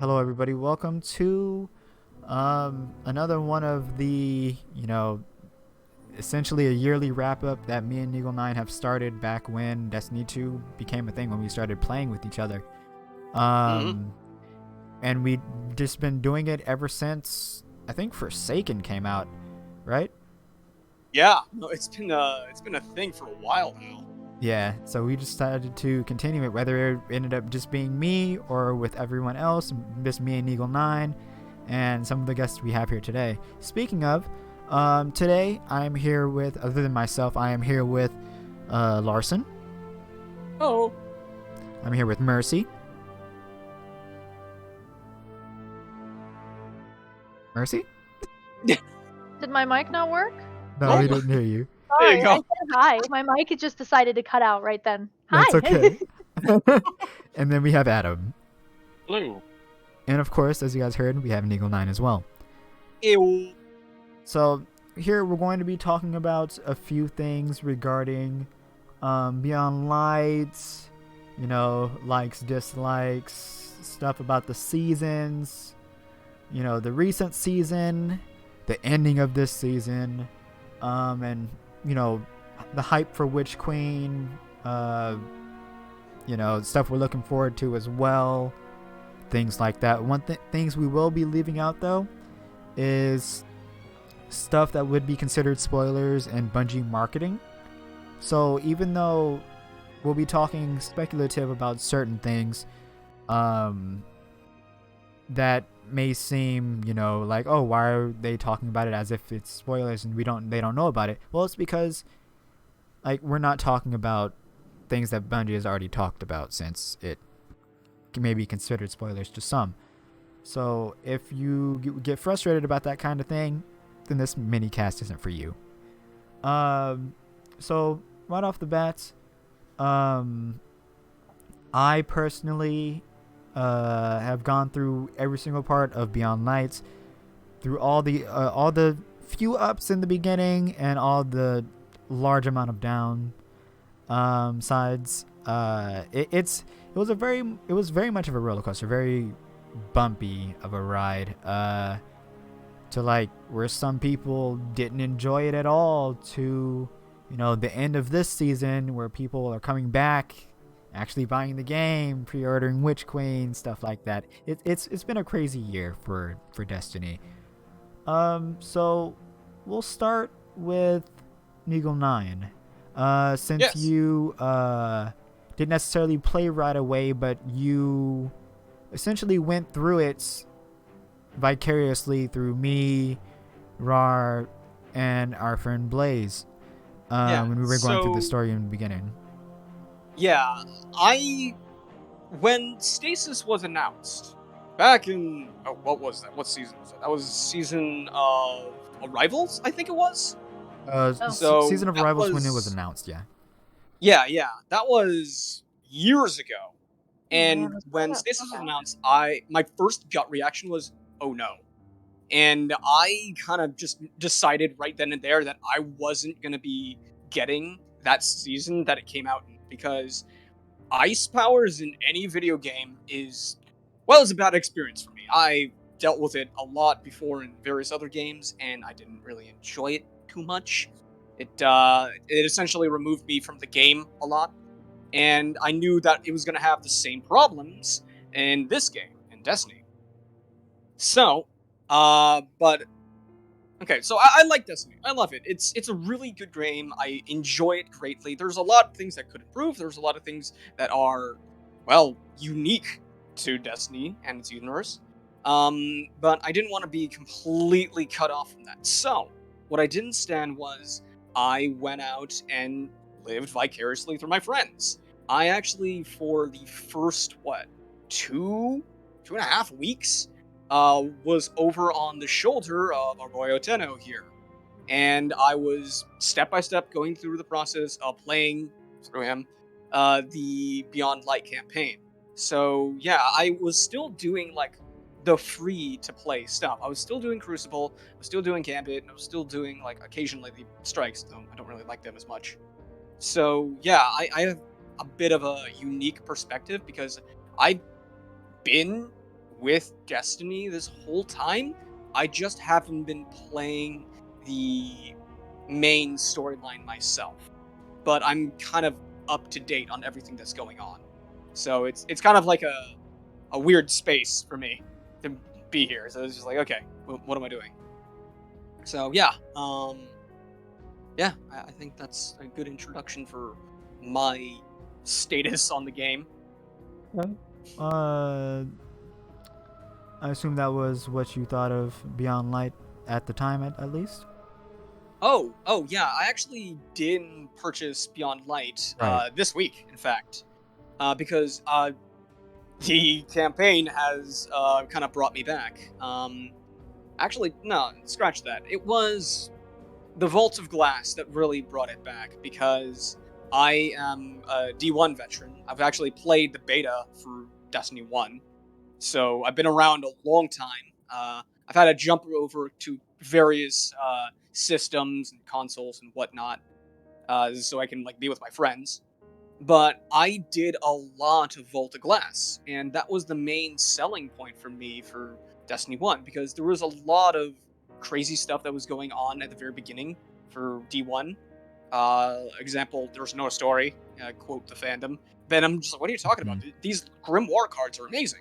Hello, everybody. Welcome to another one of the, essentially a yearly wrap up that me and Eagle Nine have started back when Destiny 2 became a thing, when we started playing with each other. hmm Um, and we've just been doing it ever since, I think, Forsaken came out, right? Yeah, no, it's been a thing for a while now. Yeah, so we decided to continue it, whether it ended up just being me or with everyone else, just me and Eagle Nine, and some of the guests we have here today. Speaking of, today I'm here with, other than myself, I am here with Larson. Oh, I'm here with Mercy. Mercy? Did my mic not work? No, oh, we didn't hear you. there you Sorry, I go. said hi. My mic had just decided to cut out right then. That's Hi. okay. And then we have Adam. Hello. And of course, as you guys heard, we have an Eagle Nine as well. Ew. So here we're going to be talking about a few things regarding Beyond Lights, likes, dislikes, stuff about the seasons, the recent season, the ending of this season, and the hype for Witch Queen, stuff we're looking forward to as well, things like that. Things we will be leaving out though is stuff that would be considered spoilers and Bungie marketing. So even though we'll be talking speculative about certain things, that may seem, like, oh, why are they talking about it as if it's spoilers and they don't know about it? Well, it's because like we're not talking about things that Bungie has already talked about, since it may be considered spoilers to some. So if you get frustrated about that kind of thing, then this mini cast isn't for you. So right off the bat, I personally have gone through every single part of Beyond Lights, through all the few ups in the beginning and all the large amount of down sides. It was very much of a roller coaster, very bumpy of a ride. To like where some people didn't enjoy it at all, to the end of this season where people are coming back, actually buying the game, pre-ordering Witch Queen, stuff like that. It's been a crazy year for Destiny. So we'll start with Neagle 9. Since Yes. you didn't necessarily play right away, but you essentially went through it vicariously through me, Rar, and our friend Blaze, Yeah. when we were going through the story in the beginning. Yeah, I when Stasis was announced back in what was that? What season was that? That was season of Arrivals, I think it was. Oh. So Season of that Arrivals when it was was announced, yeah. yeah, that was years ago. Oh man, And let's play when that Stasis so was bad. announced, my first gut reaction was, "Oh no." And I kind of just decided right then and there that I wasn't going to be getting that season that it came out in, because ice powers in any video game is, well, it's a bad experience for me. I dealt with it a lot before in various other games, and I didn't really enjoy it too much. It essentially removed me from the game a lot, and I knew that it was going to have the same problems in this game, in Destiny. So, but okay, so I like Destiny. I love it. It's a really good game. I enjoy it greatly. There's a lot of things that could improve. There's a lot of things that are, well, unique to Destiny and its universe. But I didn't want to be completely cut off from that. So what I didn't stand was I went out and lived vicariously through my friends. I actually, for the first two and a half weeks, was over on the shoulder of our boy Oteno here. And I was step by step going through the process of playing through him the Beyond Light campaign. So yeah, I was still doing like the free to play stuff. I was still doing Crucible, I was still doing Gambit, and I was still doing like occasionally the strikes, though I don't really like them as much. So yeah, I have a bit of a unique perspective because I've been with Destiny this whole time. I just haven't been playing the main storyline myself. But I'm kind of up to date on everything that's going on. So it's kind of like a weird space for me to be here. So it's just like, okay, what am I doing? So yeah, I think that's a good introduction for my status on the game. I assume that was what you thought of Beyond Light at the time, at least. Oh yeah, I actually did purchase Beyond Light Right. this week, in fact, because the campaign has kind of brought me back. Actually, no, scratch that. It was the Vault of Glass that really brought it back, because I am a D1 veteran. I've actually played the beta for Destiny 1, so I've been around a long time. I've had to jump over to various systems and consoles and whatnot, so I can be with my friends. But I did a lot of Vault of Glass, and that was the main selling point for me for Destiny 1, because there was a lot of crazy stuff that was going on at the very beginning for D1. Example, there was no story, quote the fandom. Then I'm just like, what are you talking about? These Grimoire cards are amazing.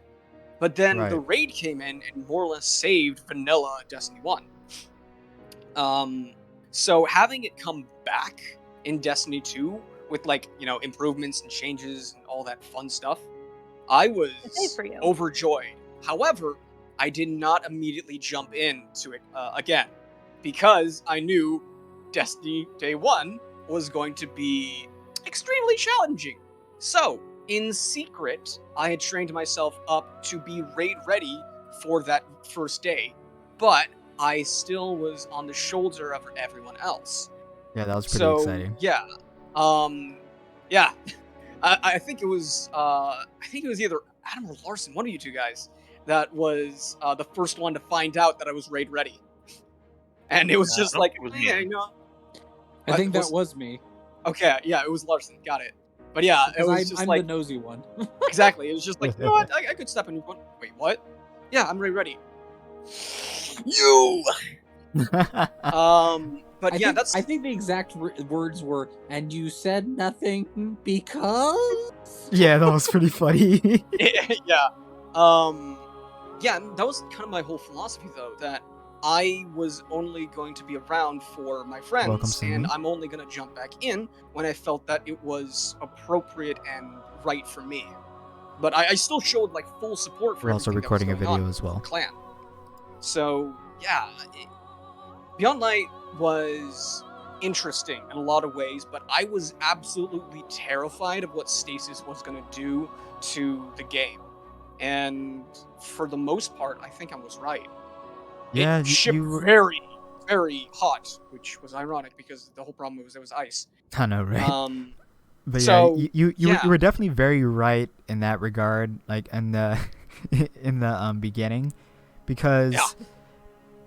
But then the Right. raid came in and more or less saved vanilla Destiny 1. So having it come back in Destiny 2 with improvements and changes and all that fun stuff, I was for you. overjoyed. However, I did not immediately jump into it again, because I knew Destiny Day 1 was going to be extremely challenging. So, in secret, I had trained myself up to be raid ready for that first day, but I still was on the shoulder of everyone else. Yeah, that was pretty exciting. Yeah, yeah. I think it was either Adam or Larson, one of you two guys, that was the first one to find out that I was raid ready, and it was just Nope, like, it was yeah, me. I think that was me. okay, yeah, it was Larson, got it. But yeah, it was just I'm like the nosy one. exactly. It was just like, you know what, I could step in and go, wait, what? Yeah, I'm ready. You. But I think the exact words were, "And you said nothing because." Yeah, that was pretty funny. yeah. Yeah, that was kind of my whole philosophy, though, that I was only going to be around for my friends, Welcome, Sammy. and I'm only going to jump back in when I felt that it was appropriate and right for me. But I still showed full support for We're also everything that was recording a going video on as well. with the clan. So yeah, Beyond Light was interesting in a lot of ways, but I was absolutely terrified of what Stasis was going to do to the game. And for the most part, I think I was right. Yeah, it shipped you very, very hot, which was ironic because the whole problem was there was ice. I know, right? But so, yeah, you were definitely very right in that regard, in the in the beginning, because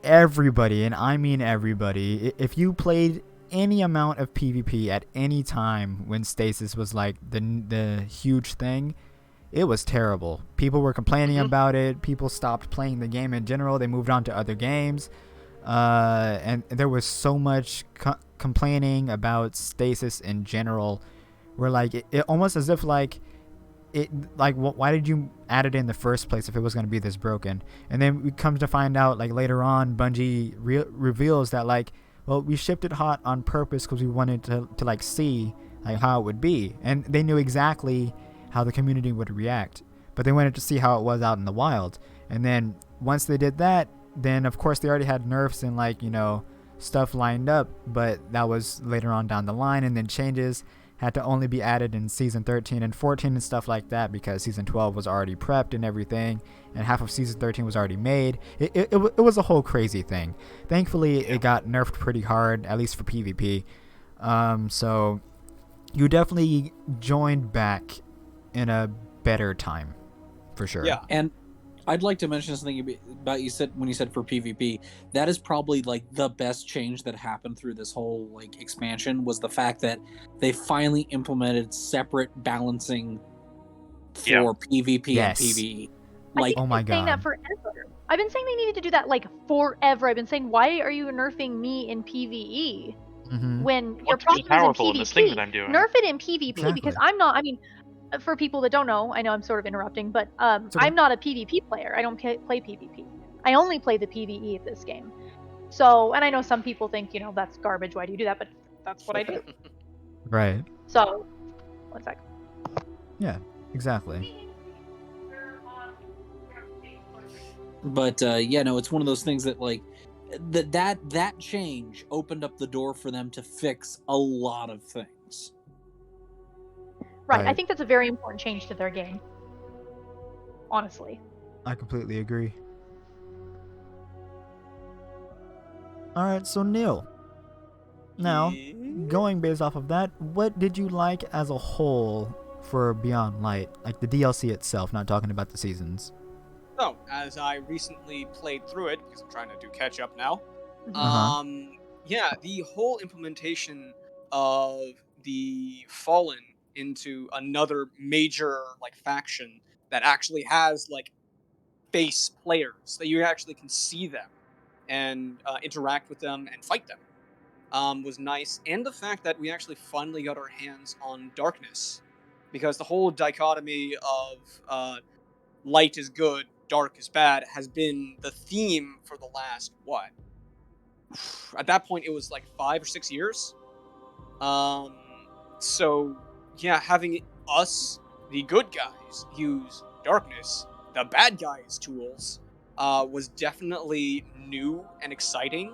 everybody, and I mean everybody, if you played any amount of PvP at any time when Stasis was the huge thing, it was terrible. People were complaining about it. People stopped playing the game in general. They moved on to other games. And there was so much complaining about Stasis in general, where it almost as if why did you add it in the first place if it was going to be this broken? And then we come to find out later on, Bungie reveals that we shipped it hot on purpose because we wanted to see how it would be, and they knew exactly how the community would react, but they wanted to see how it was out in the wild. And then once they did that, then of course they already had nerfs and stuff lined up, but that was later on down the line, and then changes had to only be added in season 13 and 14 and stuff like that, because season 12 was already prepped and everything, and half of season 13 was already made. It was a whole crazy thing. Thankfully, it got nerfed pretty hard, at least for PvP. So you definitely joined back in a better time, for sure. Yeah. And I'd like to mention something about when you said for PvP. That is probably the best change that happened through this whole expansion, was the fact that they finally implemented separate balancing for PvP and PvE. Like, Oh my I've been saying that God. forever. I've been saying they needed to do that like forever. I've been saying, why are you nerfing me in PvE Mm-hmm. when your What's really problem is in powerful in this thing PvP? that I'm doing? Nerf it in PvP Exactly. because I'm not. I mean, for people that don't know, I know I'm sort of interrupting, but It's okay. I'm not a PvP player. I don't play PvP. I only play the PvE of this game. So, and I know some people think, that's garbage. Why do you do that? But that's what I do. Right. So, one sec. Yeah. Exactly. but yeah, no, it's one of those things that like that change opened up the door for them to fix a lot of things. Right. I Right. think that's a very important change to their game. Honestly. I completely agree. All right, so Neil. Now, going based off of that, what did you like as a whole for Beyond Light? Like the DLC itself, not talking about the seasons. So, as I recently played through it, because I'm trying to do catch up now, Uh-huh. yeah, the whole implementation of the Fallen into another major like faction that actually has like base players that you actually can see them and interact with them and fight them was nice, and the fact that we actually finally got our hands on Darkness, because the whole dichotomy of light is good, dark is bad has been the theme for the last what? At that point, it was like 5 or 6 years. Um, so yeah, having us, the good guys, use darkness, the bad guys' tools, was definitely new and exciting,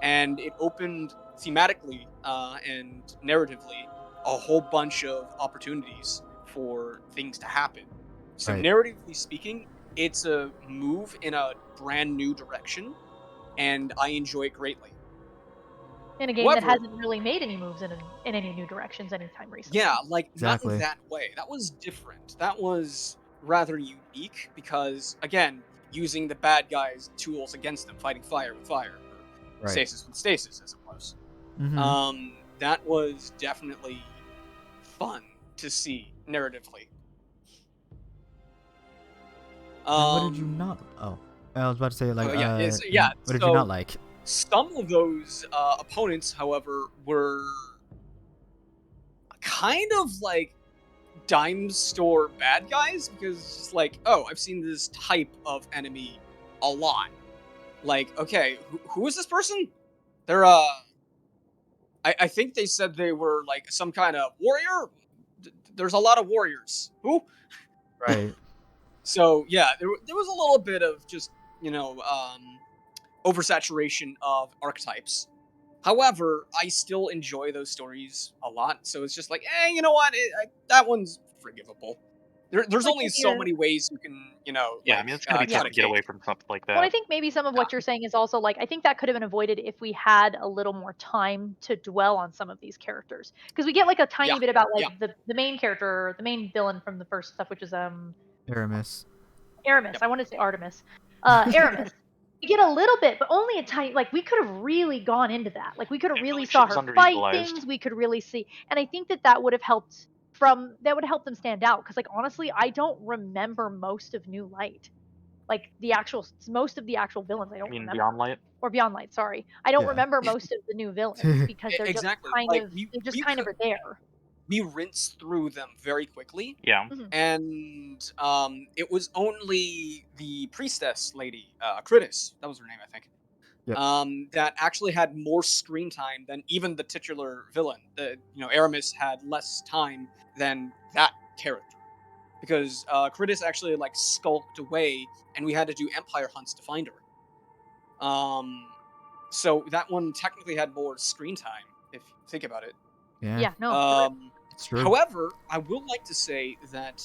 and it opened thematically and narratively a whole bunch of opportunities for things to happen. So Right. narratively speaking, it's a move in a brand new direction, and I enjoy it greatly. In a game that However, hasn't really made any moves in any new directions anytime recently. yeah, like not in Exactly. that way. That was different. That was rather unique because, again, using the bad guys' tools against them, fighting fire with fire, or Right. stasis with stasis, as it was. Mm-hmm. That was definitely fun to see narratively. And what did you not? Oh, I was about to say like, yeah. what did you not So like? some of those opponents, however, were kind of like dime store bad guys, because it's like, oh, I've seen this type of enemy a lot. Like, okay, who is this person? They're I think they said they were like some kind of warrior. There's a lot of warriors. Who? Right. So yeah, there was a little bit of just oversaturation of archetypes. However, I still enjoy those stories a lot, so it's just like, you know what? That one's forgivable. There's Like only maybe so many ways you can, Yeah, I mean, it's gonna be tough cut a to get away cake. from something like Well, I that. think maybe some of Yeah. what you're saying is also like I think that could have been avoided if we had a little more time to dwell on some of these characters, because we get like a tiny Yeah, bit about like yeah. the main character, the main villain from the first stuff, which is Aramis. Aramis. Yep. I wanted to say Artemis. Aramis. We get a little bit, but only a tiny. Like we could have really gone into that. Like we could have I feel really like saw she was her fight underutilized. things. We could really see, and I think that would have helped. That would help them stand out, because like honestly, I don't remember most of New Light. Like most of the actual villains, I I don't mean, remember. Beyond Light. Or Beyond Light, sorry. I don't Yeah. remember most of the new villains because they're just Exactly. kind Like of they just kind of are there. we rinsed through them very quickly, Yeah. and it was only the priestess lady, Critis, that was her name, I think. Yep. That actually had more screen time than even the titular villain. Aramis had less time than that character, because Critis actually like skulked away, and we had to do Empire hunts to find her. So that one technically had more screen time, if you think about it. Yeah, no. It's true. However, I will like to say that,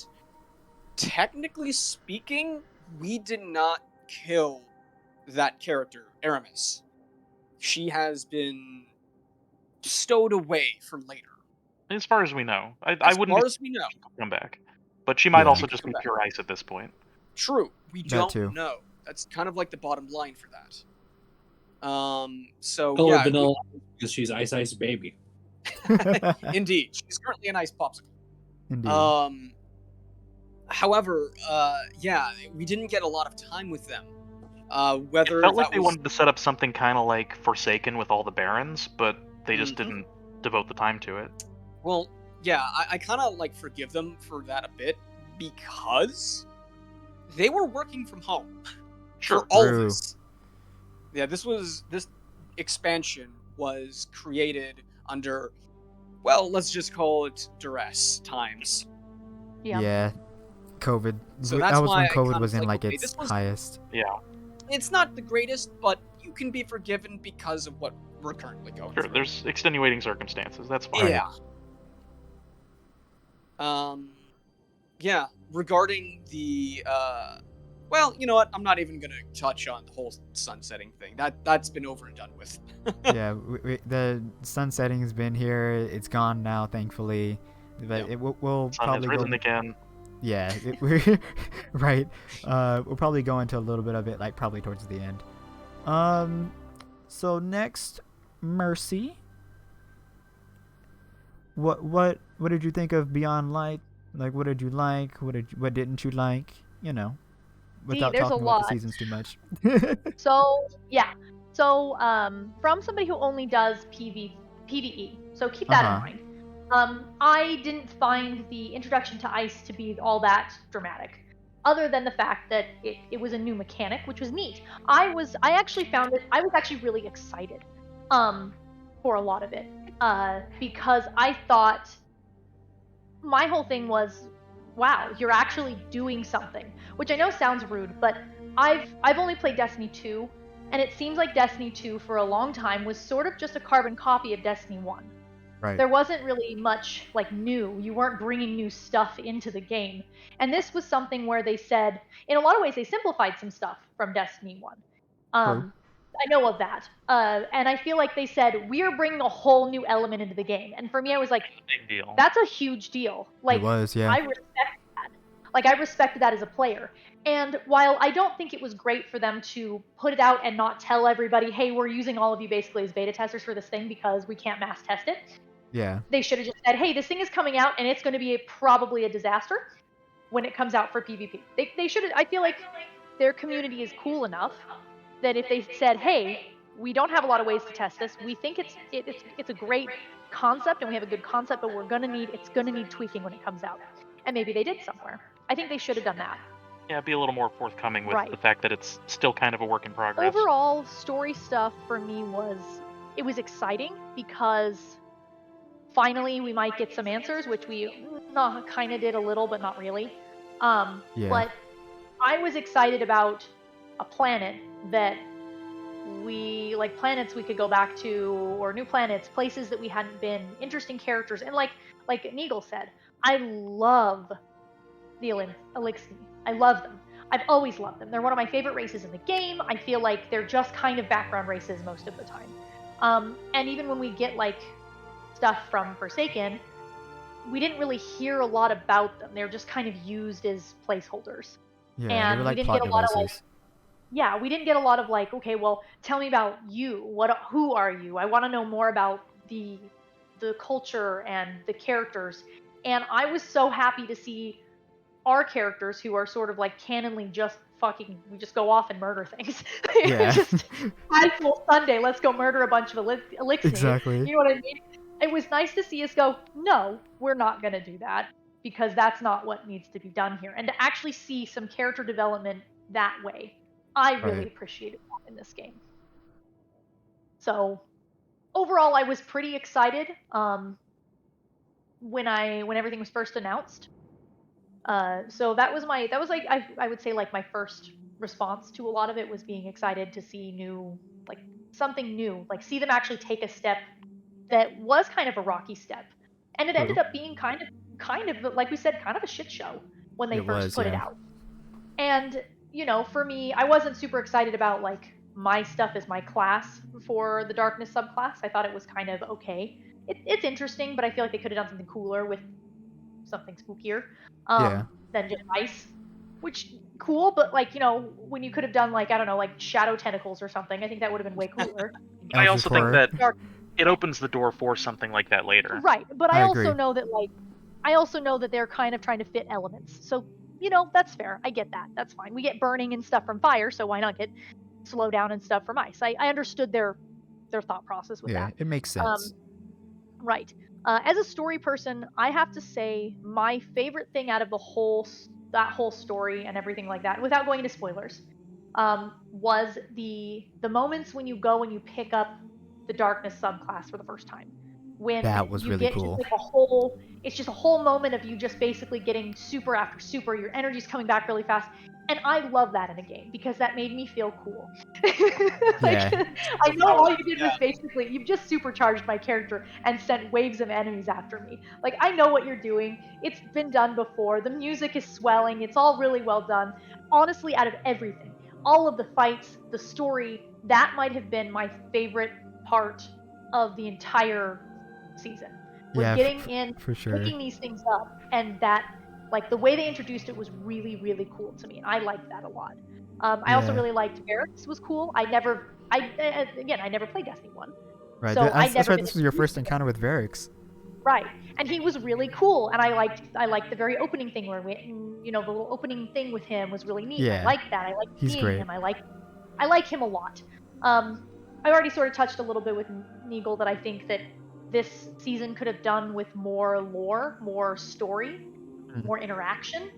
technically speaking, we did not kill that character, Aramis. She has been stowed away for later. As far as we know, I As wouldn't be far as we know. surprised if she could come back, but she might Yeah. also She could just come be back. pure ice at this point. True, we That don't too. know. That's kind of like the bottom line for that. So Color yeah, vanilla because she's Ice Ice Baby. indeed, she's currently an ice popsicle. Indeed. However, yeah, we didn't get a lot of time with them. It Whether felt like that they was wanted to set up something kind of like Forsaken with all the barons, but they just Mhm. didn't devote the time to it. Well, yeah, I kind of like forgive them for that a bit because they were working from home Sure. for all True. this. Yeah, this expansion was created under, well, let's just call it duress times. Yeah. COVID. So That that's was why when I COVID kind was of in like, like okay, its this was, highest. Yeah. it's not the greatest, but you can be forgiven because of what we're currently going Sure. through. There's extenuating circumstances. That's fine. Right. Yeah. Yeah, regarding the well, you know what? I'm not even gonna touch on the whole sunsetting thing. That's been over and done with. Yeah, the sunsetting has been here. It's gone now, thankfully. But Yep. it we'll Sun has probably go. risen again. Yeah, we're right. We'll probably go into a little bit of it, like probably towards the end. So next, Mercy. What did you think of Beyond Light? Like, what did you like? What didn't you like? You know, without there's a talking about the lot. seasons too much. So yeah. So from somebody who only does PvE, so keep that in Uh-huh. mind. I didn't find the introduction to ice to be all that dramatic, other than the fact that it was a new mechanic, which was neat. I actually found it. I was actually really excited, for a lot of it, because I thought my whole thing was, wow, you're actually doing something, which I know sounds rude, but I've only played Destiny 2, and it seems like Destiny 2 for a long time was sort of just a carbon copy of Destiny 1. Right. There wasn't really much like new. You weren't bringing new stuff into the game. And this was something where they said, in a lot of ways, they simplified some stuff from Destiny 1. True. I know of that. And I feel like they said, we are bringing a whole new element into the game. And for me, I was like, Big deal. that's a huge deal. Like, It was, yeah. I respect that. Like, I respected that as a player. And while I don't think it was great for them to put it out and not tell everybody, hey, we're using all of you basically as beta testers for this thing because we can't mass test it, Yeah. they should have just said, hey, this thing is coming out and it's going to be probably a disaster when it comes out for PvP. They should have, I feel like their community is cool enough that if they said, hey, we don't have a lot of ways to test this, we think it's a great concept and we have a good concept, but it's gonna need tweaking when it comes out. And maybe they did somewhere. I think they should have done that. Yeah, be a little more forthcoming with Right. the fact that it's still kind of a work in progress. Overall, story stuff for me was exciting because finally we might get some answers, which we kind of did a little, but not really. Yeah. But I was excited about a planet that planets we could go back to, or new planets, places that we hadn't been, interesting characters, and like Neagle said, I love the Elixir. I love them. I've always loved them. They're one of my favorite races in the game. I feel like they're just kind of background races most of the time. And even when we get like stuff from Forsaken, we didn't really hear a lot about them. They're just kind of used as placeholders. Yeah. And They were like we didn't plot get a lot of devices. we didn't get a lot of like, okay, well, tell me about you. Who are you? I want to know more about the culture and the characters. And I was so happy to see our characters who are sort of like canonly just we just go off and murder things. Yeah. Just casual Sunday, let's go murder a bunch of elixirs. Exactly. You know what I mean? It was nice to see us go, no, we're not going to do that because that's not what needs to be done here. And to actually see some character development that way, I really Right. appreciated that in this game. So overall, I was pretty excited when everything was first announced. So that was like I would say like my first response to a lot of it was being excited to see something new, like see them actually take a step that was kind of a rocky step, and it ended True. up being kind of like we said, kind of a shit show when they It first was, put it yeah. out. And for me, I wasn't super excited about like my stuff as my class for the darkness subclass. I thought it was kind of okay. It's interesting, but I feel like they could have done something cooler with something spookier than just ice. Which cool, but like when you could have done like, I don't know, like shadow tentacles or something, I think that would have been way cooler. But I also think Horror. that it opens the door for something like that later. Right, but I I also agree. know that they're kind of trying to fit elements. So that's fair. I get that. That's fine. We get burning and stuff from fire, so why not get slow down and stuff from ice? I understood their thought process with Yeah, that. it makes sense. Right. As a story person, I have to say my favorite thing out of that whole story and everything like that, without going into spoilers, was the moments when you go and you pick up the darkness subclass for the first time. When That was you really get just cool. like it's just a whole moment of you just basically getting super after super, your energy's coming back really fast. And I love that in a game because that made me feel cool. Like, Yeah. I know all you did Yeah. was basically, you've just supercharged my character and sent waves of enemies after me. Like, I know what you're doing. It's been done before. The music is swelling. It's all really well done. Honestly, out of everything, all of the fights, the story, that might have been my favorite part of the entire season. Was Yeah, getting in, for sure. picking these things up, and that, like, the way they introduced it was really, really cool to me. I liked that a lot. I also Yeah. really liked Barracks was cool. I never played Destiny 1. Right. So I'd That's never right. been This was your introduced first to him. encounter with Varix. Right. And he was really cool, and I liked the very opening thing where the little opening thing with him was really neat. And I Yeah. liked that. I liked He's seeing great. him. I like him a lot. I already sort of touched a little bit with Neagle that I think that this season could have done with more lore, more story, more interaction.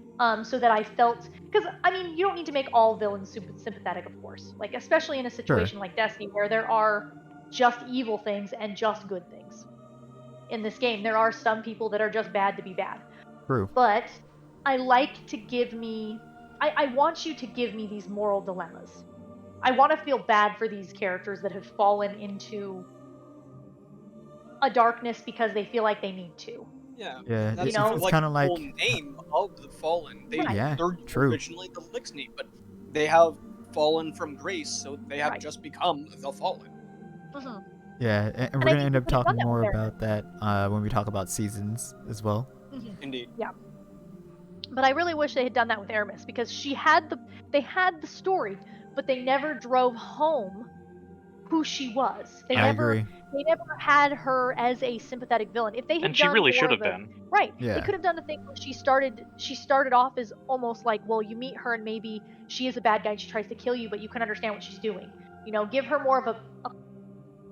So that I felt, because I mean, you don't need to make all villains super sympathetic, of course. Like, especially in a situation like Destiny where there are just evil things and just good things. In this game, there are some people that are just bad to be bad. True. But I like to give me, I want you to give me these moral dilemmas. I want to feel bad for these characters that have fallen into a darkness because they feel like they need to. Yeah. Yeah. That's know, sort of It's like kind the of like. whole name of the Fallen. Right. Yeah. They're True. originally the Lixney, but they have fallen from grace, so they have Right. just become the Fallen. Mm-hmm. Yeah, and we're I gonna think end we up could have done talking that with more Aaron. about that when we talk about seasons as well. Mm-hmm. Indeed. Yeah. But I really wish they had done that with Aramis because they had the story, but they never drove home who she was. They I never agree. had her as a sympathetic villain. If they had And she done really more should of have been. right, Yeah. they could have done the thing where she started off as almost like, well, you meet her and maybe she is a bad guy and she tries to kill you, but you can understand what she's doing. Give her more of a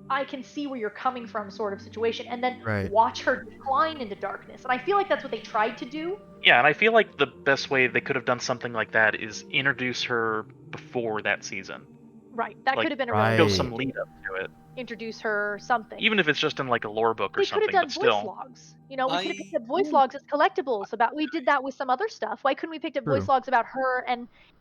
I can see where you're coming from sort of situation, and then Right. watch her decline into darkness. And I feel like that's what they tried to do. Yeah, and I feel like the best way they could have done something like that is introduce her before that season. Right. That Like, could have been a right. really Show some lead up to it. introduce her something. Even if it's just in like a lore book or They could have something, done but voice still. logs. We could have picked up voice logs as collectibles about. We did that with some other stuff. Why couldn't we pick up True. voice logs about her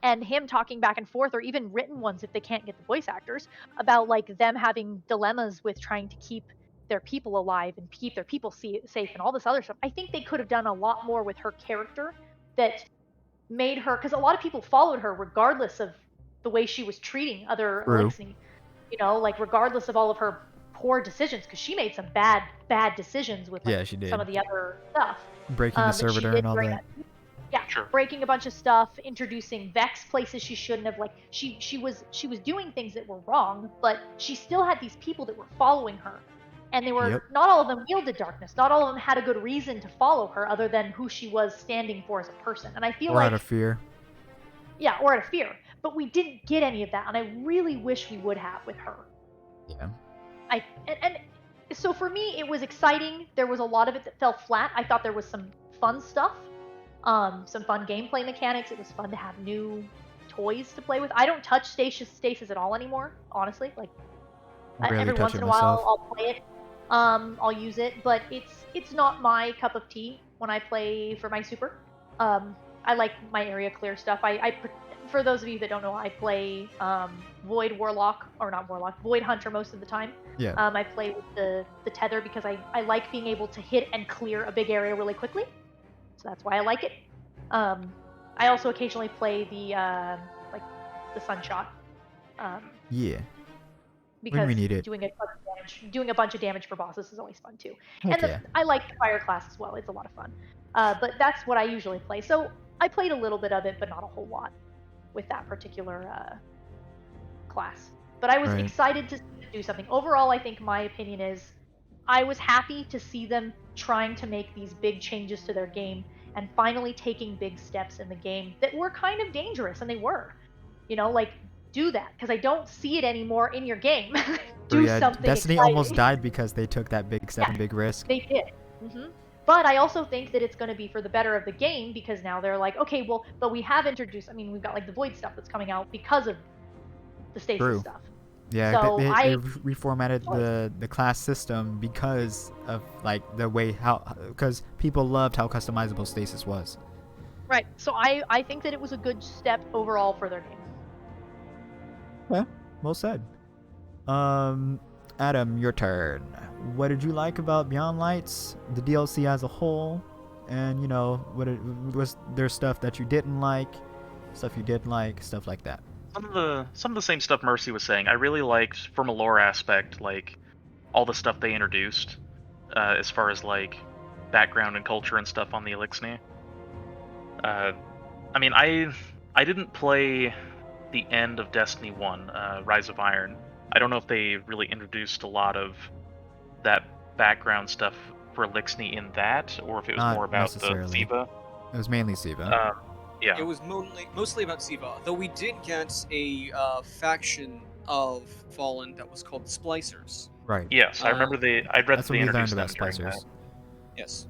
and him talking back and forth, or even written ones if they can't get the voice actors about like them having dilemmas with trying to keep their people alive and keep their people safe and all this other stuff. I think they could have done a lot more with her character that made her, because a lot of people followed her regardless of the way she was treating other True. Elixni. Like regardless of all of her poor decisions, because she made some bad decisions with like, Yeah, she did. some of the other stuff. Breaking the that she servitor did and all during that. Yeah, Sure. breaking a bunch of stuff, introducing Vex places she shouldn't have. Like she was doing things that were wrong, but she still had these people that were following her, and they were Yep. not all of them wielded darkness. Not all of them had a good reason to follow her, other than who she was standing for as a person. And I feel Or like out of fear. yeah, or out of fear. But we didn't get any of that, and I really wish we would have with her. Yeah. And so for me, it was exciting. There was a lot of it that fell flat. I thought there was some fun stuff, some fun gameplay mechanics. It was fun to have new toys to play with. I don't touch stasis at all anymore, honestly. Like I rarely every touch once it in a myself. while, I'll play it. I'll use it, but it's not my cup of tea when I play for my super. I like my area clear stuff. For those of you that don't know, I play Void Warlock, or not Warlock, Void Hunter most of the time. Yeah. I play with the tether because I like being able to hit and clear a big area really quickly. So that's why I like it. I also occasionally play the Sunshot. Yeah. Because we need it. doing a bunch of damage for bosses is always fun too. Heck And yeah. I like the fire class as well. It's a lot of fun. But that's what I usually play. So I played a little bit of it, but not a whole lot with that particular class. But I was Right. excited to do something. Overall, I think my opinion is I was happy to see them trying to make these big changes to their game and finally taking big steps in the game that were kind of dangerous, and they were. Like, do that, because I don't see it anymore in your game. Do something Destiny exciting. almost died because they took that big step and big risk. They did. But I also think that it's going to be for the better of the game, because now they're like, okay, well, but we have introduced, we've got like the Void stuff that's coming out because of the Stasis stuff. Yeah, so they reformatted the class system because of like the way because people loved how customizable Stasis was. Right. So I think that it was a good step overall for their game. Yeah, well said. Adam, your turn. What did you like about Beyond Lights, the DLC as a whole, and was there stuff that you didn't like, stuff you did like, stuff like that? Some of the same stuff Mercy was saying. I really liked, from a lore aspect, like all the stuff they introduced, as far as like background and culture and stuff on the Elixir. I didn't play the end of Destiny 1, Rise of Iron. I don't know if they really introduced a lot of that background stuff for Elixir in that, or if it was more about the Siva. It was mainly Siva. Yeah. It was mostly about Siva, though we did get a faction of Fallen that was called the Splicers. Right. Yes, I remember I read that's that they introduced them about during Splicers. that. Yes.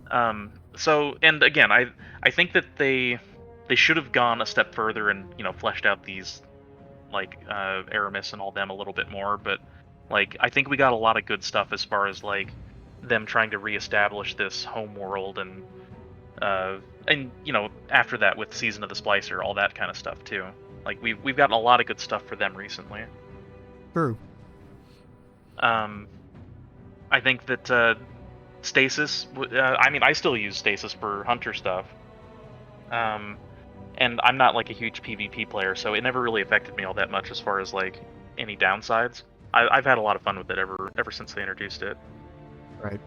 So, and again, I think that they should have gone a step further and fleshed out these like Aramis and all them a little bit more, but like I think we got a lot of good stuff as far as like them trying to reestablish this home world and after that with Season of the Splicer, all that kind of stuff too. Like we've gotten a lot of good stuff for them recently. True. I think that Stasis. I still use Stasis for Hunter stuff. And I'm not like a huge PvP player, so it never really affected me all that much as far as like any downsides. I've had a lot of fun with it ever since they introduced it. Right.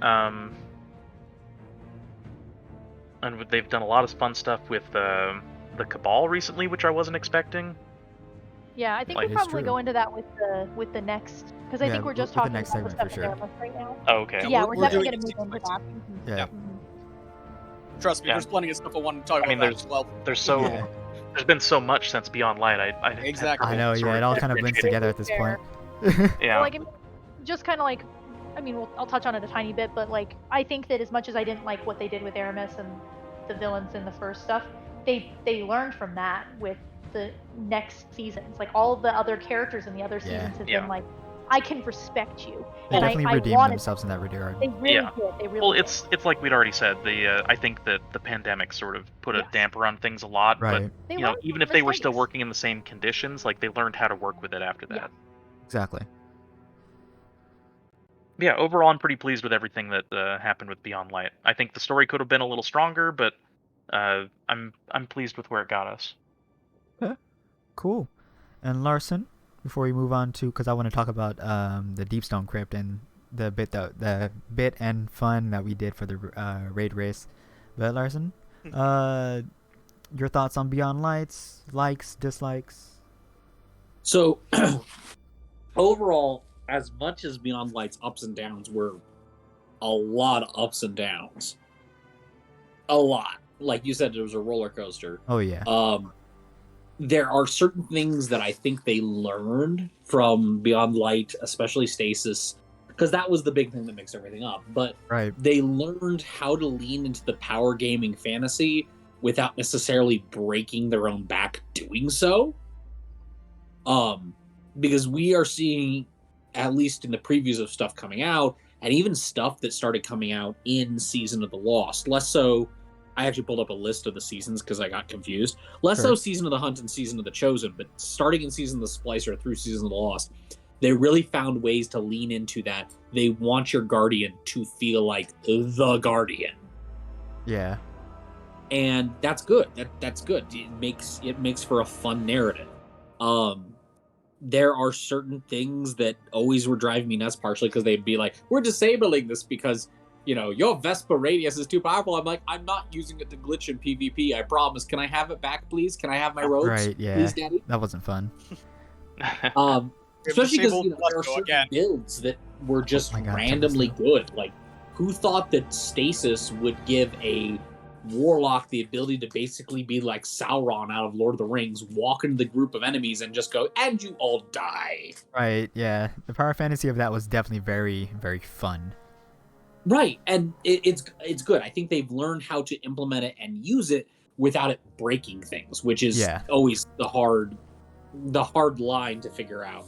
And they've done a lot of fun stuff with the Cabal recently, which I wasn't expecting. Yeah, I think we'll probably go into that with the next, because I think we're just talking next about the segment stuff for sure. right now. Oh, okay. Yeah, we're definitely doing going to move into that. Yeah. Trust me, there's plenty of stuff I want to talk about that as well. There's been so much since Beyond Light. Exactly. I know. Yeah, it all kind of blends together at this point. Yeah. Well, like, just kind of like, I'll touch on it a tiny bit, but like, I think that as much as I didn't like what they did with Aramis and the villains in the first stuff, they learned from that with the next seasons. Like, all of the other characters in the other seasons have been like, I can respect you. They and definitely redeemed themselves in that regard. They really did. They really well, did. it's like we'd already said. I think that the pandemic sort of put a damper on things a lot. Right. But even if they were still working in the same conditions, like they learned how to work with it after that. Yeah. Exactly. Yeah, overall, I'm pretty pleased with everything that happened with Beyond Light. I think the story could have been a little stronger, but I'm pleased with where it got us. Okay. Cool. And Larson, before we move on to, because I want to talk about the Deepstone Crypt and the bit and fun that we did for the raid race. But Larson, your thoughts on Beyond Lights, likes, dislikes? So, overall, as much as Beyond Light's ups and downs were a lot of ups and downs, a lot. Like you said, it was a roller coaster. Oh yeah. There are certain things that I think they learned from Beyond Light, especially Stasis, because that was the big thing that mixed everything up. But they learned how to lean into the power gaming fantasy without necessarily breaking their own back doing so. Because we are seeing, at least in the previews of stuff coming out, and even stuff that started coming out in Season of the Lost, less so. I actually pulled up a list of the seasons because I got confused. Less so Season of the Hunt and Season of the Chosen, but starting in Season of the Splicer through Season of the Lost, they really found ways to lean into that. They want your Guardian to feel like the Guardian. Yeah. And that's good. That's good. It makes for a fun narrative. There are certain things that always were driving me nuts, partially because they'd be like, we're disabling this because your Vespa radius is too powerful. I'm like, I'm not using it to glitch in PvP, I promise. Can I have it back, please? Can I have my robes? Right, yeah. Please, Daddy? That wasn't fun. Especially because there are certain builds that were just randomly good. Like, who thought that stasis would give a warlock the ability to basically be like Sauron out of Lord of the Rings, walk into the group of enemies and just go, and you all die. Right, yeah. The power fantasy of that was definitely very, very fun. Right, and it's good. I think they've learned how to implement it and use it without it breaking things, which is always the hard line to figure out.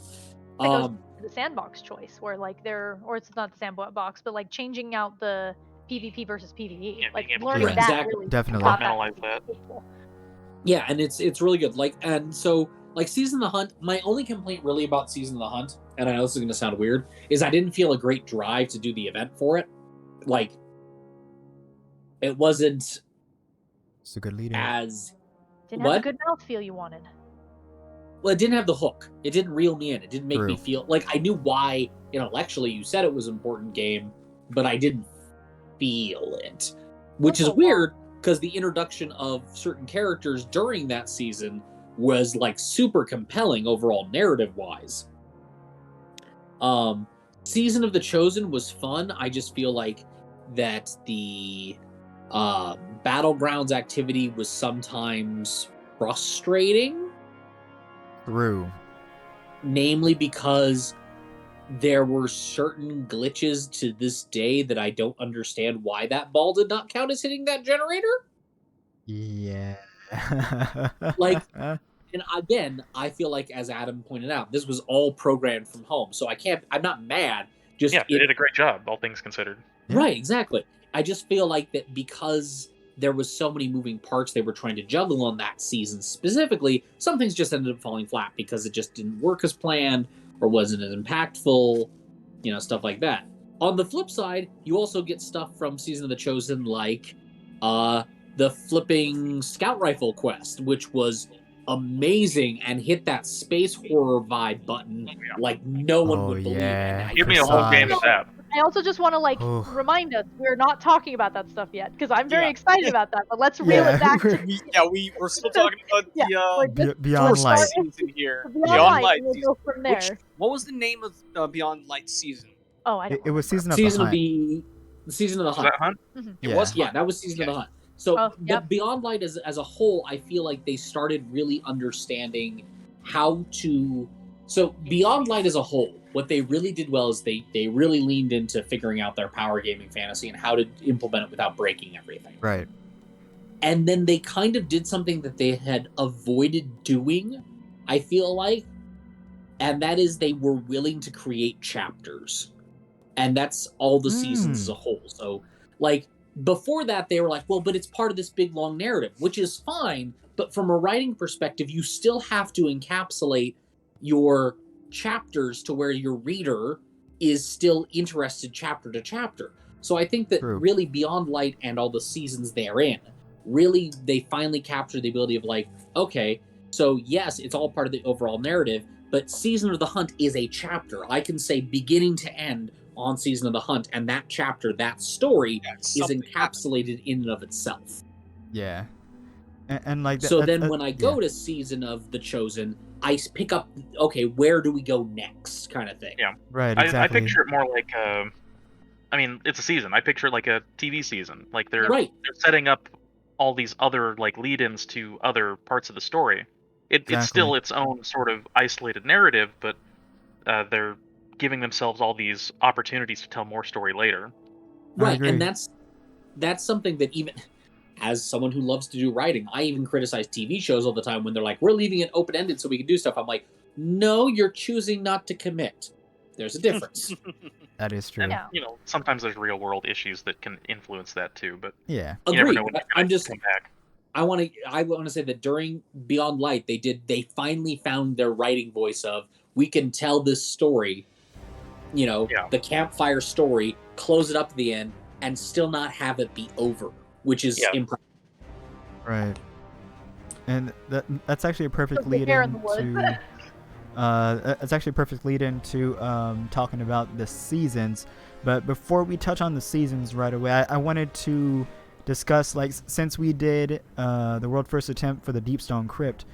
That goes to the sandbox choice, where like or it's not the sandbox, but like changing out the PvP versus PvE, like learning that exactly. really definitely compartmentalize that. Yeah, and it's really good. Like, and so like Season of the Hunt, my only complaint really about Season of the Hunt, and I know this is going to sound weird, is I didn't feel a great drive to do the event for it. Like, it wasn't it's a good lead as didn't have the good mouthfeel you wanted. Well, it didn't have the hook. It didn't reel me in. It didn't make me feel like I knew why intellectually you said it was an important game, but I didn't feel it, which is weird because the introduction of certain characters during that season was like super compelling overall narrative wise. Season of the Chosen was fun. I just feel like that the Battlegrounds activity was sometimes frustrating. True. Namely because there were certain glitches to this day that I don't understand why that ball did not count as hitting that generator. Yeah. Like, and again, I feel like, as Adam pointed out, this was all programmed from home. So I'm not mad. Just they did a great job, all things considered. Right, exactly. I just feel like that because there was so many moving parts they were trying to juggle on that season specifically, some things just ended up falling flat because it just didn't work as planned or wasn't as impactful, stuff like that. On the flip side, you also get stuff from Season of the Chosen like the flipping scout rifle quest, which was amazing and hit that space horror vibe button like no one would believe. Yeah. Give me a whole game of that. I also just want to remind us we're not talking about that stuff yet because I'm very excited about that. But let's reel it back. We're still talking about the Beyond Light season here. Beyond Light. We'll go from there. What was the name of Beyond Light season? Oh, I don't. It was Season of the Hunt. Season of the Hunt. Hunt? Mm-hmm. It was. Yeah, that was Season of the Hunt. So Beyond Light as a whole, I feel like they started really understanding how to. So Beyond Light as a whole, what they really did well is they really leaned into figuring out their power gaming fantasy and how to implement it without breaking everything. Right. And then they kind of did something that they had avoided doing, I feel like, and that is they were willing to create chapters. And that's all the seasons as a whole. So, like, before that, they were like, well, but it's part of this big, long narrative, which is fine. But from a writing perspective, you still have to encapsulate your chapters to where your reader is still interested chapter to chapter. So I think that really Beyond Light and all the seasons therein, really they finally capture the ability of like, okay, so yes, it's all part of the overall narrative, but Season of the Hunt is a chapter. I can say beginning to end on Season of the Hunt, and that chapter, that story is encapsulated in and of itself. Yeah. And like so then when I go to Season of the Chosen, I pick up, okay, where do we go next, kind of thing. Yeah, right. Exactly. I picture it more like, it's a season. I picture it like a TV season. Like they're setting up all these other like lead-ins to other parts of the story. It's still its own sort of isolated narrative, but they're giving themselves all these opportunities to tell more story later. Right, and that's something that even. As someone who loves to do writing, I even criticize TV shows all the time when they're like, we're leaving it open-ended so we can do stuff. I'm like, no, you're choosing not to commit. There's a difference. That is true. And, sometimes there's real-world issues that can influence that too, but you Agreed. never know when they're going to come back. I want to say that during Beyond Light, they finally found their writing voice of, we can tell this story, the campfire story, close it up at the end, and still not have it be over. Which is impressive. Right. And that's actually a perfect lead into that's actually a perfect lead into talking about the seasons. But before we touch on the seasons right away, I wanted to discuss, like, since we did the world first attempt for the Deepstone Crypt,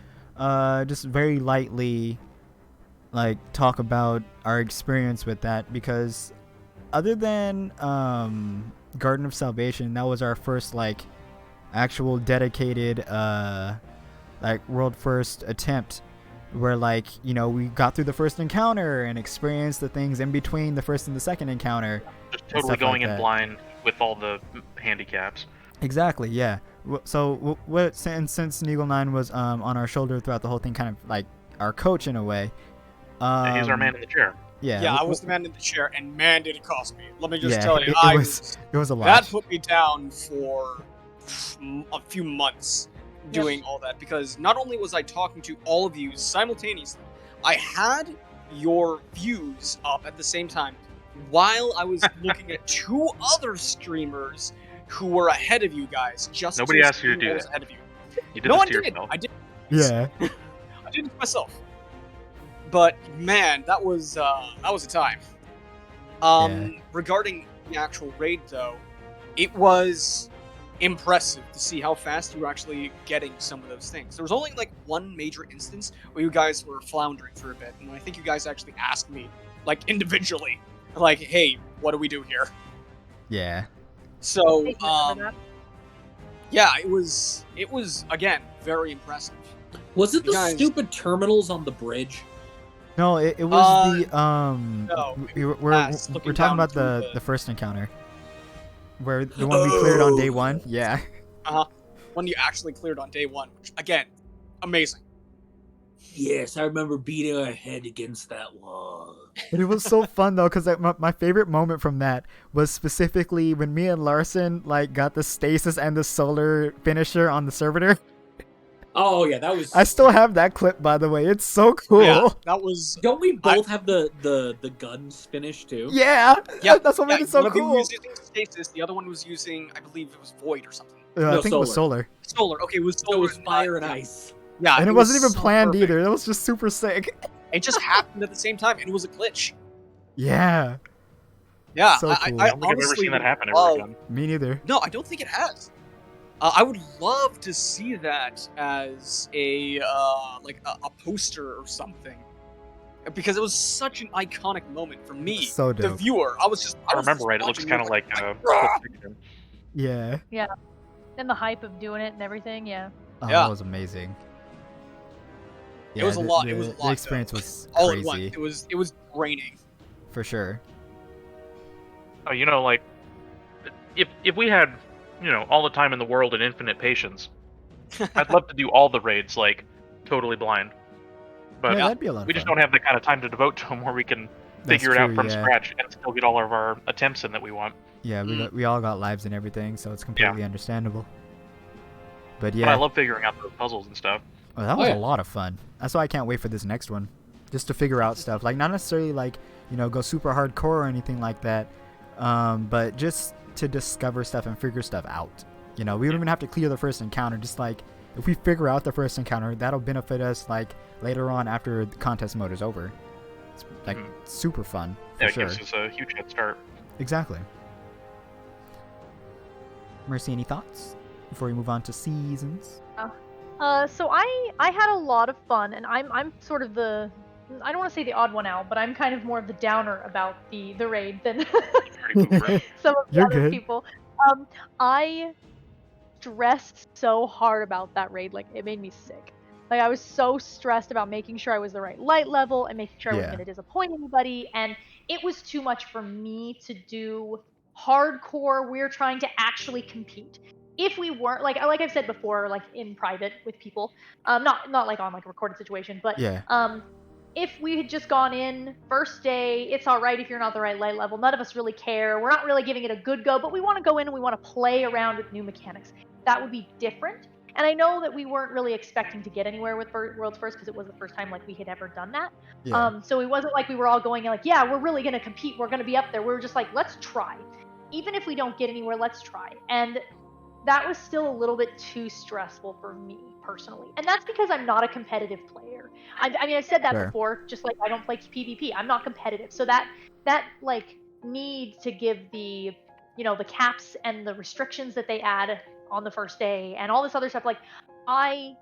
just very lightly like talk about our experience with that, because other than Garden of Salvation, that was our first like actual dedicated like world first attempt where like we got through the first encounter and experienced the things in between the first and the second encounter. Just and totally stuff going like in that. blind with all the handicaps. Exactly, yeah. So what since Neagle 9 was on our shoulder throughout the whole thing, kind of like our coach in a way. He's our man in the chair. Yeah. Yeah, I was the man in the chair, and man, did it cost me. Let me just Yeah, tell you, it was a lot. that put me down for a few months doing all that, because not only was I talking to all of you simultaneously, I had your views up at the same time while I was looking at two other streamers who were ahead of you guys. Just Nobody asked you to do what was that. ahead of you. You did No this one to did. yourself. I did. Yeah. I did it myself. But man, that was a time. Yeah. Regarding the actual raid, though, it was impressive to see how fast you were actually getting some of those things. There was only like one major instance where you guys were floundering for a bit, and I think you guys actually asked me, like individually, like, "Hey, what do we do here?" Yeah. So, I remember that. yeah, it was again very impressive. Was it You the guys- stupid terminals on the bridge? No, it was the no, we're fast, looking talking down about through the first encounter, where the one we cleared on day one. Yeah. One you actually cleared on day one, which again, amazing. Yes, I remember beating our head against that wall. But it was so fun though, because like, my favorite moment from that was specifically when me and Larson like got the stasis and the solar finisher on the servitor. Oh yeah, that was. I still have that clip, by the way. It's so cool. Yeah, that was. Don't we both have the guns finished too? Yeah, Yeah, that's what made it so one of you cool. was using stasis, the other one was using, I believe it was void or something. I No, think it was solar, Solar. Okay, it was So solar. it was fire and yeah. ice. Yeah, and it was wasn't even so planned perfect. either. It was just super sick. It just happened at the same time, and it was a glitch. Yeah, Yeah, So cool. I I don't think I've ever honestly seen that happen love- ever again. me neither. No, I don't think it has. I would love to see that as a like a poster or something, because it was such an iconic moment for me, So the dope. viewer. I was I remember just right. It looks watching kind of like "Ah!" Pulp Fiction. Yeah. And the hype of doing it and everything, yeah. Oh, Yeah. that was amazing. It was a lot. It was a The lot, experience though. was all at once. crazy It was draining. for sure. Oh, like if we had all the time in the world and infinite patience, I'd love to do all the raids like totally blind. But Yeah, that'd be a lot of we just fun. don't have the kind of time to devote to them where we can That's figure it out true, from yeah. scratch and still get all of our attempts in that we want. Yeah, Mm. we all got lives and everything, so it's completely understandable. But But yeah, I love figuring out those puzzles and stuff. well, that was yeah. a lot of fun. That's why I can't wait for this next one, just to figure out stuff. Like not necessarily like go super hardcore or anything like that, but just to discover stuff and figure stuff out. We don't even have to clear the first encounter. Just like if we figure out the first encounter, that'll benefit us like later on after the contest mode is over. It's like super fun for Yeah, it sure. gives us a huge head start. Exactly. Mercy, any thoughts before we move on to seasons? So I had a lot of fun, and I'm sort of the, I don't want to say the odd one out, but I'm kind of more of the downer about the raid than Pretty cool, right? some of the You're other good. people. I stressed so hard about that raid, like it made me sick. Like I was so stressed about making sure I was the right light level and making sure I wasn't Yeah. going to disappoint anybody, and it was too much for me to do hardcore. We're trying to actually compete. If we weren't like I've said before, like in private with people, not like on like a recorded situation, but Yeah. if we had just gone in first day, it's all right if you're not the right light level. None of us really care. We're not really giving it a good go, but we want to go in and we want to play around with new mechanics. That would be different. And I know that we weren't really expecting to get anywhere with World's First because it was the first time like we had ever done that. Yeah. So it wasn't like we were all going like, yeah, we're really going to compete. We're going to be up there. We were just like, let's try. Even if we don't get anywhere, let's try. And that was still a little bit too stressful for me personally. And that's because I'm not a competitive player. I mean, I've said that Fair. before, just like I don't play PvP. I'm not competitive. So that like need to give the, the caps and the restrictions that they add on the first day and all this other stuff, like I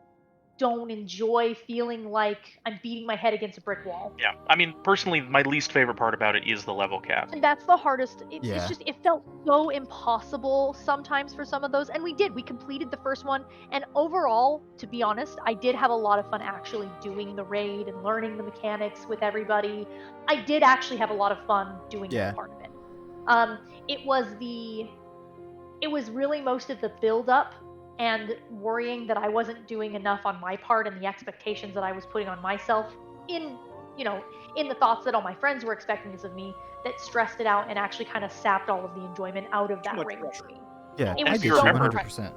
don't enjoy feeling like I'm beating my head against a brick wall. Yeah, I mean, personally, my least favorite part about it is the level cap. And that's the hardest. It's Yeah. just, it felt so impossible sometimes for some of those. And we completed the first one. And overall, to be honest, I did have a lot of fun actually doing the raid and learning the mechanics with everybody. I did actually have a lot of fun doing Yeah. that part of it. It was really most of the build up and worrying that I wasn't doing enough on my part and the expectations that I was putting on myself in, in the thoughts that all my friends were expecting this of me, that stressed it out and actually kind of sapped all of the enjoyment out of that much raid for pressure. me. Yeah, It And was if you so remember- 100%.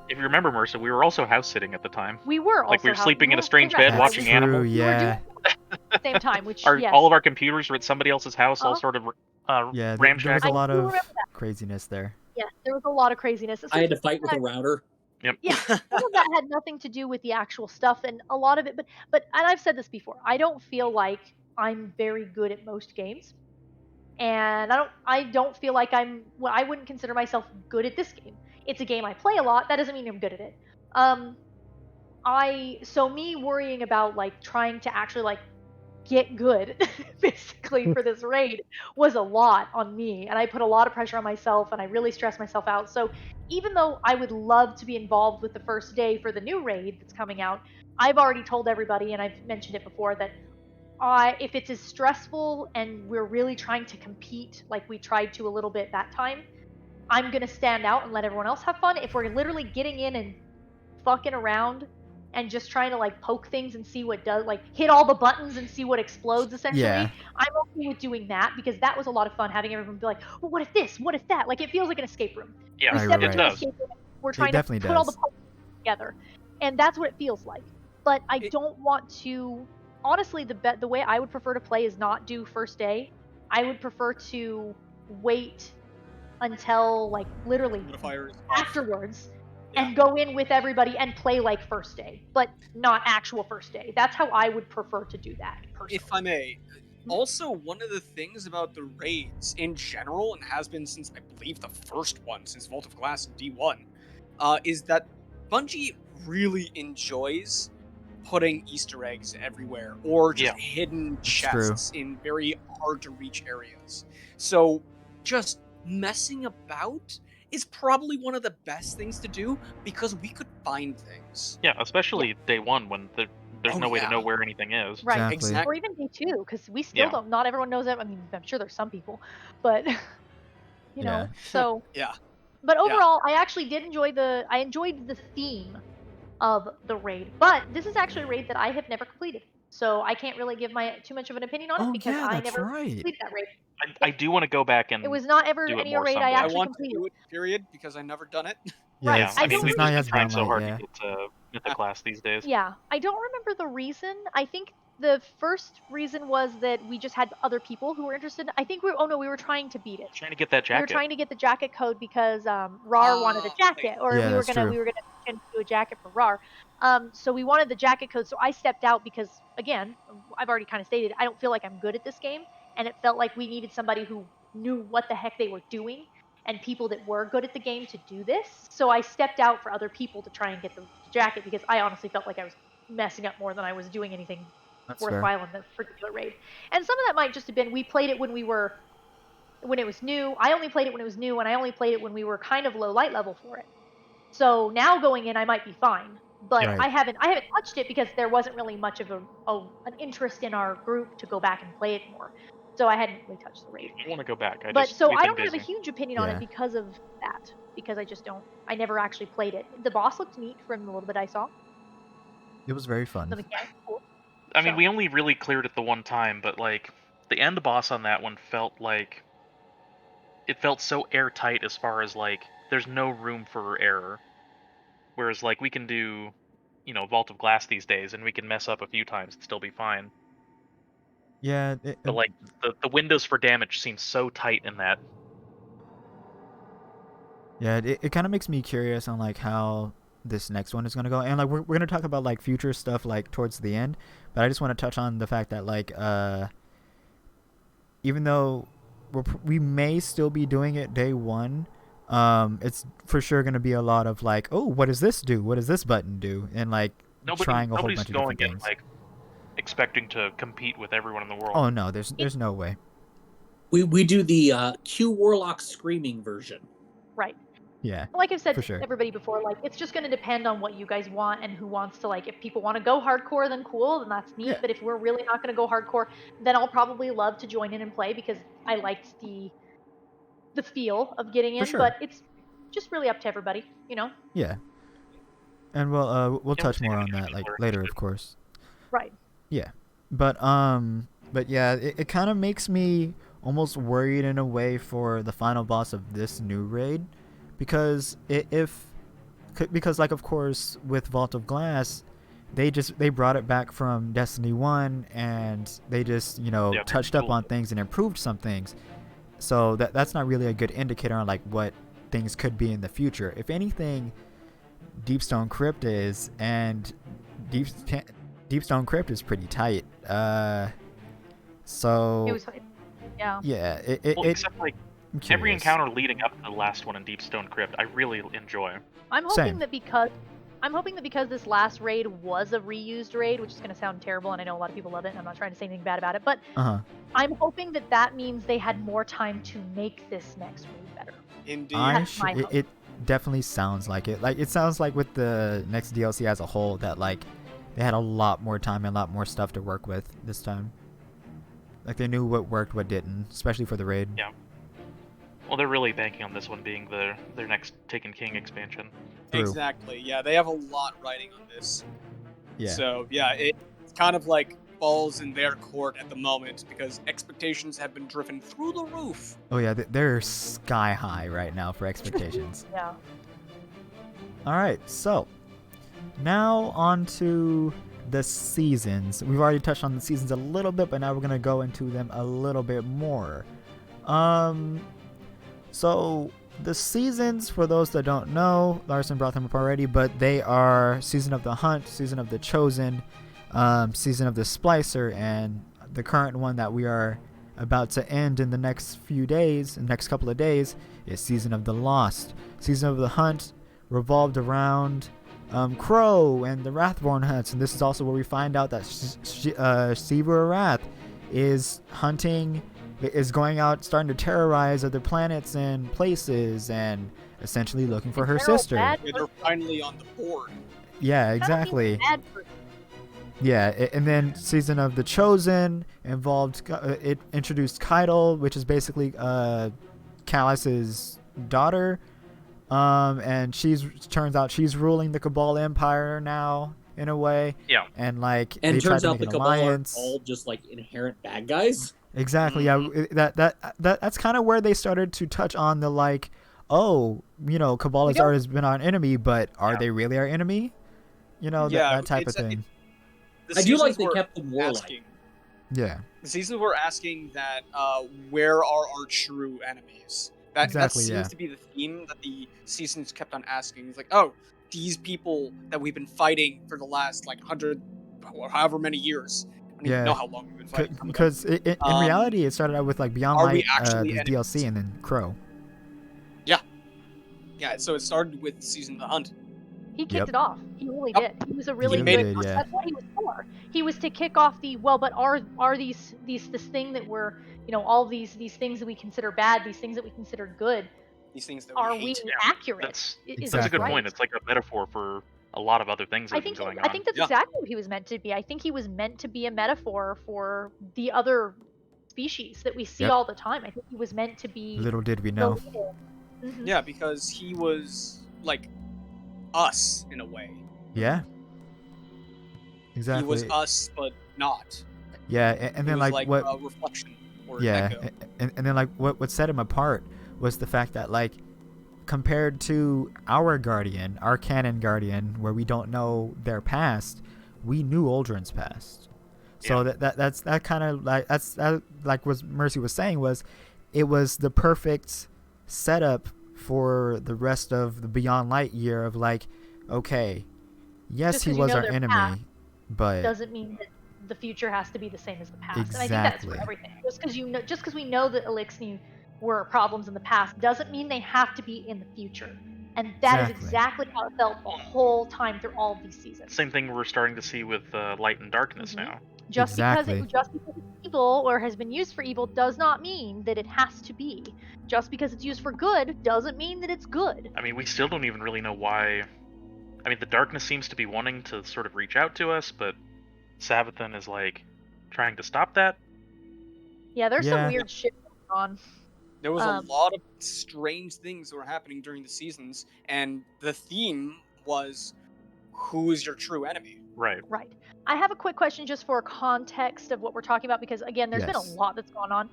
If you remember, Mercer, we were also house sitting at the time. We were also Like, we were sleeping in a strange correct. bed watching That's Animal. true, We were yeah. doing it at the same time, which yes. All of our computers were at somebody else's house, all Uh-huh. sort of Yeah, there was ramshackle. a lot I do of remember that. craziness there. Yes, there was a lot of craziness. I had to fight with a router. Yeah, some of that had nothing to do with the actual stuff, and a lot of it. But and I've said this before. I don't feel like I'm very good at most games, and I don't feel like well, I wouldn't consider myself good at this game. It's a game I play a lot. That doesn't mean I'm good at it. So me worrying about like trying to actually like get good basically for this raid was a lot on me, and I put a lot of pressure on myself and I really stressed myself out. So even though I would love to be involved with the first day for the new raid that's coming out, I've already told everybody, and I've mentioned it before, that if it's as stressful and we're really trying to compete like we tried to a little bit that time, I'm gonna stand out and let everyone else have fun. If we're literally getting in and fucking around and just trying to like poke things and see what does, like hit all the buttons and see what explodes essentially, Yeah. I'm okay with doing that because that was a lot of fun having everyone be like, well, what if this, what if that, like it feels like an escape room. Yeah, We Right, step right, into right. an It does. escape room, we're trying to definitely put all the does. puzzles together, and that's what it feels like. But I It- don't want to, honestly, the way I would prefer to play is not do first day. I would prefer to wait until like literally Modifiers. afterwards Yeah. and go in with everybody and play like first day, but not actual first day. That's how I would prefer to do that personally. If I may, also one of the things about the raids in general, and has been since I believe the first one, since Vault of Glass and D1, is that Bungie really enjoys putting Easter eggs everywhere, or just hidden true. chests in very hard to reach areas. So just messing about is probably one of the best things to do because we could find things. Yeah, especially day one when there's Oh, no way to yeah. know where anything is. Right. Exactly. Or even day two, because we still Yeah. don't. Not everyone knows that. I mean, I'm sure there's some people, but you know. Yeah. So, Yeah. but overall, I actually did enjoy I enjoyed the theme of the raid. But this is actually a raid that I have never completed, so I can't really give too much of an opinion on it Oh, because yeah, I that's never right. completed that raid. I do want to go back and It was not ever do it any more raid I someday. I actually want to completed. do it, period, because I've never done it. Yeah, Right, Yeah, it's, I I it's, mean, don't we've it's really- not just been as trying so hard yeah. to get to Mythic Class these days. Yeah, I don't remember the reason. I think the first reason was that we just had other people who were interested. I think we were trying to beat it. Trying to get that We were jacket. trying to get the jacket code because Rar wanted a jacket, or Yeah, we were that's gonna true. do a jacket for Rar. So we wanted the jacket code. So I stepped out because, again, I've already kind of stated I don't feel like I'm good at this game, and it felt like we needed somebody who knew what the heck they were doing and people that were good at the game to do this. So I stepped out for other people to try and get the jacket because I honestly felt like I was messing up more than I was doing anything That's fair. worthwhile in this particular raid. And some of that might just have been we played it when it was new. I only played it when it was new, and I only played it when we were kind of low light level for it. So now going in, I might be fine, but Right. I haven't touched it because there wasn't really much of an interest in our group to go back and play it more. So I hadn't really touched the raid. I want to go back. But so we've I been don't have a busy. huge opinion on Yeah. it because of that. Because I just don't. I never actually played it. The boss looked neat from the little bit I saw. It was very The fun. mechanics cool. I mean, So- we only really cleared it the one time, but like the end boss on that one felt like it felt so airtight as far as like there's no room for error. Whereas like we can do, Vault of Glass these days, and we can mess up a few times and still be fine. Yeah, But like the windows for damage seem so tight in that. yeah, it kind of makes me curious on like how this next one is gonna go, and like we're gonna talk about like future stuff like towards the end, but I just want to touch on the fact that like even though we may still be doing it day one, it's for sure gonna be a lot of like, oh, what does this do? What does this button do? And like trying a whole nobody's bunch of going different in things. like expecting to compete with everyone in the world. Oh no, there's no way. We do the Q Warlock screaming version. Right. Yeah. Like I've said For to sure. everybody before, like it's just going to depend on what you guys want and who wants to. Like, if people want to go hardcore, then cool, then that's neat. Yeah. But if we're really not going to go hardcore, then I'll probably love to join in and play because I liked the feel of getting For in. sure. But it's just really up to everybody, you know. Yeah. And we'll Yeah, we'll touch see more how on many that like people are later, interested. of course. Right. Yeah. But yeah, it kind of makes me almost worried in a way for the final boss of this new raid, because because like of course with Vault of Glass, they brought it back from Destiny 1 and they just Yeah, touched up cool. on things and improved some things. So that's not really a good indicator on like what things could be in the future. If anything, Deepstone Crypt is, and Deepstone Crypt is pretty tight. So It was, yeah. yeah, Well, except like I'm every curious. encounter leading up to the last one in Deepstone Crypt, I really enjoy. I'm hoping Same. that because this last raid was a reused raid, which is going to sound terrible, and I know a lot of people love it, and I'm not trying to say anything bad about it, but Uh-huh. I'm hoping that means they had more time to make this next raid better. Indeed. That's my hope. It definitely sounds like it. Like it sounds like with the next DLC as a whole that like they had a lot more time and a lot more stuff to work with this time. Like they knew what worked, what didn't, especially for the raid. Yeah. Well, they're really banking on this one being their next Taken King expansion. True. Exactly. Yeah, they have a lot riding on this. Yeah. So yeah, it's kind of like balls in their court at the moment because expectations have been driven through the roof. Oh yeah, they're sky high right now for expectations. Yeah. All right, so now on to the seasons. We've already touched on the seasons a little bit, but now we're gonna go into them a little bit more. So the seasons, for those that don't know, Larson brought them up already, but they are Season of the Hunt, Season of the Chosen, Season of the Splicer, and the current one that we are about to end in the next couple of days, is Season of the Lost. Season of the Hunt revolved around Crow and the Wrathborn hunts, and this is also where we find out that Sivu Arath is going out, starting to terrorize other planets and places, and essentially looking for her Feral sister. bad Yeah, they're finally on the board. Yeah, That don't mean exactly. bad for- Yeah, and then Season of the Chosen it introduced Keitel, which is basically Callus's daughter, and turns out she's ruling the Cabal Empire now in a way. Yeah. And like And they it turns tried to out make the an Cabal are alliance. all just like inherent bad guys. Exactly. Mhm. Yeah. That's kind of where they started to touch on the like, oh, Cabal has always been our enemy, but are they really our enemy? That type of thing. The I do like seasons they were kept them warlike. asking. Yeah. The seasons were asking that where are our true enemies? Exactly, That yeah. seems to be the theme that the seasons kept on asking. It's like, oh, these people that we've been fighting for the last like 100 or however many years. I don't even know how long we've been fighting. some of them. Because in reality, it started out with like Beyond Are we Light, actually the enemies? DLC, and then Crow. Yeah, so it started with Season of the Hunt. He kicked Yep. it off. He really Yep. did. He was a really He good. did, yeah. That's what he was for. He was to kick off the but are this thing that we're all these things that we consider bad, these things that we consider good, These things that are we we hate. accurate? That's Is a that good right? point. It's like a metaphor for a lot of other things that I have been think going I on. think that's Yeah. exactly what he was meant to be. I think he was meant to be a metaphor for the other species that we see Yep. all the time. I think he was meant to be Little did we the know. leader. Mhm. Yeah, because he was like us in a way. Yeah. Exactly. He was us, but not. Yeah, and He then was like what? a reflection or Yeah, echo. and then like what set him apart was the fact that like compared to our Guardian, our canon Guardian, where we don't know their past, we knew Aldrin's past. So that's kind of like like what Mercy was saying was, it was the perfect setup for the rest of the Beyond Light year of like, okay, yes, Just he 'cause you was know our their enemy, past but doesn't mean that the future has to be the same as the past. And I think that's for Exactly. everything. Just because we know that Elixni were problems in the past doesn't mean they have to be in the future. And that is Exactly. exactly how it felt the whole time through all of these seasons. Same thing we're starting to see with Light and Darkness Mhm. now. Just because Exactly. it's evil or has been used for evil does not mean that it has to be. Just because it's used for good doesn't mean that it's good. I mean, we still don't even really know why. I mean, the Darkness seems to be wanting to sort of reach out to us, but Savathun is like trying to stop that. Yeah, there's some Yeah. weird shit going on. There was a Um, lot of strange things that were happening during the seasons, and the theme was who is your true enemy? Right. Right. I have a quick question just for context of what we're talking about because again, there's been a Yes. lot that's gone on.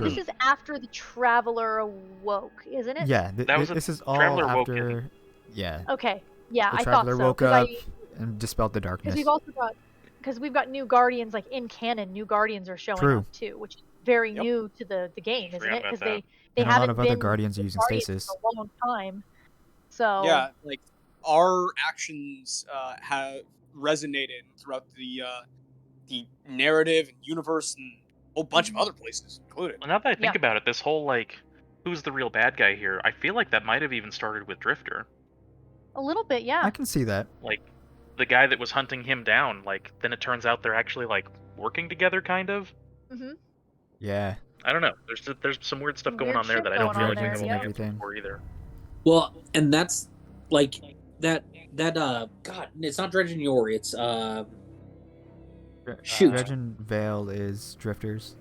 This True. is after the Traveler awoke, isn't it? Yeah, That was this is all Traveler woke after. Yeah, Okay. Yeah, the I thought traveler so. woke up and dispelled the Because darkness. we've got new guardians like in canon. New guardians are showing True. up too, which is very Yep. new to the game, isn't Forgot it? about Because that. they And a lot haven't of other been guardians are using guardians stasis. for a long time. So Yeah, like our actions have resonated throughout the narrative and universe and a whole bunch of other places included. Well, now that I think Yeah. about it, this whole like, who's the real bad guy here? I feel like that might have even started with Drifter. a little bit, yeah. I can see that. Like, the guy that was hunting him down. Like, then it turns out they're actually like working together, kind of. hmm Yeah. I don't know. There's some weird stuff going Weird on there shit that I don't going feel on like we there, know and yeah. the answer everything. for either. Well, and that's like that God, it's not Dredge and Yor, it's Shoot. Dredgen Vale is drifters.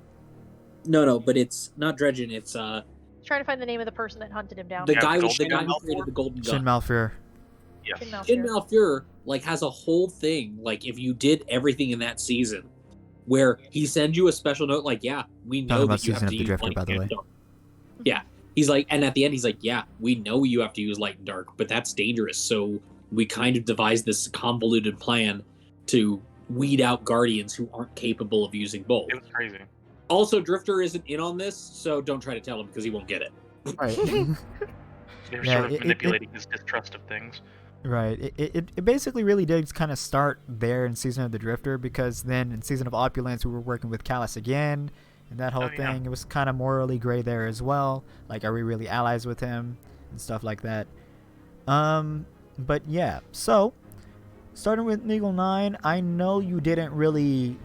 no, but it's not Dredgen, it's Trying to find the name of the person that hunted him down. the Yeah, guy the with the Golden guy who Malfour? created the golden Shin gun. Malfur. Yes. Shin Malfur. Shin Malfur like has a whole thing like if you did everything in that season where he sends you a special note like, yeah, we know about that you have Season to of the use Drifter, light by the and way. dark. Yeah. He's like, and at the end he's like, yeah, we know you have to use light and dark, but that's dangerous. So we kind of devised this convoluted plan to weed out guardians who aren't capable of using both. It was crazy. Also, Drifter isn't in on this, so don't try to tell him because he won't get it. Right. They were Yeah, sort of it- manipulating his distrust of things. Right. It basically really did kind of start there in Season of the Drifter, because then in Season of Opulence we were working with Callus again, and that whole Oh, yeah. thing, it was kind of morally gray there as well. Like, are we really allies with him and stuff like that? But yeah. So, starting with Eagle 9, I know you didn't really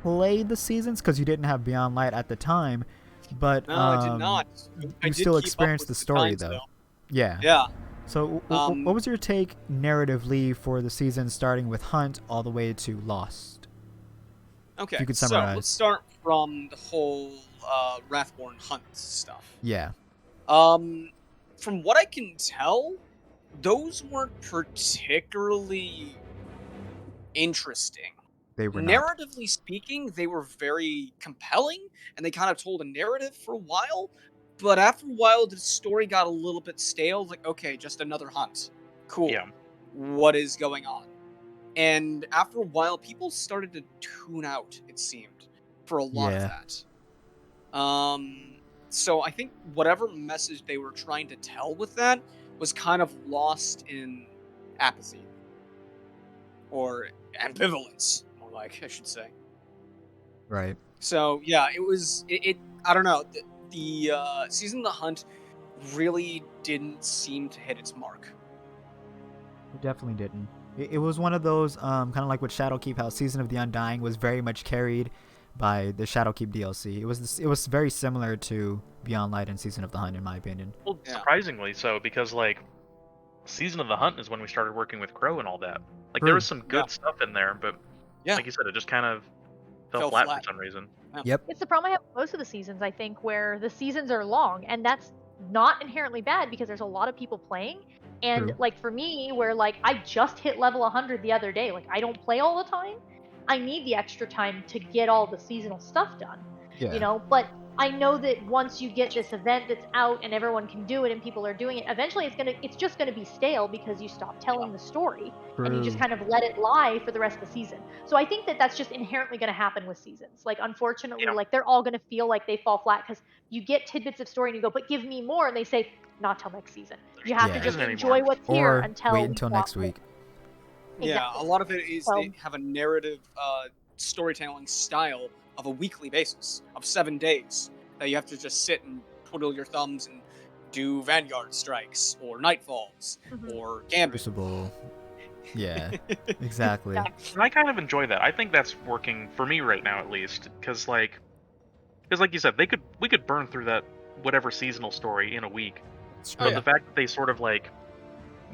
play the seasons because you didn't have Beyond Light at the time, but No, I did not. I you did still keep up experienced with the story times, though. Yeah. Yeah. So, what was your take narratively for the season, starting with Hunt all the way to Lost? Okay. If you could So summarize. let's start from the whole Wrathborn Hunt stuff. Yeah. From what I can tell, those weren't particularly interesting. They were not. Narratively speaking, they were very compelling, and they kind of told a narrative for a while. But after a while, the story got a little bit stale. Like, okay, just another hunt. Cool. Yeah. What is going on? And after a while, people started to tune out, it seemed, for a lot of Yeah. that. So I think whatever message they were trying to tell with that was kind of lost in apathy. Or ambivalence, more like, I should say. Right. So yeah, it was. I don't know. The Season of the Hunt really didn't seem to hit its mark. It definitely didn't. It was one of those, kind of like with Shadowkeep, how Season of the Undying was very much carried by the Shadowkeep DLC. It was very similar to Beyond Light and Season of the Hunt, in my opinion. Well, Yeah. surprisingly so, because like, Season of the Hunt is when we started working with Crow and all that. Like, True. there was some good Yeah. stuff in there, but Yeah. like you said, it just kind of fell Fell flat flat. for some reason. Yep. It's the problem I have with most of the seasons, I think, where the seasons are long, and that's not inherently bad because there's a lot of people playing. And True. like for me, where like I just hit level 100 the other day, like I don't play all the time. I need the extra time to get all the seasonal stuff done. Yeah. You know, but I know that once you get this event that's out and everyone can do it and people are doing it, eventually it's just gonna be stale because you stop telling the story and you just True. kind of let it lie for the rest of the season. So I think that that's just inherently going to happen with seasons. Like, unfortunately, Yeah. like they're all going to feel like they fall flat because you get tidbits of story and you go, but give me more, and they say, not till next season. You have Yeah. to just Isn't enjoy anymore. what's here Or until wait until we next plot week. more. Yeah, Exactly. a lot of it is So- they have a narrative storytelling style of a weekly basis of 7 days that you have to just sit and twiddle your thumbs and do Vanguard strikes or Nightfalls Mhm. or Gambit. Crucible. Yeah, exactly. Yeah. And I kind of enjoy that. I think that's working for me right now, at least, because like you said, we could burn through that whatever seasonal story in a week. It's Oh, true. But the fact that they sort of like,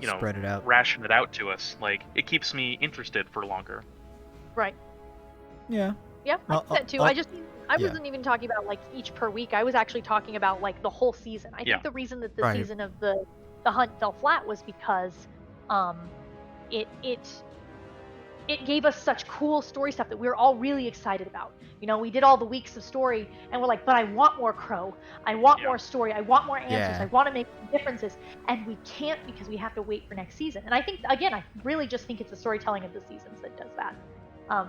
Spread it out. ration it out to us, like it keeps me interested for longer. Right. Yeah. Yeah, I Uh, think that too. uh, I yeah. wasn't even talking about like each per week. I was actually talking about like the whole season. I Yeah. think the reason that the Right. season of the hunt fell flat was because it gave us such cool story stuff that we were all really excited about. You know, we did all the weeks of story and we're like, but I want more Crow. I want Yeah. more story. I want more answers. Yeah. I want to make differences. And we can't because we have to wait for next season. And I think, again, I really just think it's the storytelling of the seasons that does that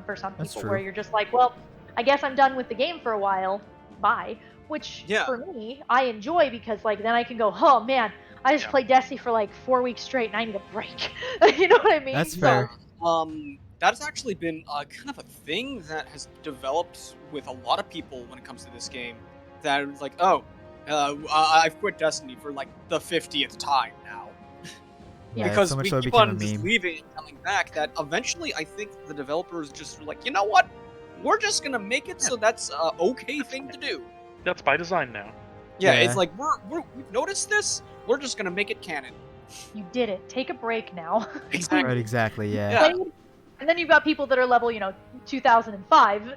for some That's people, true. where you're just like, well, I guess I'm done with the game for a while. Bye. Which Yeah. for me, I enjoy because like then I can go, oh man, I just Yeah. played Destiny for like 4 weeks straight and I need a break. You know what I mean? That's So- fair. That's actually been kind of a thing that has developed with a lot of people when it comes to this game. That it's like, oh, I've quit Destiny for like the 50th time now. Yeah, Because so much we so it keep became a on just meme. leaving and coming back, that eventually I think the developers just were like, you know what? We're just gonna make it so that's a okay thing to do. That's by design now. Yeah, Yeah. it's like we've noticed this. We're just gonna make it canon. You did it. Take a break now. Exactly. Right, exactly, yeah. Yeah. And then you've got people that are level, 2005,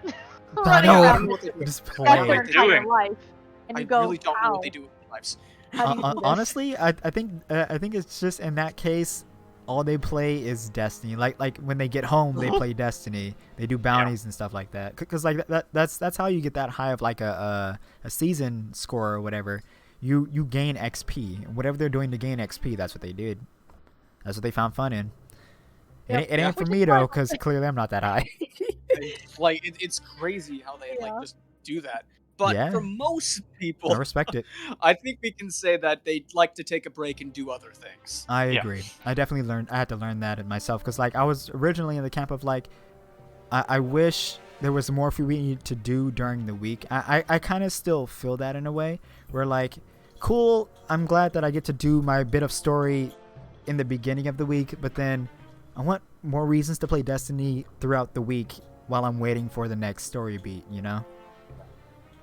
I running know. around what they do. Just that's play. their What entire doing? life. And you I go, really don't know how? what they do with their lives. How do you do this? Honestly, I think it's just in that case, all they play is Destiny. Like when they get home, they play Destiny. They do bounties and stuff like that. Cause like that's how you get that high of like a season score or whatever. You gain XP. Whatever they're doing to gain XP, that's what they did. That's what they found fun in. Yep. It ain't for Which is me fine. though, cause clearly I'm not that high. Like it's crazy how they Yeah. like just do that. But Yeah. for most I people, respect it. I think we can say that they like to take a break and do other things. I Yeah. agree. I definitely had to learn that in myself because like I was originally in the camp of like, I wish there was more for me to do during the week. I kind of still feel that in a way where like, cool, I'm glad that I get to do my bit of story in the beginning of the week, but then I want more reasons to play Destiny throughout the week while I'm waiting for the next story beat, you know?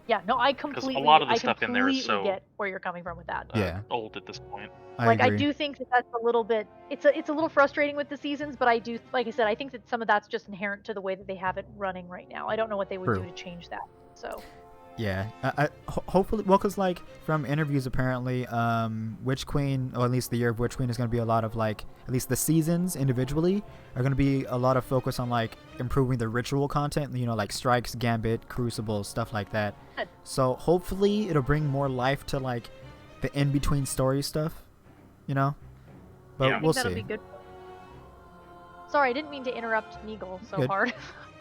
Yeah, no, I completely, lot of the I stuff in there is completely so- get where you're coming from with that. Yeah. Old at this point. I agree. do think that that's a little bit, it's a little frustrating with the seasons, but I do, like I said, I think that some of that's just inherent to the way that they have it running right now. I don't know what they would True. do to change that. So Yeah, hopefully, well, because like from interviews, apparently, Witch Queen, or at least the year of Witch Queen, is going to be a lot of like, at least the seasons individually are going to be a lot of focus on like improving the ritual content, like strikes, gambit, crucible, stuff like that. Good. So hopefully it'll bring more life to like the in between story stuff, But Yeah. I think we'll that'll see. be good. Sorry, I didn't mean to interrupt Neagle so Good. hard.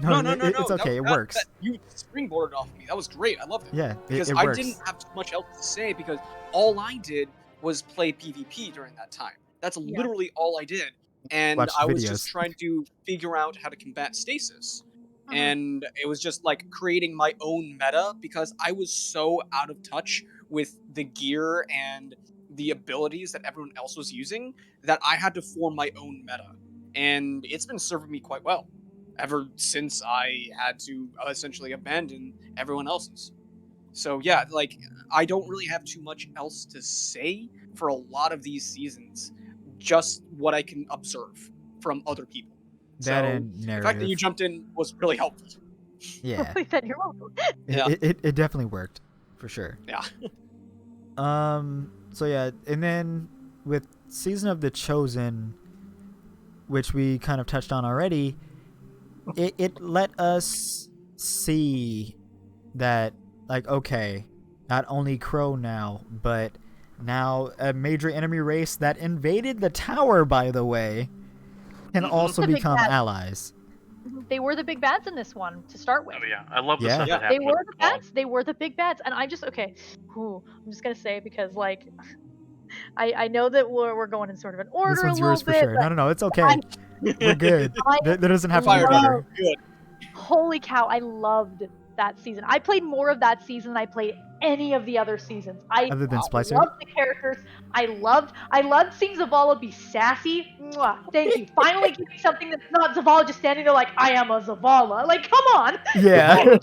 No. It's okay. It works. You springboarded off of me. That was great. I loved it. Yeah, Because it I works. didn't have too much else to say because all I did was play PvP during that time. That's Yeah. literally all I did. And Watch I was videos. just trying to figure out how to combat stasis. Mhm. And it was just like creating my own meta because I was so out of touch with the gear and the abilities that everyone else was using that I had to form my own meta. And it's been serving me quite well ever since I had to essentially abandon everyone else's. So yeah, like I don't really have too much else to say for a lot of these seasons, just what I can observe from other people. That So and the narrative. fact that you jumped in was really helpful. Yeah, Then you're welcome. Yeah. it definitely worked for sure. Yeah. So yeah, and then with Season of the Chosen, which we kind of touched on already, it let us see that, like, okay, not only Crow now, but now a major enemy race that invaded the tower, by the way, can also The big become bad. allies. They were the big bads in this one to start with. Oh yeah, I love the Yeah. stuff Yeah. that They happened. were with the Cabal. bats. They were the big bats, and I'm just gonna say because like, I know that we're going in sort of an order This a one's little yours for bit. sure. No, it's okay. We're good. I There doesn't have to be Fired an up. order. Good. Holy cow! I loved that season. I played more of that season than I played any of the other seasons. I Other than Splicer? loved the characters. I loved seeing Zavala be sassy. Mwah, thank you. Finally give me something that's not Zavala just standing there like, I am a Zavala. Like, come on. Yeah.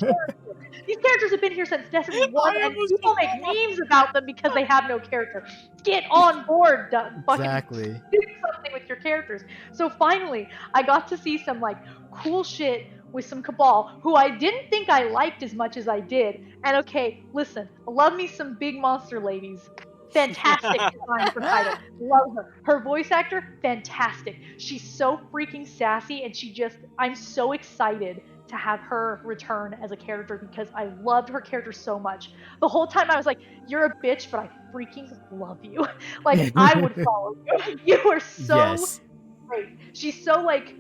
These characters have been here since Destiny 1, and people make memes about them because they have no character. Get on board, fucking Exactly. do something with your characters. So finally, I got to see some like cool shit with some Cabal, who I didn't think I liked as much as I did. And okay, listen, love me some big monster ladies. Fantastic design for Kaido. Love her. Her voice actor, fantastic. She's so freaking sassy, and I'm so excited to have her return as a character because I loved her character so much. The whole time I was like, you're a bitch, but I freaking love you. Like, I would follow you. You are so Yes. great. She's so like,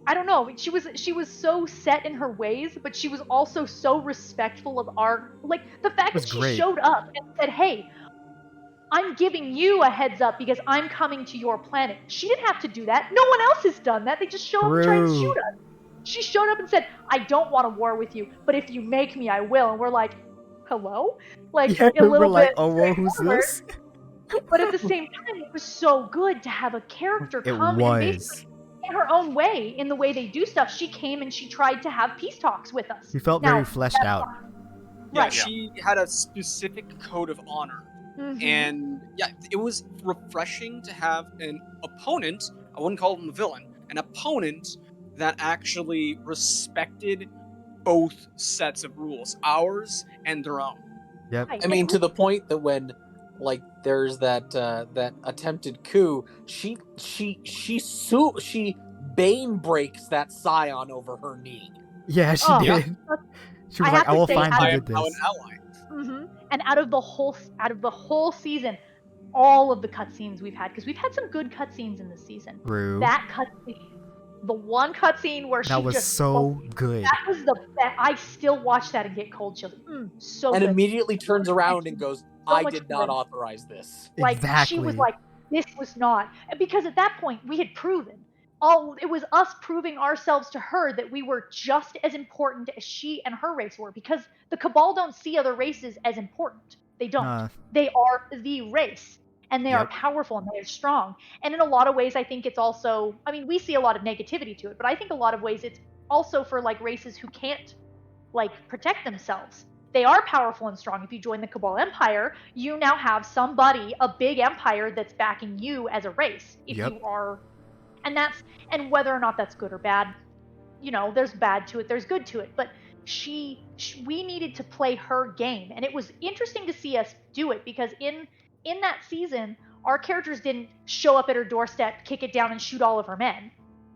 I don't know. She was so set in her ways, but she was also so respectful of our, like, the fact was that she great. showed up and said, hey, I'm giving you a heads up because I'm coming to your planet. She didn't have to do that. No one else has done that. They just show up and try and True. shoot us. She showed up and said, I don't want a war with you, but if you make me, I will. And we're like, hello? Like, Yeah, a little we're like, bit oh, well, who's straightforward. this? But at the same time, it was so good to have a character It come and was. basically in her own way, in the way they do stuff. She came and she tried to have peace talks with us. He felt Now, very fleshed out. Yeah, Right. she had a specific code of honor. Mhm. And yeah, it was refreshing to have an opponent, I wouldn't call him a villain, an opponent that actually respected both sets of rules, ours and their own. Yep. Right. I mean, to the point that when, like, there's that attempted coup, she Bane breaks that scion over her knee. Yeah, she Oh, did. She was I like, have I to will say, find I who I did am now an this. ally. And out of the whole season, all of the cutscenes we've had, because we've had some good cutscenes in this season. True. That cutscene, the one cutscene where That she was just so good. that was the best. I still watch that and get cold chills. So And good. immediately turns around and goes, I much did not fun. authorize this. Like, Exactly. she was like, this was not. Because at that point, we had proven. It was us proving ourselves to her that we were just as important as she and her race were. Because the Cabal don't see other races as important. They don't. They are the race. And they are Yep. powerful and they are strong. And in a lot of ways, I think it's also, I mean, we see a lot of negativity to it, but I think a lot of ways it's also for like races who can't like protect themselves. They are powerful and strong. If you join the Cabal Empire, you now have somebody, a big empire that's backing you as a race. If Yep. you are, and whether or not that's good or bad, you know, there's bad to it, there's good to it. But we needed to play her game, and it was interesting to see us do it because in that season, our characters didn't show up at her doorstep, kick it down, and shoot all of her men.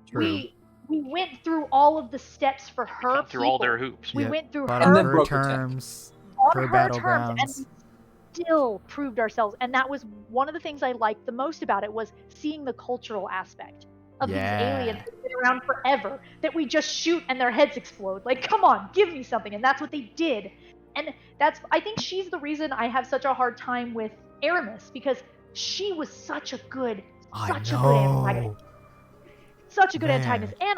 True. We went through all of the steps for her Got through all their hoops. We Yep. went through Fought her on then her broke the tank. terms, on her her terms, and battlegrounds. we still proved ourselves. And that was one of the things I liked the most about it was seeing the cultural aspect of these aliens that have been around forever that we just shoot and their heads explode. Like, come on, give me something. And that's what they did. And I think she's the reason I have such a hard time with Aramis because she was such a good antagonist. Such a good antagonist. And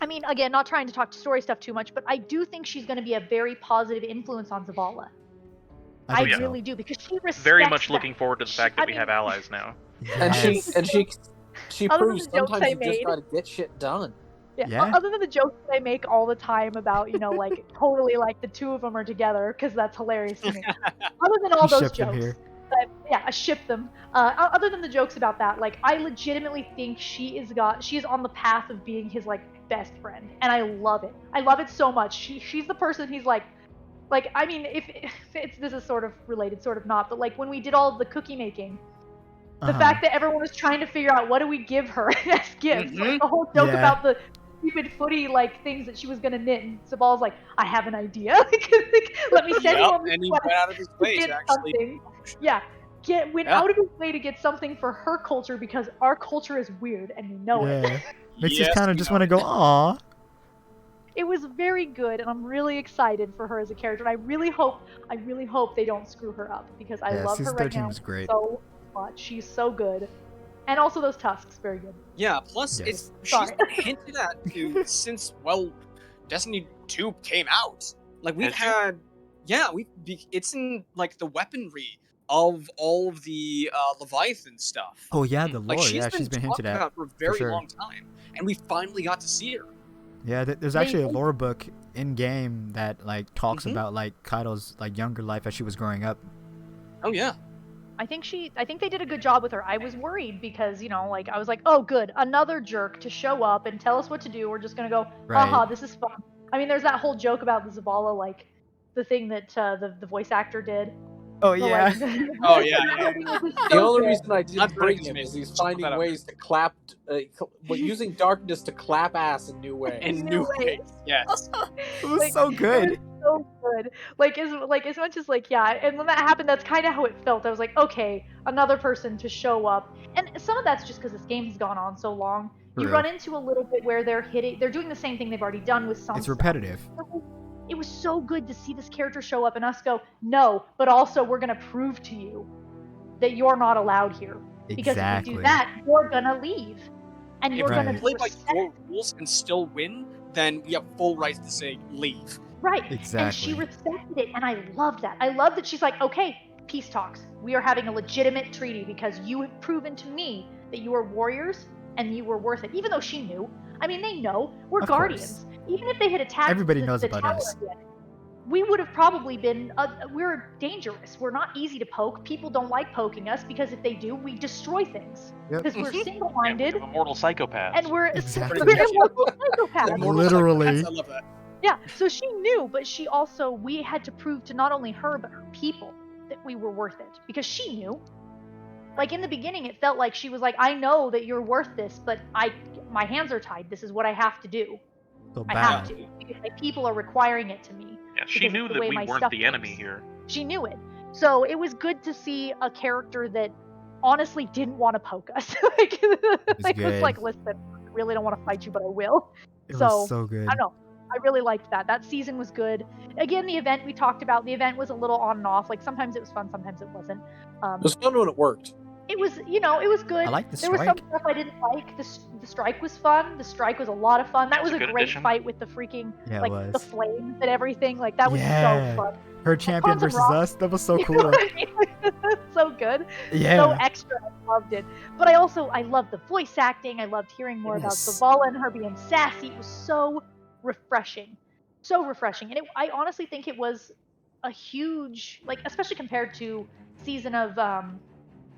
I mean, again, not trying to talk story stuff too much, but I do think she's going to be a very positive influence on Zavala. I think so. really do because she respects Very much that. looking forward to the fact that we have allies now. And Yes. she Other than proves the jokes sometimes I you just made. gotta get shit done. Yeah. Other than the jokes that I make all the time about, you know, like totally like the two of them are together because that's hilarious to me. Other than all You those shipped them jokes, here. yeah, I ship them. Other than the jokes about that, like I legitimately think she is on the path of being his like best friend, and I love it. I love it so much. She's the person he's like I mean, if this is sort of related, sort of not, but like when we did all of the cookie making. The fact that everyone was trying to figure out what do we give her as gifts. Like the whole joke Yeah. about the stupid footy like things that she was gonna knit, and Sabal's like, I have an idea. Let me send you on this and he quest went out of his way to to get actually. something. Yeah, went out of his way to get something for her culture because our culture is weird and we know it. Yeah. Makes Yes, us kind of we just know want to it. go, aw. It was very good, and I'm really excited for her as a character. And I really hope they don't screw her up because I Yeah, love her season right 13 now was great. so much. She's so good, and also those tusks, very good. Yeah, plus Yes. she's been hinted at to since, well, Destiny 2 came out. Like we've Has it? it's in like the weaponry of all of the Leviathan stuff. Oh yeah, the Like lore. Yeah, she's she's been talked hinted at about for a for very sure. long time, and we finally got to see her. Yeah, there's They- actually a lore book in game that like talks Mhm. about like Kaido's like younger life as she was growing up. Oh yeah. I think they did a good job with her. I was worried because, like, I was like, oh, good, another jerk to show up and tell us what to do. We're just gonna go, haha, Right. this is fun. I mean, there's that whole joke about the Zavala, like, the thing that the voice actor did. Oh The, yeah. like, Oh, yeah, yeah. it was The so only good. reason I Not didn't for bring anything him to is me. he's Just put finding that out ways to clap, using darkness to clap ass in new ways. In New new ways. ways, yes. It was Like, so It good. was so good. Like as much as like yeah, and when that happened, that's kind of how it felt. I was like, okay, another person to show up, and some of that's just because this game has gone on so long. You True. run into a little bit where they're doing the same thing they've already done with some. It's stuff. repetitive. It was so good to see this character show up and us go, no, but also we're gonna prove to you that you're not allowed here. Because if Exactly. you do that, you're gonna leave, and you're If gonna we Right. play by respect- your rules and still win, then we have full rights to say leave. Right. And Exactly. she respected it, and I loved that. I love that she's like, okay, peace talks. We are having a legitimate treaty because you have proven to me that you are warriors and you were worth it. Even though she knew. I mean, they know. We're Of course. guardians. Even if they had attacked Everybody the, knows the about tower us. again, we would have probably been, we're dangerous. We're not easy to poke. People don't like poking us because if they do, we destroy things. Yep. Because we're Mhm. single-minded Yeah, immortal psychopaths. and we're, Exactly. we're immortal psychopaths. Immortal Literally. psychopaths, I love that. Yeah, so she knew, but she also, we had to prove to not only her, but her people that we were worth it. Because she knew. Like, in the beginning, it felt like she was like, I know that you're worth this, but my hands are tied. This is what I have to do. So I have bad. to. Because my people are requiring it to me. Yeah, she because knew it's the that way we my weren't stuff the enemy works. here. She knew it. So it was good to see a character that honestly didn't want to poke us. like, was good. like, listen, I really don't want to fight you, but I will. It So, was so good. I don't know. I really liked that. That season was good. Again, the event we talked about, the event was a little on and off. Like sometimes it was fun, sometimes it wasn't. It was fun when it worked. It was, it was good. I like the There was some strike. stuff I didn't like. The strike was fun. The strike was a lot of fun. That It was was a a good great addition. fight with the freaking Yeah, it like was. the flames and everything. Like that was Yeah. so fun. Her champion Tons of versus rock. us. That was so You know cool. what I mean? So good. So Yeah. extra. I loved it. But I loved the voice acting. I loved hearing more about Yes. Zavala and her being sassy. It was so refreshing. So refreshing. And I honestly think it was a huge, like, especially compared to season of,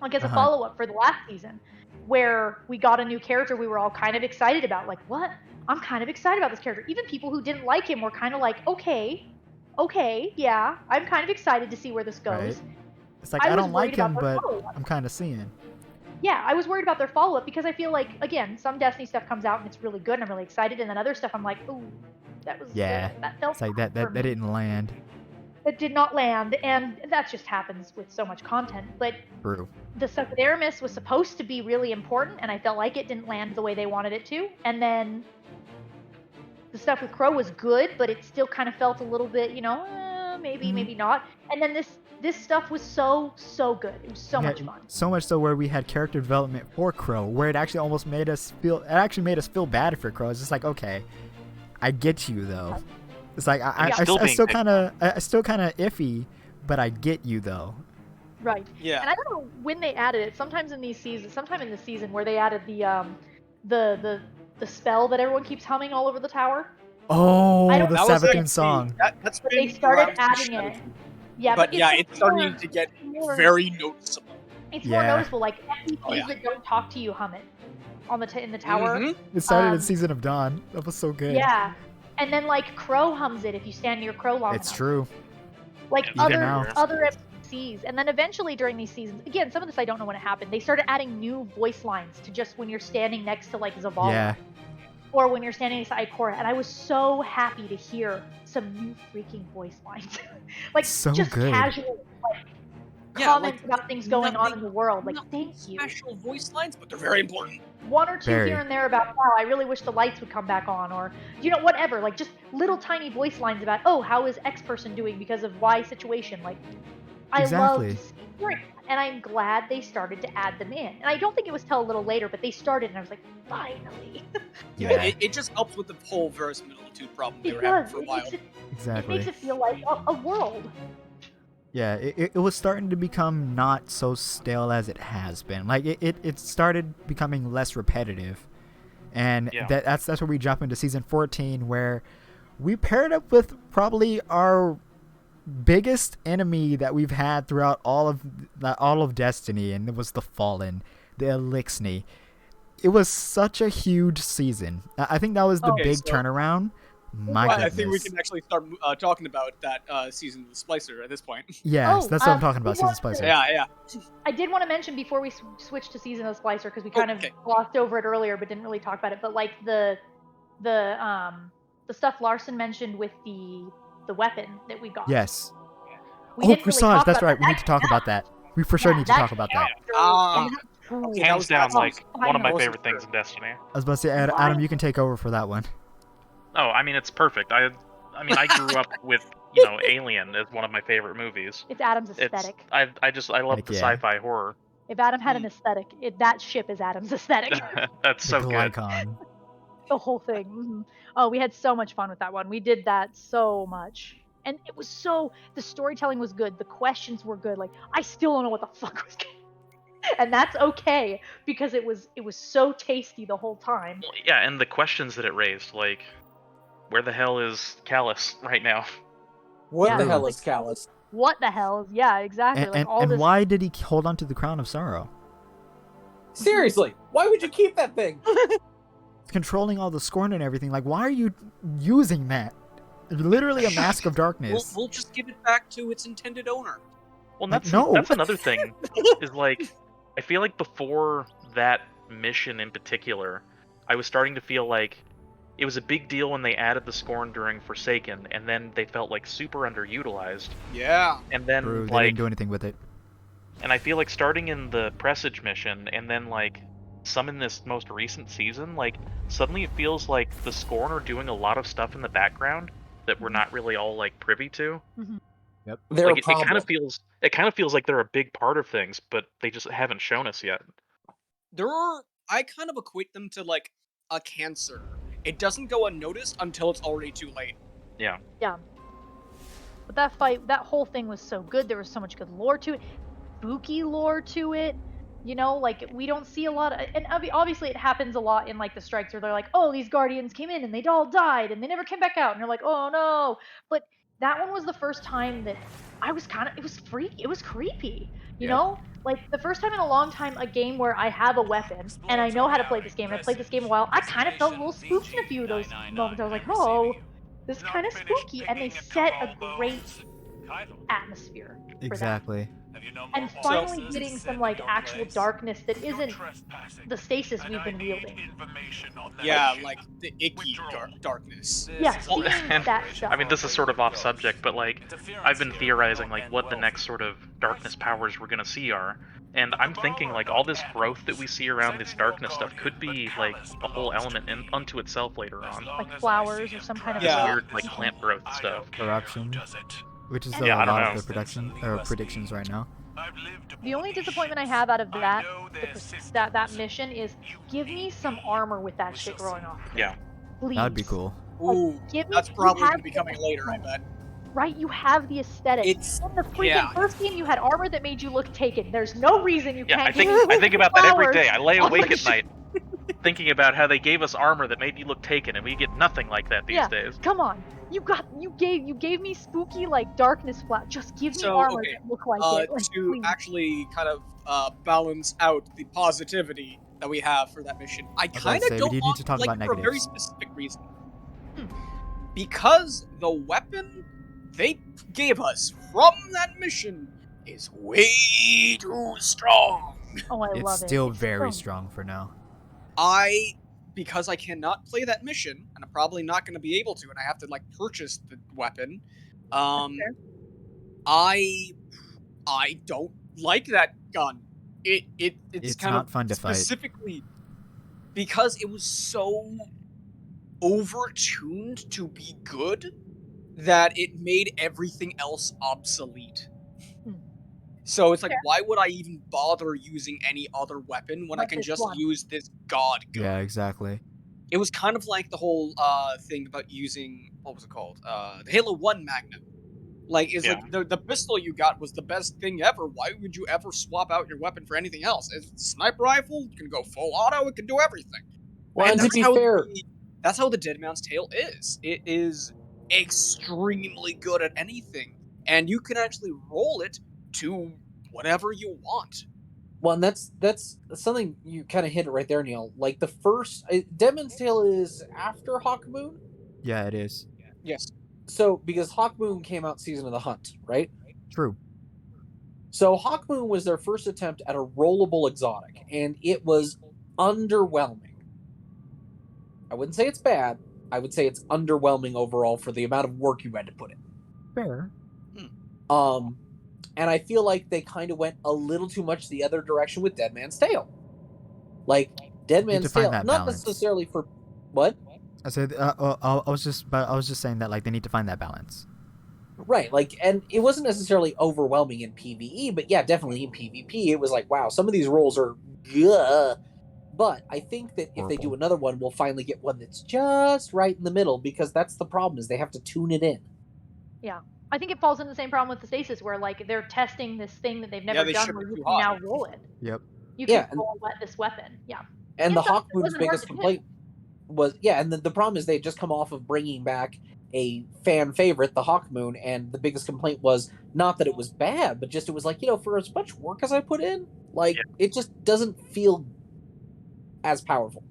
like, as a Uh-huh. follow-up for the last season, where we got a new character we were all kind of excited about. Like, what? I'm kind of excited about this character. Even people who didn't like him were kind of like, okay, yeah, I'm kind of excited to see where this goes. Right. It's like I I was don't like worried about him, their but follow-up. I'm kind of seeing. Yeah, I was worried about their follow-up because I feel like, again, some Destiny stuff comes out and it's really good and I'm really excited, and then other stuff I'm like, ooh, that was Yeah. that felt It's like that for me. didn't land. It did not land, and that just happens with so much content. But True. the stuff with Aramis was supposed to be really important, and I felt like it didn't land the way they wanted it to. And then the stuff with Crow was good, but it still kind of felt a little bit, maybe, Mhm. maybe not. And then this stuff was so good. It was so Yeah, much fun. So much so where we had character development for Crow, where it actually almost made us feel. It actually made us feel bad for Crow. It's just like, okay, I get you though. It's like I Still being still picked kind of iffy, but I get you though. Right. Yeah. And I don't know when they added it. Sometime in the season where they added the spell that everyone keeps humming all over the tower. Oh, I don't- the That was Savathun actually- song. That's But been they started around since adding it. Shadow. Yeah, But yeah, it's starting more- to get more- very noticeable. It's more Yeah. noticeable. Like NPCs Oh, yeah. that don't talk to you hum it on in the tower. Mhm. It started in um, Season of Dawn. That was so good. Yeah. And then like Crow hums it if you stand near Crow long It's enough. true. Like Even other now. NPCs. And then eventually during these seasons, again, some of this I don't know when it happened. They started adding new voice lines to just when you're standing next to like Zavala. Yeah. Or when you're standing beside Ikora, and I was so happy to hear some new freaking voice lines, like So just good. casual like, Yeah, comments like, about things going on nothing- in the world. Like, nothing thank you. Special voice lines, but they're very important. One or two Very. here and there about, wow, I really wish the lights would come back on, or whatever. Like just little tiny voice lines about, oh, how is X person doing because of Y situation? Like I Exactly. loved seeing, and I'm glad they started to add them in. And I don't think it was till a little later, but they started, and I was like, finally. Yeah. It just helps with the whole verisimilitude problem they It were having does. for a It while. makes it Exactly. feel like a world. Yeah, it was starting to become not so stale as it has been. Like it started becoming less repetitive. And Yeah. that's where we jump into season 14, where we paired up with probably our biggest enemy that we've had throughout all of Destiny, and it was the Fallen, the Elixni. It was such a huge season. I think that was the Okay, big so- turnaround. My Well, goodness. I think we can actually start talking about that season of the Splicer at this point. Yes, Oh, that's what I'm talking about. we Season want to- Splicer. Yeah. I did want to mention before we switch to Season of the Splicer, because we kind Okay. of glossed over it earlier, but didn't really talk about it. But like the stuff Larson mentioned with the weapon that we got. Yes. We didn't really Corsage. talk That's about right. We need to talk about that. We for sure need to talk about that. Ah, Cool. okay, that Hands was down, that like sounds- one of my Final. favorite things in Destiny. I was about to say, Adam, you can take over for that one. Oh, I mean, it's perfect. I mean, I grew up with Alien as one of my favorite movies. It's Adam's It's aesthetic. I love Heck the yeah. sci-fi horror. If Adam had an aesthetic, that ship is Adam's aesthetic. That's The so good. Glycon. The whole thing. Mhm. Oh, we had so much fun with that one. We did that so much. And it was the storytelling was good. The questions were good. Like, I still don't know what the fuck was going on. And that's okay, because it was so tasty the whole time. Well, yeah, and the questions that it raised, like, where the hell is Callus right now? What Yeah, the it hell was is Callus? What the hell? Yeah, exactly. And, like and, all and this. why did he hold on to the Crown of Sorrow? Seriously, why would you keep that thing? Controlling all the scorn and everything. Like, why are you using that? Literally a mask of darkness. We'll just give it back to its intended owner. Well, Like, that's no. that's another thing. Is like, I feel like before that mission in particular, I was starting to feel like it was a big deal when they added the Scorn during Forsaken, and then they felt like super underutilized. Yeah. And then True, they like, didn't do anything with it. and I feel like starting in the Presage mission, and then like some in this most recent season, like suddenly it feels like the Scorn are doing a lot of stuff in the background that we're not really all like privy to. They're Like a it problem. kind of feels like they're a big part of things, but they just haven't shown us yet. I kind of equate them to like a cancer. It doesn't go unnoticed until it's already too late. Yeah. But that whole thing was so good. There was so much good lore to it, spooky lore to it. Like we don't see a lot of, and obviously it happens a lot in like the strikes where they're like, oh, these guardians came in and they all died and they never came back out, and you're like, oh no. But that one was the first time that it was freaky, it was creepy. You know, like the first time in a long time, a game where I have a weapon and I know how to play this game. And I played this game a while. I kind of felt a little spooked in a few of those moments. I was like, oh, this is kind of spooky, and they set a great atmosphere for that. Exactly. And finally getting some like actual darkness that isn't the stasis we've been wielding. Yeah, like the icky darkness. Yeah, Well, seeing and, that stuff. I mean, this is sort of off subject, but like, I've been theorizing like what the next sort of darkness powers we're gonna see are, and I'm thinking like all this growth that we see around this darkness stuff could be like a whole element unto itself later on. Like flowers or some kind of This Yeah. weird like plant growth stuff. Corruption. Which is Yeah, I a don't lot know. of the predictions right now. The only disappointment I have out of that mission is give me some armor with that shit growing off. Yeah. Please. That would be cool. Ooh, Give me- that's you probably have gonna be coming later, I bet. Right? You have the aesthetic. It's In the freaking yeah. first game, you had armor that made you look taken. There's no reason you Yeah, can't. I think give me I think about that every flowers day. I lay on awake my at night thinking about how they gave us armor that made you look taken, and we get nothing like that these Yeah. days. Come on, you gave me spooky like darkness flat. Just give me So, armor okay, that look like it. Like, to please. actually kind of balance out the positivity that we have for that mission, I about to kind say, of we don't do need want to talk like about for a very negatives. specific reason. Because the weapon they gave us from that mission is way too strong. Oh, I It's love it. still It's very so- strong for now. Because I cannot play that mission, and I'm probably not going to be able to, and I have to like purchase the weapon. fair. I don't like that gun. It's It's kind not of fun to fight. specifically because it was so overtuned to be good that it made everything else obsolete. So it's like, why would I even bother using any other weapon when I But can this just one. use this god gun? Yeah, exactly. It was kind of like the whole thing about using, what was it called? The Halo 1 Magnum. Like, it's Yeah. like the pistol you got was the best thing ever. Why would you ever swap out your weapon for anything else? It's a sniper rifle, it can go full auto, it can do everything. Well, and to that's be how fair, that's how the Dead Man's Tale is. It is extremely good at anything, and you can actually roll it to whatever you want. well, and that's something you kind of hit it right there, Neil. Like the first Deadman's Tale is after Hawkmoon, Yeah, it is. Yes. so because Hawkmoon came out Season of the Hunt, right? True. So Hawkmoon was their first attempt at a rollable exotic, and it was underwhelming. I wouldn't say it's bad. I would say it's underwhelming overall for the amount of work you had to put in. Fair. And I feel like they kind of went a little too much the other direction with Dead Man's Tale. Like Dead Need to Man's find Tale, that not balance. necessarily for what? I said I was just saying that like they need to find that balance. Right, like, and it wasn't necessarily overwhelming in PvE, but yeah, definitely in PvP, it was like, wow, some of these rolls are good. But I think that if they do Horrible. another one, we'll finally get one that's just right in the middle, because that's the problem, is they have to tune it in. Yeah. I think it falls into the same problem with the stasis, where like they're testing this thing that they've never they done, ship where it you too can high. now roll it. Yep. You Yeah, can roll this weapon. Yeah. And the something that Hawkmoon's wasn't hard biggest to do. complaint was, yeah, and the problem is they had just come off of bringing back a fan favorite, the Hawkmoon, and the biggest complaint was not that it was bad, but just it was like, for as much work as I put in, like, it just doesn't feel as powerful.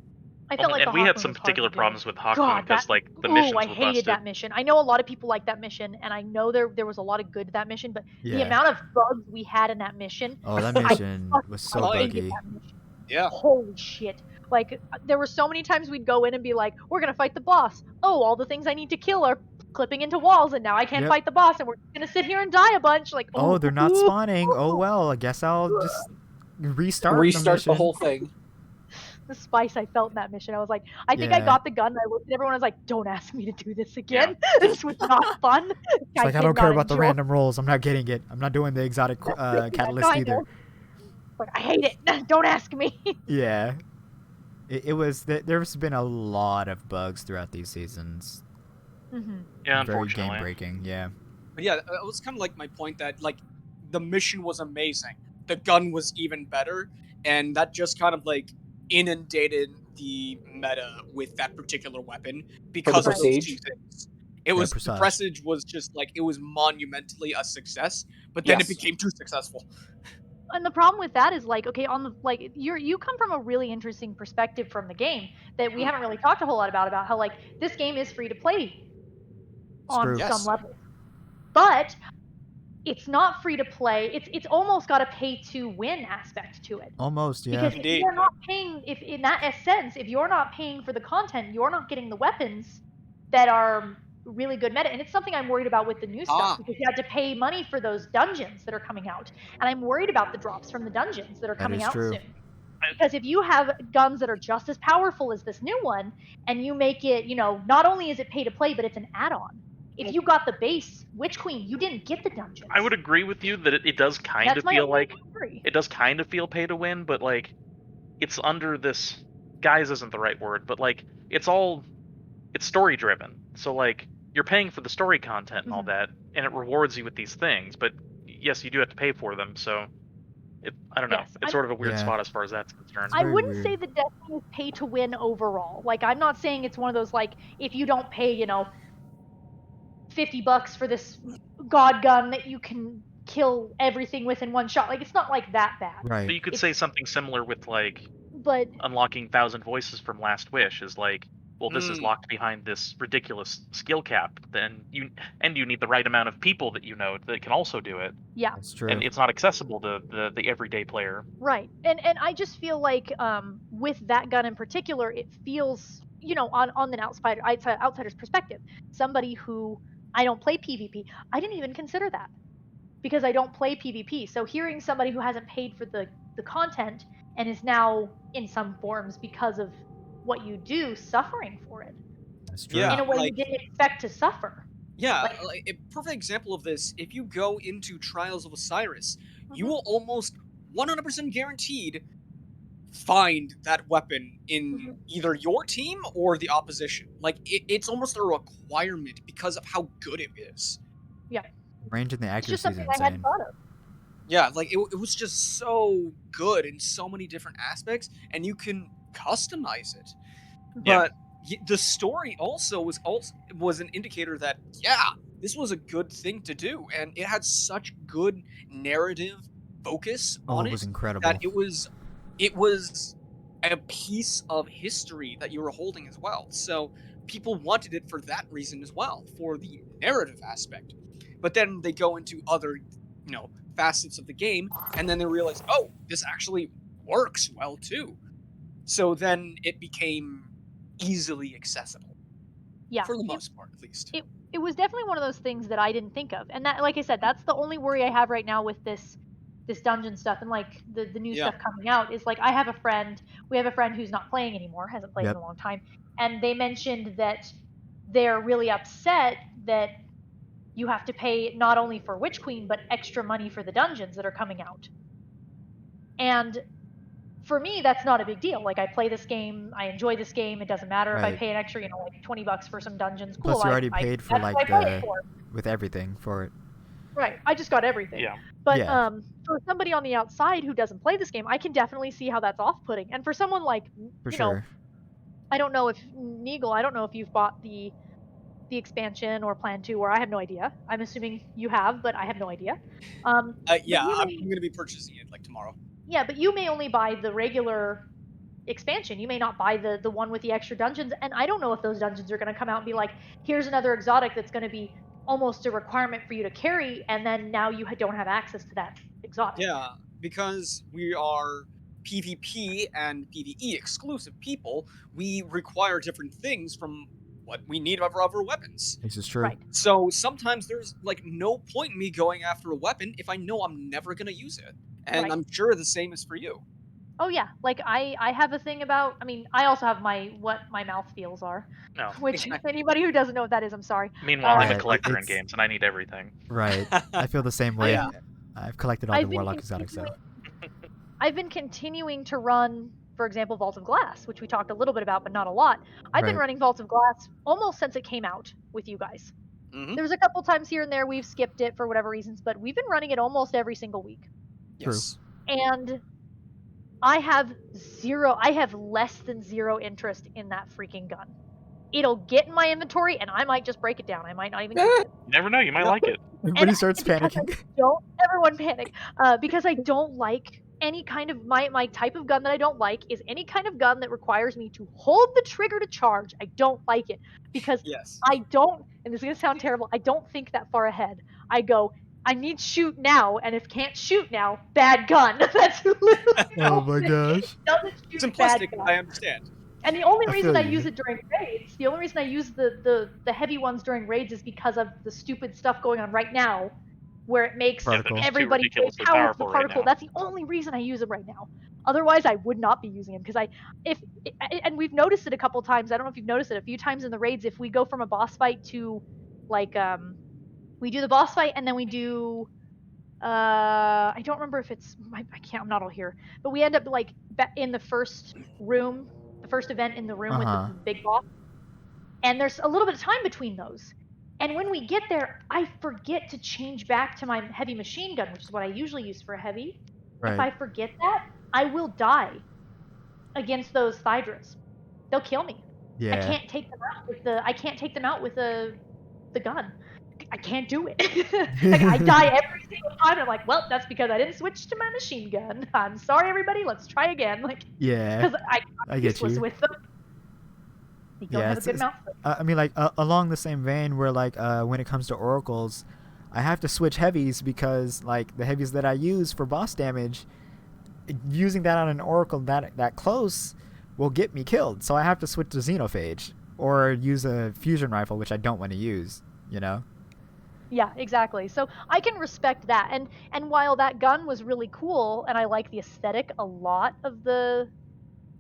I felt like and the we had Hawkmoon some was hard particular to do. problems with Hawkmoon God, because that like the ooh, missions I were hated busted. that mission. I know a lot of people like that mission, and I know there was a lot of good to that mission, but the Yeah. amount of bugs we had in that mission, Oh, that I mission was so Oh, yeah. hated buggy. that mission. Yeah. Holy shit. Like, there were so many times we'd go in and be like, we're gonna fight the boss. Oh, all the things I need to kill are clipping into walls, and now I can't Yep. fight the boss, and we're gonna sit here and die a bunch. Like, Oh, they're not spawning. Oh well, I guess I'll just restart the mission. whole thing. The spice I felt in that mission. I was like, I think I Yeah. got the gun, and I looked at everyone, I was like, don't ask me to do this again. This was not fun. It's like I don't care about the random rolls. I'm not getting it. I'm not doing the exotic catalyst either. Like, I hate it. Don't ask me. Yeah. It was there's been a lot of bugs throughout these seasons. Mm-hmm. Yeah, Very unfortunately. game breaking. Yeah. But yeah, it was kind of like my point that like the mission was amazing, the gun was even better, and that just kind of like inundated the meta with that particular weapon because of those Prestige? two things. It was the Prestige. Prestige was just like it was monumentally a success, but then Yes. it became too successful. And the problem with that is like, okay, on the like you come from a really interesting perspective from the game that we haven't really talked a whole lot about how like this game is free to play on true. some Yes. level, but it's not free to play. It's almost got a pay to win aspect to it. Almost, yeah. Because if Indeed. you're not paying, if in that sense, if you're not paying for the content, you're not getting the weapons that are really good meta. And it's something I'm worried about with the new stuff, because you had to pay money for those dungeons that are coming out. And I'm worried about the drops from the dungeons that are That coming is out true. soon. Because if you have guns that are just as powerful as this new one, and you make it, not only is it pay to play, but it's an add-on. If you got the base Witch Queen, you didn't get the dungeons. I would agree with you that it does kind That's of my feel only like worry. it does kind of feel pay to win, but like it's under this guise isn't the right word, but like it's story driven. So like you're paying for the story content and all that, and it rewards you with these things, but yes, you do have to pay for them. So I don't know. Yes, It's sort of a weird Yeah. spot as far as that's concerned. I very wouldn't weird. say that Destiny is pay to win overall. Like, I'm not saying it's one of those, like, if you don't pay, $50 for this god gun that you can kill everything with in one shot. Like, it's not like that bad. Right. But you could say something similar with like But unlocking 1,000 voices from Last Wish is like, well, this is locked behind this ridiculous skill cap. Then you need the right amount of people that that can also do it, yeah, That's true. and it's not accessible to the everyday player. right. And I just feel like with that gun in particular, it feels, on an outsider's perspective, somebody who I don't play PvP, I didn't even consider that because I don't play PvP. So hearing somebody who hasn't paid for the content and is now in some forms because of what you do suffering for it That's true. Yeah. in a way you like- didn't expect to suffer. Yeah, Like- like, a perfect example of this, if you go into Trials of Osiris, you will almost 100% guaranteed find that weapon in either your team or the opposition. Like, it's almost a requirement because of how good it is. Range and the It's just accuracy is something I hadn't insane. thought of. Yeah, like, it was just so good in so many different aspects, and you can customize it. Yeah. But the story also was an indicator that, yeah, this was a good thing to do, and it had such good narrative focus Oh, on it was it incredible. that it was a piece of history that you were holding as well. So people wanted it for that reason as well, for the narrative aspect. But then they go into other, facets of the game, and then they realize, oh, this actually works well too. So then it became easily accessible, Yeah, for the most part, at least. it was definitely one of those things that I didn't think of, and that, like I said, that's the only worry I have right now with this dungeon stuff and like the new Yeah. stuff coming out is like we have a friend who's not playing anymore, hasn't played in Yep. a long time, and they mentioned that they're really upset that you have to pay not only for Witch Queen but extra money for the dungeons that are coming out. And for me, that's not a big deal. Like, I play this game, I enjoy this game. It doesn't matter if I Right. pay an extra, like $20 for some dungeons. Cool. Plus, you already paid for that's what like I play it for. with everything for it. Right. I just got everything. Yeah. But Yeah. for somebody on the outside who doesn't play this game, I can definitely see how that's off-putting. And for someone like, For you know, sure. I don't know if Neagle, I don't know if you've bought the expansion or plan to, or I have no idea. I'm assuming you have, but I have no idea. But Yeah, you I'm may, going to be purchasing it like tomorrow. yeah, but you may only buy the regular expansion. You may not buy the one with the extra dungeons, and I don't know if those dungeons are going to come out and be like, here's another exotic that's going to be almost a requirement for you to carry, and then now you don't have access to that exotic. Yeah, because we are PvP and PvE exclusive people, we require different things from what we need of our other weapons. This is true. Right. So sometimes there's like no point in me going after a weapon if I know I'm never going to use it. And Right. I'm sure the same is for you. Oh yeah, like I have a thing about. I mean, I also have what my mouth feels are. No. Which anybody who doesn't know what that is, I'm sorry. Meanwhile, I'm Yeah, a collector in it's- games, and I need everything. Right. I feel the same way. Yeah. I've collected all the I've been Warlock exotics, so. I've been continuing to run, for example, Vault of Glass, which we talked a little bit about, but not a lot. I've been Right. running Vault of Glass almost since it came out with you guys. Mhm. There's a couple times here and there we've skipped it for whatever reasons, but we've been running it almost every single week. Yes. And I have less than zero interest in that freaking gun. It'll get in my inventory and I might just break it down. I might not even use it. You never know, you might Yep. like it. Everybody starts because panicking. everyone panic. Because I don't like any kind of my type of gun that I don't like is any kind of gun that requires me to hold the trigger to charge. I don't like it because Yes. I don't, and this is gonna sound terrible, I don't think that far ahead. I go, I need shoot now, and if can't shoot now, bad gun. That's literally Oh my gosh. doesn't shoot Simplistic, bad gun. I understand. And the only I reason feel I you. use it during raids, the only reason I use the heavy ones during raids is because of the stupid stuff going on right now, where it makes Yeah, they're just too everybody ridiculously powerful powerful right particle. now. That's the only reason I use them right now. Otherwise, I would not be using them because and we've noticed it a couple times. I don't know if you've noticed it a few times in the raids. If we go from a boss fight to like we do the boss fight and then we do I don't remember if it's I'm not all here, but we end up like in the first room, the first event in the room with Uh-huh. the big boss, and there's a little bit of time between those. And when we get there, I forget to change back to my heavy machine gun, which is what I usually use for a heavy. If I Right. forget that, I will die against those Thydras. They'll kill me. Yeah. I can't take them out with the gun. I can't do it. Like, I die every single time. I'm like, well, that's because I didn't switch to my machine gun. I'm sorry, everybody. Let's try again. Like, Yeah. because I'm I get useless you. with them. They don't Yeah, have a it's- good it's- mouth. I mean, like along the same vein, where like when it comes to oracles, I have to switch heavies because like the heavies that I use for boss damage, using that on an oracle that close will get me killed. So I have to switch to xenophage or use a fusion rifle, which I don't want to use. You know. Yeah, exactly. So I can respect that. And while that gun was really cool, and I like the aesthetic a lot of the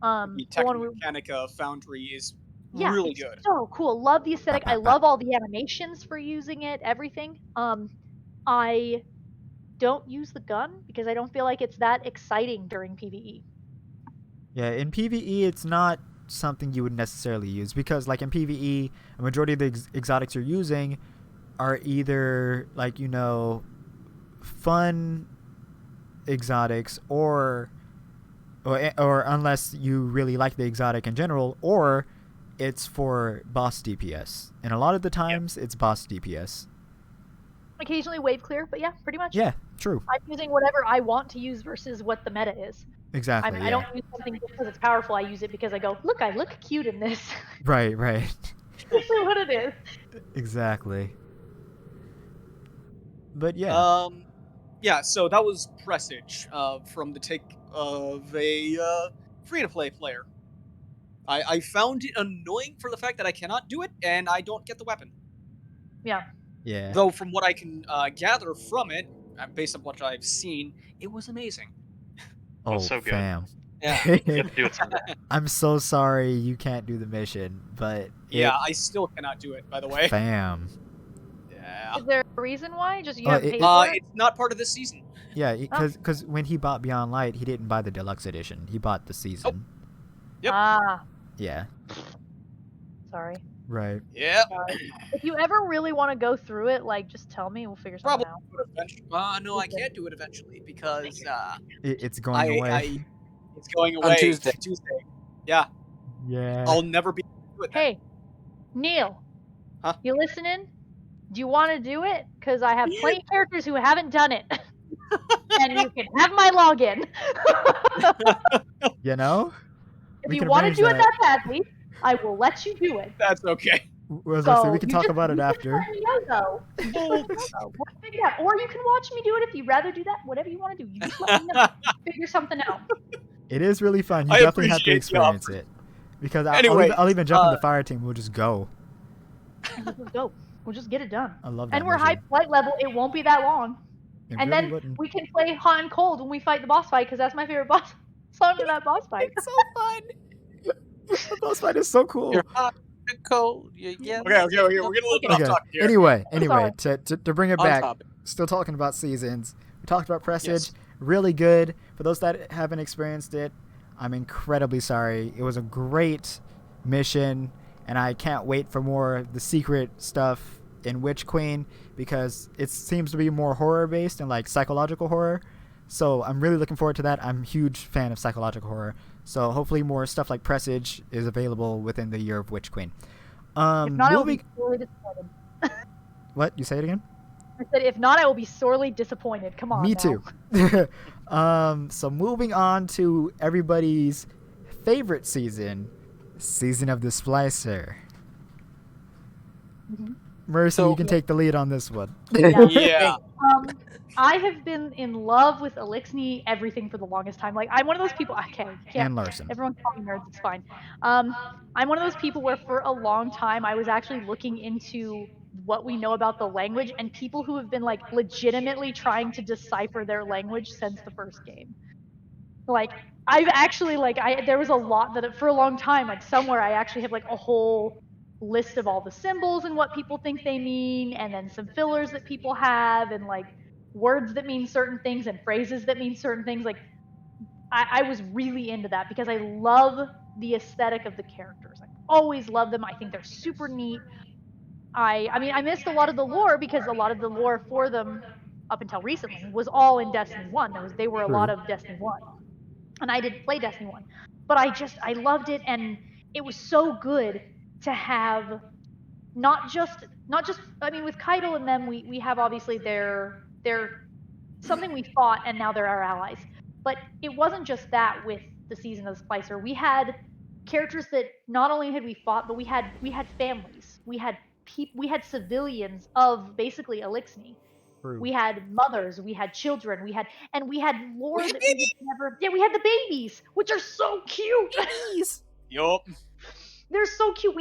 The one we, Technomechanica Foundry is yeah, really it's good. so cool. Love the aesthetic. I Bah, bah, bah. love all the animations for using it, everything. I don't use the gun because I don't feel like it's that exciting during PvE. Yeah, in PvE, it's not something you would necessarily use because, like in PvE, a majority of the exotics you're using are either like fun exotics or unless you really like the exotic in general, or it's for boss DPS. And a lot of the times, it's boss DPS. Occasionally wave clear, but yeah, pretty much. Yeah, true. I'm using whatever I want to use versus what the meta is. Exactly. I don't use something just because it's powerful. I use it because I go, look, I look cute in this. Right. That's what it is. Exactly. But yeah. Yeah, so that was Presage from the take of a free-to-play player. I found it annoying for the fact that I cannot do it, and I don't get the weapon. Yeah. Yeah. Though from what I can gather from it, based on what I've seen, it was amazing. Oh, so good. fam. Yeah. You have to do it someday. I'm so sorry you can't do the mission, but Yeah, I still cannot do it, by the way. fam. Yeah. Is there a reason why? Just you haven't paid for it? It's not part of this season. Yeah, because when he bought Beyond Light, he didn't buy the deluxe edition. He bought the season. Yep. Ah, Yeah. sorry. Right. Yeah. If you ever really want to go through it, like, just tell me. We'll figure something Probably out. eventually. No, I can't do it eventually because It's going away. it's going away On Tuesday. Yeah, Yeah. I'll never be able to do it then. Hey, Neil. Huh? You listening? Do you want to do it? Because I have plenty of characters who haven't done it. And you can have my login. You know? If We you can want to arrange do it that. that badly, I will let you do it. That's okay. As I say, we can you talk just- about it you just after. let me know, though. We'll figure it out. Or you can watch me do it if you'd rather do that. Whatever you want to do. You just let me know. Figure something out. It is really fun. You I definitely have to appreciate the offer. experience it. Because Anyways, I'll even jump in the fire team. We'll just go. Let's just go. We'll just get it done. I love that. And we're high mission. flight level. It won't be that long. It And really then wouldn't. we can play hot and cold when we fight the boss fight, because that's my favorite boss song in that boss fight. It's so fun. The boss fight is so cool. You're hot, you're cold, you're yellow. Okay, we're getting a little bit off Okay. topic here. Anyway, sorry. to bring it On back, topic. still talking about seasons. We talked about Presage. Yes. Really good. For those that haven't experienced it, I'm incredibly sorry. It was a great mission, and I can't wait for more of the secret stuff in Witch Queen because it seems to be more horror based and like psychological horror. So I'm really looking forward to that. I'm a huge fan of psychological horror. So hopefully more stuff like Presage is available within the year of Witch Queen. If not, I will be Moving. sorely disappointed. What? You say it again? I said, if not, I will be sorely disappointed. Come on. Me now. too. So moving on to everybody's favorite season of the Splicer. Mhm. Mercy, So- you can take the lead on this one. Yeah. I have been in love with Elixni everything for the longest time. Like, I'm one of those people. Okay, yeah. And Larson. Everyone call me nerds. It's fine. I'm one of those people where for a long time I was actually looking into what we know about the language and people who have been like legitimately trying to decipher their language since the first game. Like, I've actually there was a lot that for a long time, like somewhere I actually have like a whole list of all the symbols and what people think they mean, and then some fillers that people have, and like words that mean certain things and phrases that mean certain things. Like, I was really into that because I love the aesthetic of the characters. I always love them. I think they're super neat. I mean, I missed a lot of the lore because a lot of the lore for them up until recently was all in Destiny 1. They were a lot of Destiny 1. And I didn't play Destiny 1. But I loved it, and it was so good to have not just I mean, with Keitel and them, we have obviously they're something we fought and now they're our allies. But it wasn't just that with the season of the Splicer. We had characters that not only had we fought, but we had families. We had civilians of basically Elixni. We had mothers, we had children, we had lore that we had never. Yeah, we had the babies, which are so cute. Yup. They're so cute.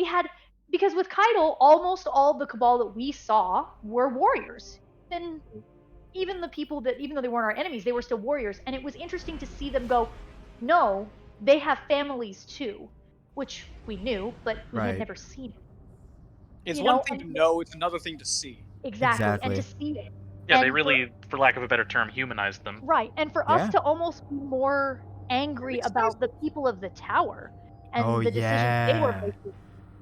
Because with Keitel, almost all the Cabal that we saw were warriors. And even the people that, even though they weren't our enemies, they were still warriors. And it was interesting to see them go, no, they have families too, which we knew, but we had never seen it. It's You one know, thing to and- know, it's another thing to see. Exactly. And Exactly. to see it. Yeah, And they really, for lack of a better term, humanized them. Right, and for Yeah. us to almost be more angry about the people of the tower and Oh, the decisions they were yeah. making,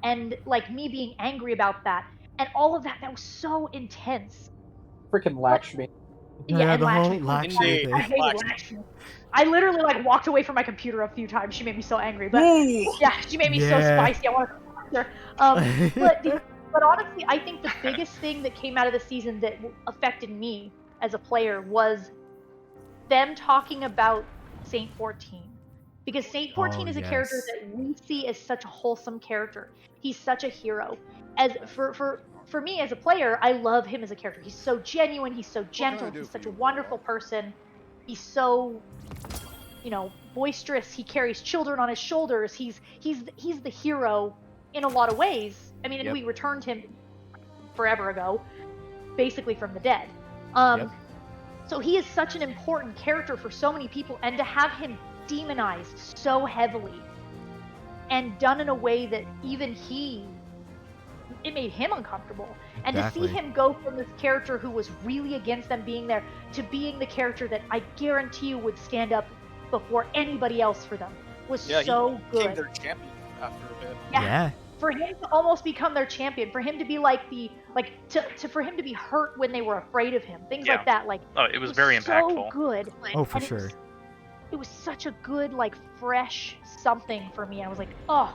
and like me being angry about that, and all of that was so intense. Freaking Lakshmi. Yeah, and the whole Lakshmi. Lakshmi Indeed. I thing. hated Lakshmi. Lakshmi. I literally like walked away from my computer a few times. She made me so angry, but Woo! yeah, she made me so Yeah. spicy. I wanted to punch her. But honestly, I think the biggest thing that came out of the season that affected me as a player was them talking about Saint 14. Because Saint 14 Oh, is a character yes. that we see as such a wholesome character. He's such a hero. As for me as a player, I love him as a character. He's so genuine, he's so gentle, he's such a wonderful person. He's so, boisterous. He carries children on his shoulders. He's the hero in a lot of ways. I mean, and Yep. we returned him forever ago, basically from the dead. So he is such an important character for so many people, and to have him demonized so heavily and done in a way that even it made him uncomfortable. And Exactly. to see him go from this character who was really against them being there to being the character that I guarantee you would stand up before anybody else for them was so Became good. their champion after a bit. Yeah. For him to almost become their champion, for him to be for him to be hurt when they were afraid of him, things Yeah. like that. Like, Oh, it was very impactful. So good. Oh, for And sure. It was such a good, like, fresh something for me. I was like, oh,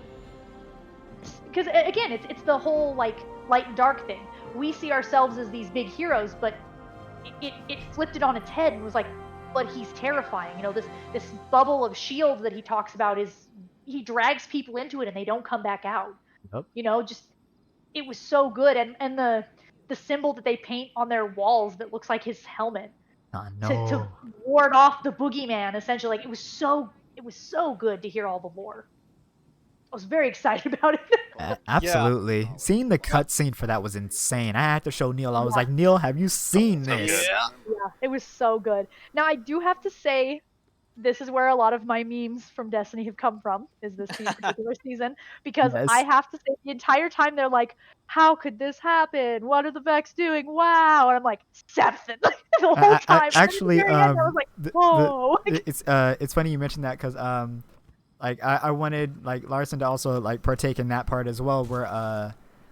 because again, it's the whole like light and dark thing. We see ourselves as these big heroes, but it flipped it on its head and was like, but he's terrifying. This bubble of shield that he talks about is he drags people into it and they don't come back out. Yep. Just it was so good, and the symbol that they paint on their walls that looks like his helmet to ward off the boogeyman, essentially. Like, it was so good to hear all the lore. I was very excited about it. Absolutely. Seeing the cutscene for that was insane. I had to show Neil. I was like, Neil, have you seen So this? good. Yeah, it was so good. Now, I do have to say, this is where a lot of my memes from Destiny have come from, is this particular season, because Yes. I have to say, the entire time they're like, how could this happen? What are the Vex doing? Wow. And I'm like, Septon. The whole time. Actually, And at the very end, I was like, whoa. it's funny you mentioned that because like I wanted like Larson to also like partake in that part as well, where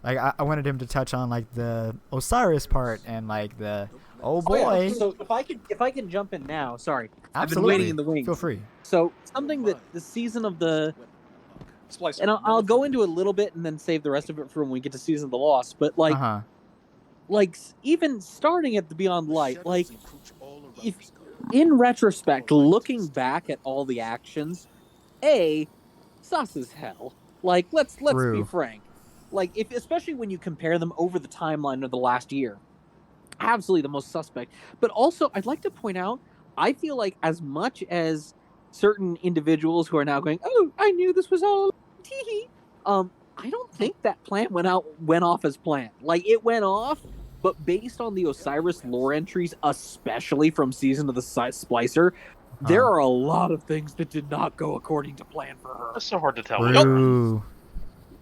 like I wanted him to touch on like the Osiris part and like the boy. So if I can jump in now, sorry. Absolutely. I've been waiting in the wings. Feel free. So something that the season of the Splicer. and I'll go into a little bit and then save the rest of it for when we get to Season of the Lost. But like, like even starting at the Beyond Light, like if in retrospect, looking back at all the actions, sus as hell. Like let's be True. frank. Like especially when you compare them over the timeline of the last year, absolutely the most suspect. But also, I'd like to point out, I feel like as much as certain individuals who are now going, oh, I knew this was all tee-hee, I don't think that plan went off as planned. Like, it went off, but based on the Osiris lore entries, especially from Season of the Splicer, there are a lot of things that did not go according to plan for her. It's so hard to tell. True.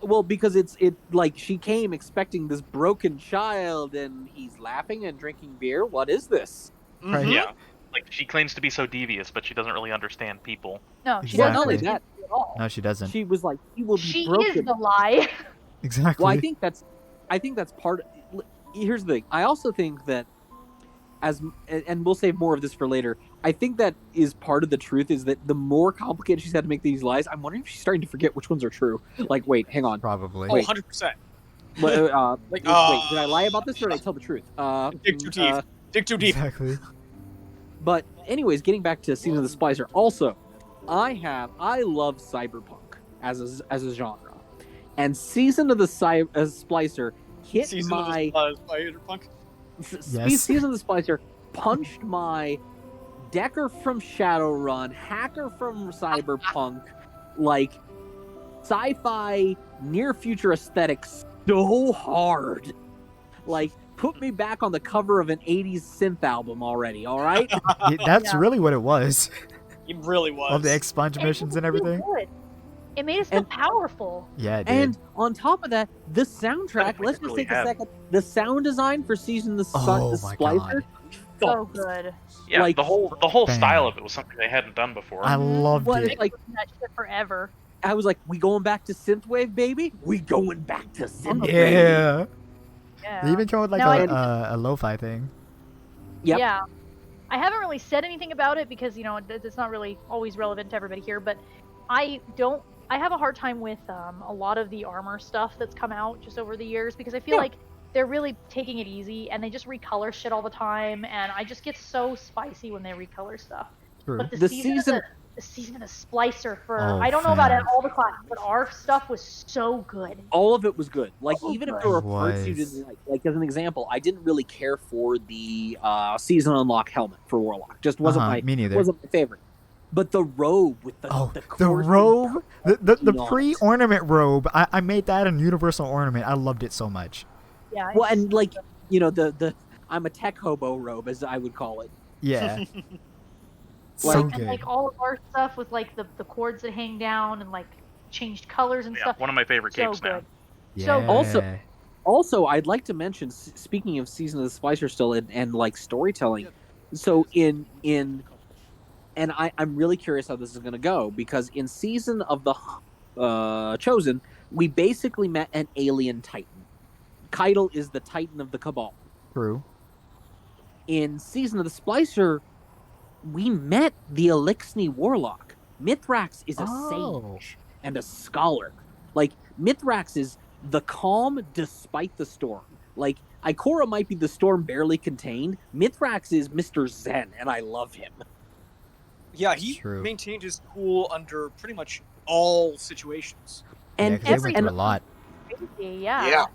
Well, because it like she came expecting this broken child, and he's laughing and drinking beer. What is this? Right. Yeah. Like, she claims to be so devious, but she doesn't really understand people. No, she Well, doesn't not only understand that, it at all. No, she doesn't. she was like, he will be She broken. is the lie. Exactly. Well, I think that's part. Here's the thing. I also think that and we'll save more of this for later. I think that is part of the truth, is that the more complicated she's had to make these lies, I'm wondering if she's starting to forget which ones are true. Like, wait, hang on. Probably. Oh, Wait. 100%. Wait, Like, did I lie about this or did I tell the truth? Dig too deep. Dig too deep. Exactly. But anyways, getting back to Season of the Splicer. Also, I love cyberpunk as a genre, and Season of the Splicer hit Season my of the Spider-Punk. Yes. Season of the Splicer punched my Decker from Shadowrun, Hacker from Cyberpunk, like sci-fi near future aesthetics so hard. Like, put me back on the cover of an 80s synth album already, all right? That's Yeah. really what it was. It really was. All the expunge missions and everything. It made us feel powerful. Yeah, it did. And on top of that, the soundtrack, Like, let's just really take a have. second. The sound design for Season of the Oh my Splicer God. so good. Yeah, Like- the whole Bam. style of it was something they hadn't done before. I loved What, it. like, That shit forever. I was like, we going back to synthwave, baby? We going back to synthwave. Yeah. Yeah. They even came with like Now a lo-fi thing. Yep. Yeah. I haven't really said anything about it because, it's not really always relevant to everybody here, but I have a hard time with a lot of the armor stuff that's come out just over the years because I feel Yeah. like they're really taking it easy and they just recolor shit all the time and I just get so spicy when they recolor stuff. True. But The season- the season of the Splicer for Oh, I don't know about fam. all the classes, but our stuff was so good. All of it was good. Like, Oh, even if good. there were parts you Was. didn't like as an example, I didn't really care for the season unlock helmet for Warlock. Just wasn't Me neither. wasn't my favorite. But the robe with the The cords robe, the on it. pre-ornament robe, I made that a universal ornament. I loved it so much. Yeah. Well, it's- and like the I'm a tech hobo robe, as I would call it. Yeah. so Like- and good. like all of our stuff with like the cords that hang down and like changed colors and Yeah, stuff. one of my favorite So capes now. good. Yeah. so Also- Also, I'd like to mention, speaking of Season of the Splicer still and like storytelling, so in and I'm really curious how this is going to go because in Season of the Chosen, we basically met an alien Titan. Keitel is the Titan of the Cabal. True. In Season of the Splicer, we met the Elixni Warlock. Mithrax is a Oh. sage and a scholar. Like, Mithrax is the calm despite the storm. Like, Ikora might be the storm barely contained. Mithrax is Mr. Zen, and I love him. Yeah, he True. maintained his cool under pretty much all situations. And Yeah, 'cause they went through a lot. Yeah. Yeah.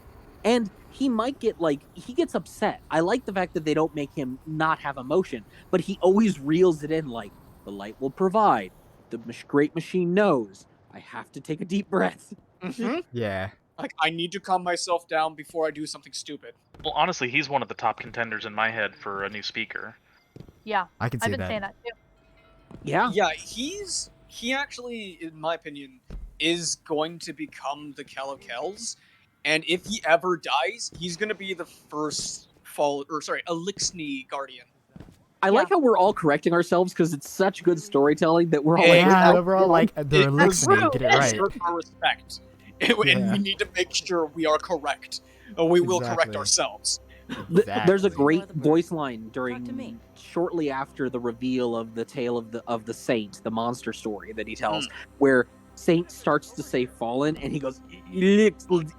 And he might get he gets upset. I like the fact that they don't make him not have emotion, but he always reels it in like, the light will provide. The great machine knows. I have to take a deep breath. Mm-hmm. Yeah. Like, I need to calm myself down before I do something stupid. Well, honestly, he's one of the top contenders in my head for a new speaker. Yeah. I can see I've been that. saying that too. Yeah. Yeah, he actually, in my opinion, is going to become the Kel of Kells, and if he ever dies, he's going to be the first Elixni Guardian. I like how we're all correcting ourselves because it's such good storytelling that we're all like, Yeah, like, overall, like they're listening. Get it right. Deserve our respect. And Yeah. we need to make sure we are correct. We will correct Exactly. ourselves. There's a Exactly. great voice line Talk to me. during shortly after the reveal of the tale of the Saint, the monster story that he tells, where Saint starts to say fallen and he goes,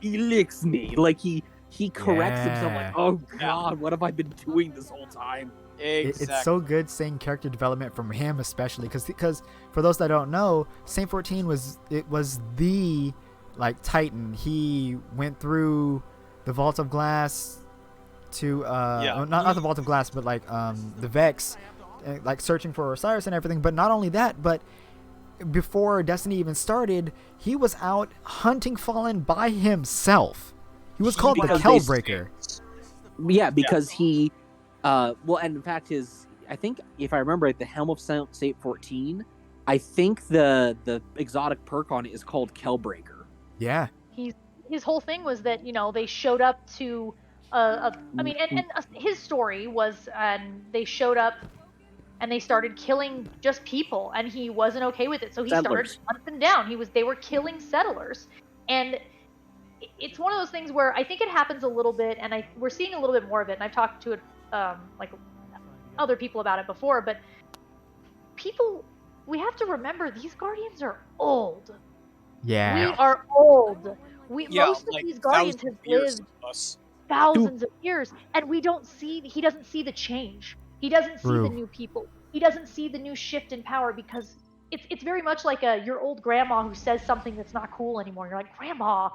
Elixni. Like he corrects himself Yeah. like, oh god, what have I been doing this whole time? Exactly. It's so good seeing character development from him, especially because for those that don't know, Saint 14 was the like Titan. He went through the Vault of Glass to not the Vault of Glass, but like the Vex, like searching for Osiris and everything. But not only that, but before Destiny even started, he was out hunting Fallen by himself. He was called the Because Kellbreaker. Yeah, because he well, and in fact I think if I remember right, the Helm of Saint 14, I think the exotic perk on it is called Kellbreaker. Yeah. His whole thing was that they showed up to his story was they showed up and they started killing just people and he wasn't okay with it, so he Settlers. started hunting down. They were killing settlers, and it's one of those things where I think it happens a little bit, and we're seeing a little bit more of it, and I've talked to like other people about it before, but we have to remember these Guardians are old. Yeah. We are old. Yeah, Most of like these Guardians thousands have of years lived of us. thousands of years, and he doesn't see the change. He doesn't see True. the new people. He doesn't see the new shift in power because it's very much like your old grandma who says something that's not cool anymore. You're like, Grandma,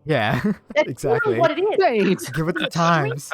Yeah. that's Exactly. literally what it is. Saint. Give it the times.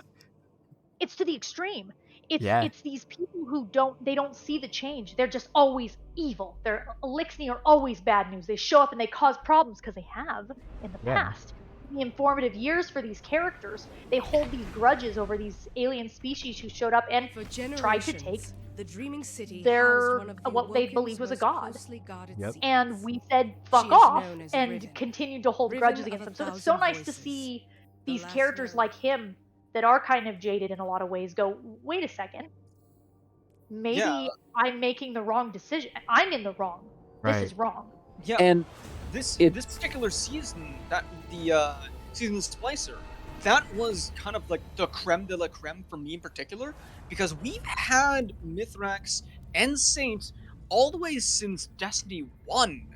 It's to the extreme. Yeah. It's these people who don't see the change. They're just always evil. Their Elixni are always bad news. They show up and they cause problems because they have in the Yeah. past. The informative years for these characters, they hold these grudges over these alien species who showed up and For tried to take generations, the Dreaming City their housed one of the what they Awoken's believed was a most god. closely guarded Yep. secrets. and we said She fuck is off known as and Riven. continued to hold Riven grudges of against a them. So it's so thousand nice to voices. see The these last characters word. like him that are kind of jaded in a lot of ways go, wait a second, maybe Yeah. I'm making the wrong decision. I'm in the wrong. This Right. is wrong. Yeah, And this it's particular season, that the season Splicer, that was kind of like the creme de la creme for me in particular, because we've had Mithrax and Saint all the way since Destiny 1.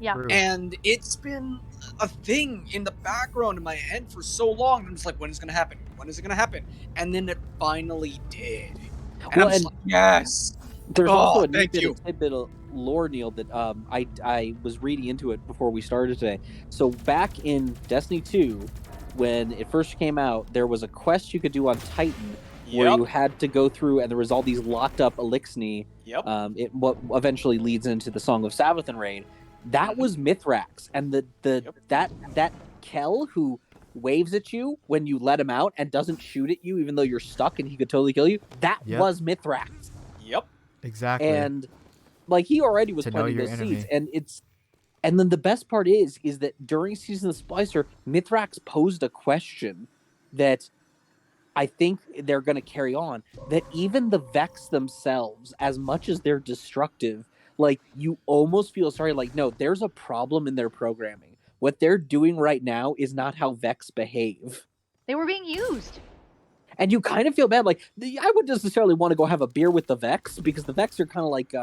Yeah. True. And it's been a thing in the background in my head for so long. I'm just like, when is it gonna happen? When is it gonna happen? And then it finally did. And Well, I'm just and like, yes. there's Oh, also a neat thank bit you. of tidbit of lore, Neil, that I was reading into it before we started today. So back in Destiny 2, when it first came out, there was a quest you could do on Titan where Yep. you had to go through, and there was all these locked up Elixni. Yep. What eventually leads into the Song of Savathun raid. That Mhm. was Mithrax, and Yep. that Kel who waves at you when you let him out and doesn't shoot at you even though you're stuck and he could totally kill you. That Yep. was Mithrax. Yep. Exactly. And like he already was To know planting your those seeds, enemy. and then the best part is that during season of Splicer, Mithrax posed a question that I think they're going to carry on. That even the Vex themselves, as much as they're destructive, like you almost feel sorry. Like no, there's a problem in their programming. What they're doing right now is not how Vex behave. They were being used. And you kind of feel bad. Like I wouldn't necessarily want to go have a beer with the Vex because the Vex are kind of like.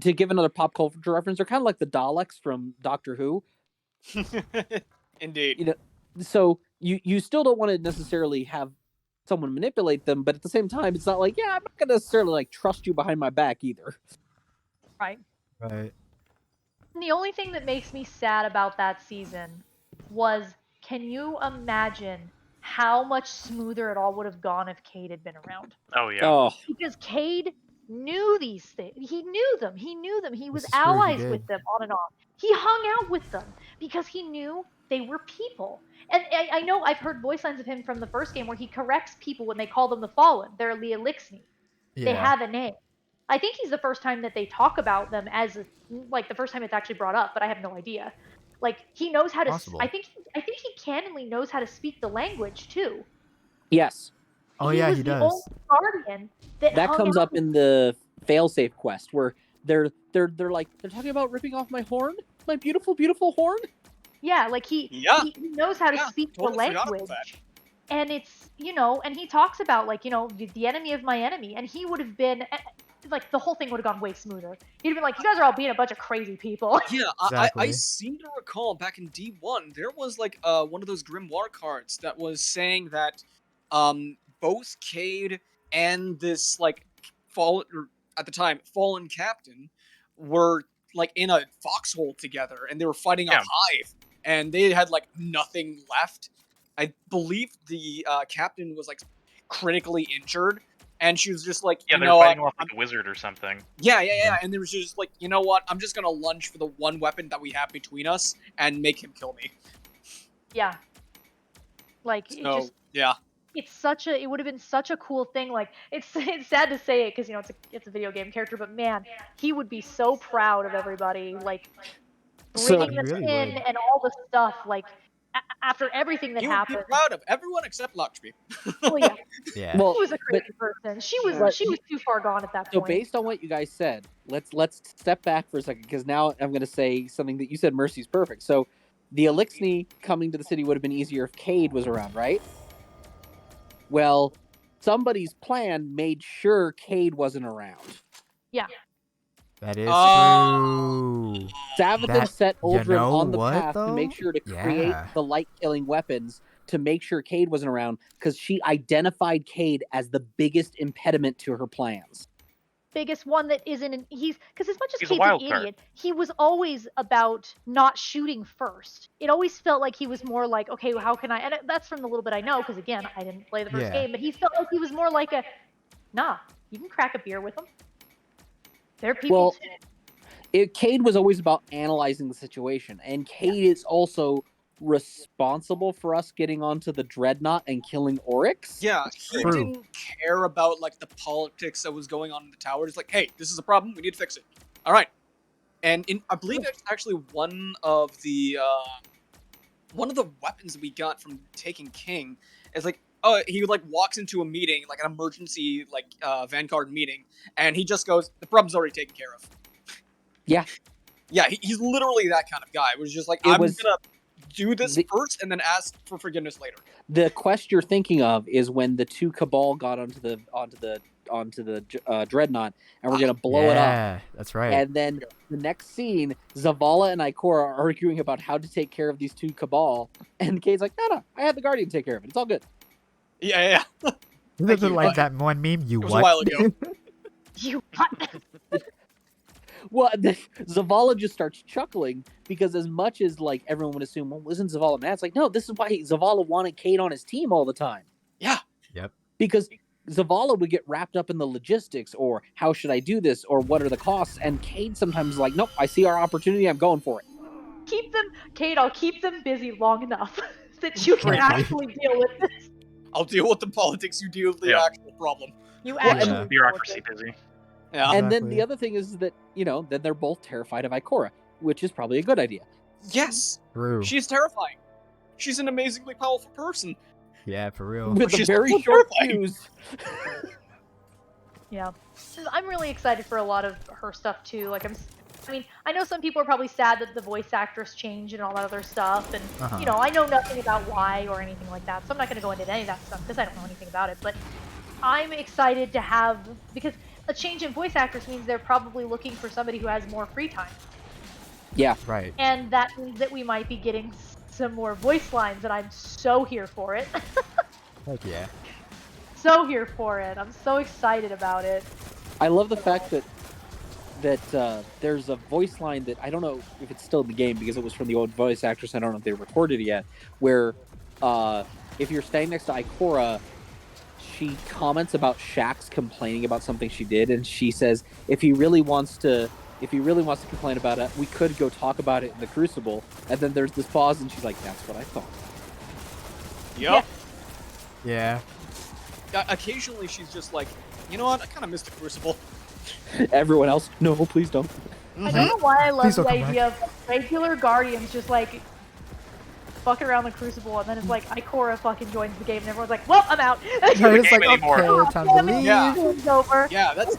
To give another pop culture reference, they're kind of like the Daleks from Doctor Who. Indeed. You know, so you still don't want to necessarily have someone manipulate them, but at the same time, it's not like, yeah, I'm not going to necessarily like trust you behind my back either. Right. Right. And the only thing that makes me sad about that season was, can you imagine how much smoother it all would have gone if Cade had been around? Oh yeah. Oh, Because Cade knew these things. He knew them. He knew them. He was This is true, he allies with did. them on and off. He hung out with them because he knew they were people. And I know I've heard voice lines of him from the first game where he corrects people when they call them the Fallen. They're the Elixni. Yeah. They have a name. I think he's the first time that they talk about them as like the first time it's actually brought up, but I have no idea. Like he knows how to. Possible. I think he canonly knows how to speak the language too. yes. Oh He yeah, was he the does. only guardian that That hung comes out up in the failsafe quest where they're like they're talking about ripping off my horn, my beautiful beautiful horn. Yeah, like Yeah. he knows how to Yeah, speak the totally forgot about language. that. And it's, and he talks about like, the enemy of my enemy, and he would have been like the whole thing would have gone way smoother. He'd have been like, you guys are all being a bunch of crazy people. Yeah, I Exactly. seem to recall back in D1 there was like one of those grimoire cards that was saying that both Cade and this like fallen, or at the time fallen captain, were like in a foxhole together and they were fighting a Yeah. hive and they had like nothing left. I believe the captain was like critically injured and she was just like, Yeah, you they're know fighting what, off like a wizard or something. yeah, Yeah. and there was just like, you know what? I'm just gonna lunge for the one weapon that we have between us and make him kill me. Yeah. Like So yeah, it would have been such a cool thing. Like it's sad to say it because it's a video game character, but man, he would be so proud of everybody. Like So bringing He them really in would. and all the stuff. Like after everything that he would be happened. proud of everyone except Lakshmi. Well, yeah, Yeah. well, she was a but crazy person. She Right. was too far gone at that so point. based on what you guys said, let's step back for a second because now I'm going to say something that you said. Mercy's perfect. So the Elixni coming to the city would have been easier if Cade was around, right? Well, somebody's plan made sure Cade wasn't around. Yeah. That is Oh. true. Savathun That- set you Uldren know on the what, path to make though? sure to create Yeah. the light-killing weapons to make sure Cade wasn't around because she identified Cade as the biggest impediment to her plans. Biggest one that isn't he's because as much as He's a Cade's an wild card. idiot, he was always about not shooting first. It always felt like he was more like, okay, well, how can I? And that's from the little bit I know, because again, I didn't play the first Yeah. game, but he felt like he was more like a, nah, you can crack a beer with them. They're people Well, too. Cade was always about analyzing the situation, and Cade is also responsible for us getting onto the Dreadnought and killing Oryx. Yeah, he True. didn't care about like the politics that was going on in the tower. It's like, hey, this is a problem. We need to fix it. All right. And I believe it's actually one of the one of the weapons we got from Taken King is like, he like walks into a meeting, like an emergency like Vanguard meeting, and he just goes, "The problem's already taken care of." Yeah. Yeah, he's literally that kind of guy. It was just like, It I'm was- gonna do this the- first and then ask for forgiveness later. The quest you're thinking of is when the 2 Cabal got onto the Dreadnought, and we're gonna blow it up. Yeah, that's right. And then the next scene, Zavala and Ikora are arguing about how to take care of these 2 Cabal, and Kate's like, "No, I had the Guardian take care of it. It's all good." Yeah. Isn't it you, like but that one meme? You It was what? a while ago. You what? Well, Zavala just starts chuckling because as much as like everyone would assume, well, isn't Zavala mad? It's like, no, this is why Zavala wanted Kate on his team all the time. Yeah. Yep. Because Zavala would get wrapped up in the logistics, or how should I do this, or what are the costs, and Cade sometimes is like, nope, I see our opportunity, I'm going for it. Keep them, Kate. I'll keep them busy long enough that you can Frankly. actually deal with this. I'll deal with the politics. You deal with the Yeah. actual problem. You Well, actually and- deal with Bureaucracy it. busy. Yeah. And then Exactly. the other thing is that, then they're both terrified of Ikora, which is probably a good idea. Yes. True. She's terrifying. She's an amazingly powerful person. Yeah, for real. With a She's very so short terrifying. fuse. Yeah, I'm really excited for a lot of her stuff too. Like I know some people are probably sad that the voice actress changed and all that other stuff, and Uh-huh. I know nothing about why or anything like that, so I'm not going to go into any of that stuff because I don't know anything about it. But I'm excited to have, because a change in voice actress means they're probably looking for somebody who has more free time, Yeah. Right. and that means that we might be getting some more voice lines, and I'm so here for it. Heck yeah. So here for it. I'm so excited about it. I love the fact that there's a voice line that I don't know if it's still in the game because it was from the old voice actress. I don't know if they recorded it yet. Where if you're standing next to Ikora, she comments about Shax complaining about something she did, and she says, if he really wants to complain about it, we could go talk about it in the Crucible. And then there's this pause, and she's like, "That's what I thought." Yep. Yeah. Occasionally she's just like, you know what? I kind of missed the Crucible. Everyone else, no, please don't. I don't know why I love Please the don't come idea of regular Guardians just like fucking around the Crucible, and then it's like Ikora fucking joins the game, and everyone's like, "Well, I'm out." No, it's game like, anymore. okay, time to Damn it, leave. Yeah. game's over. Yeah, that's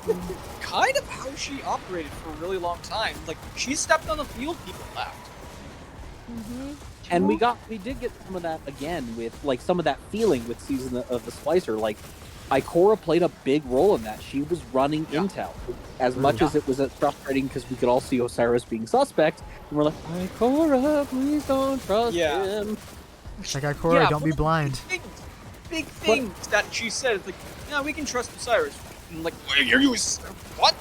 kind of how she operated for a really long time. Like, she stepped on the field, people left. Mm-hmm. And we did get some of that again with like some of that feeling with Season of the Splicer. Like Ikora played a big role in that. She was running Yeah. intel as much as it was frustrating because we could all see Osiris being suspect, and we're like, Ikora, please don't trust Yeah. him. Like, Ikora, Yeah, don't be but- blind. Big things that she said. Like, yeah, we can trust Osiris. And like, what?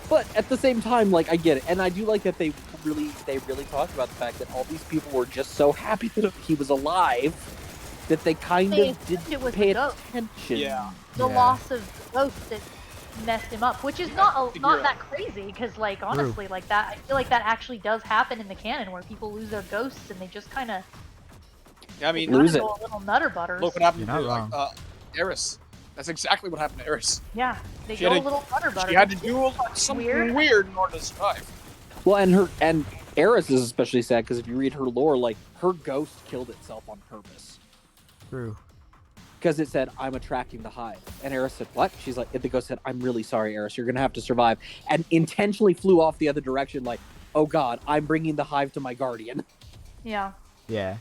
But at the same time, like I get it, and I do like that they really talked about the fact that all these people were just so happy that he was alive that they kind They of assumed it didn't was pay the ghost. attention. Yeah. The Yeah. loss of the ghost that messed him up, which is not figure not out. that crazy, because like honestly, like that, I feel like that actually does happen in the canon where people lose their ghosts and they just kind of I mean, Lose it. go a little nutter butters. look what happened You're to not wrong. Eris. That's exactly what happened to Eris. Yeah, they She go had a to- little nutter butters. She had to do something Weird. weird in order to survive. Well, and Eris is especially sad because if you read her lore, like her ghost killed itself on purpose True. because it said, "I'm attracting the hive," and Eris said, "What?" She's like, the ghost said, "I'm really sorry, Eris. You're gonna have to survive," and intentionally flew off the other direction, like, "Oh God, I'm bringing the hive to my guardian." Yeah. Yeah.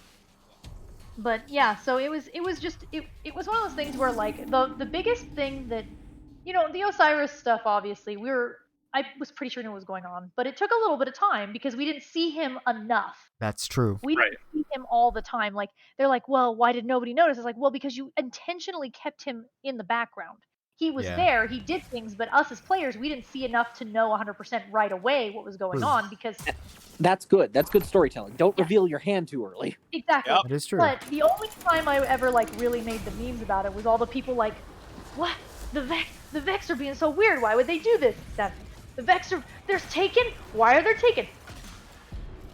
But yeah, so it was just it was one of those things where like the biggest thing that the Osiris stuff, obviously I was pretty sure knew what was going on, but it took a little bit of time because we didn't see him enough. That's true. We didn't see him all the time. Like they're like, well, why did nobody notice? It's like, well, because you intentionally kept him in the background. He was Yeah. there, he did things, but us as players, we didn't see enough to know 100% right away what was going True. on because That's good. That's good storytelling. Don't Yeah. reveal your hand too early. exactly. Yep. That is true. But the only time I ever like really made the memes about it was all the people like, what? The Vex are being so weird. Why would they do this? The Vex there's Taken. Why are there Taken?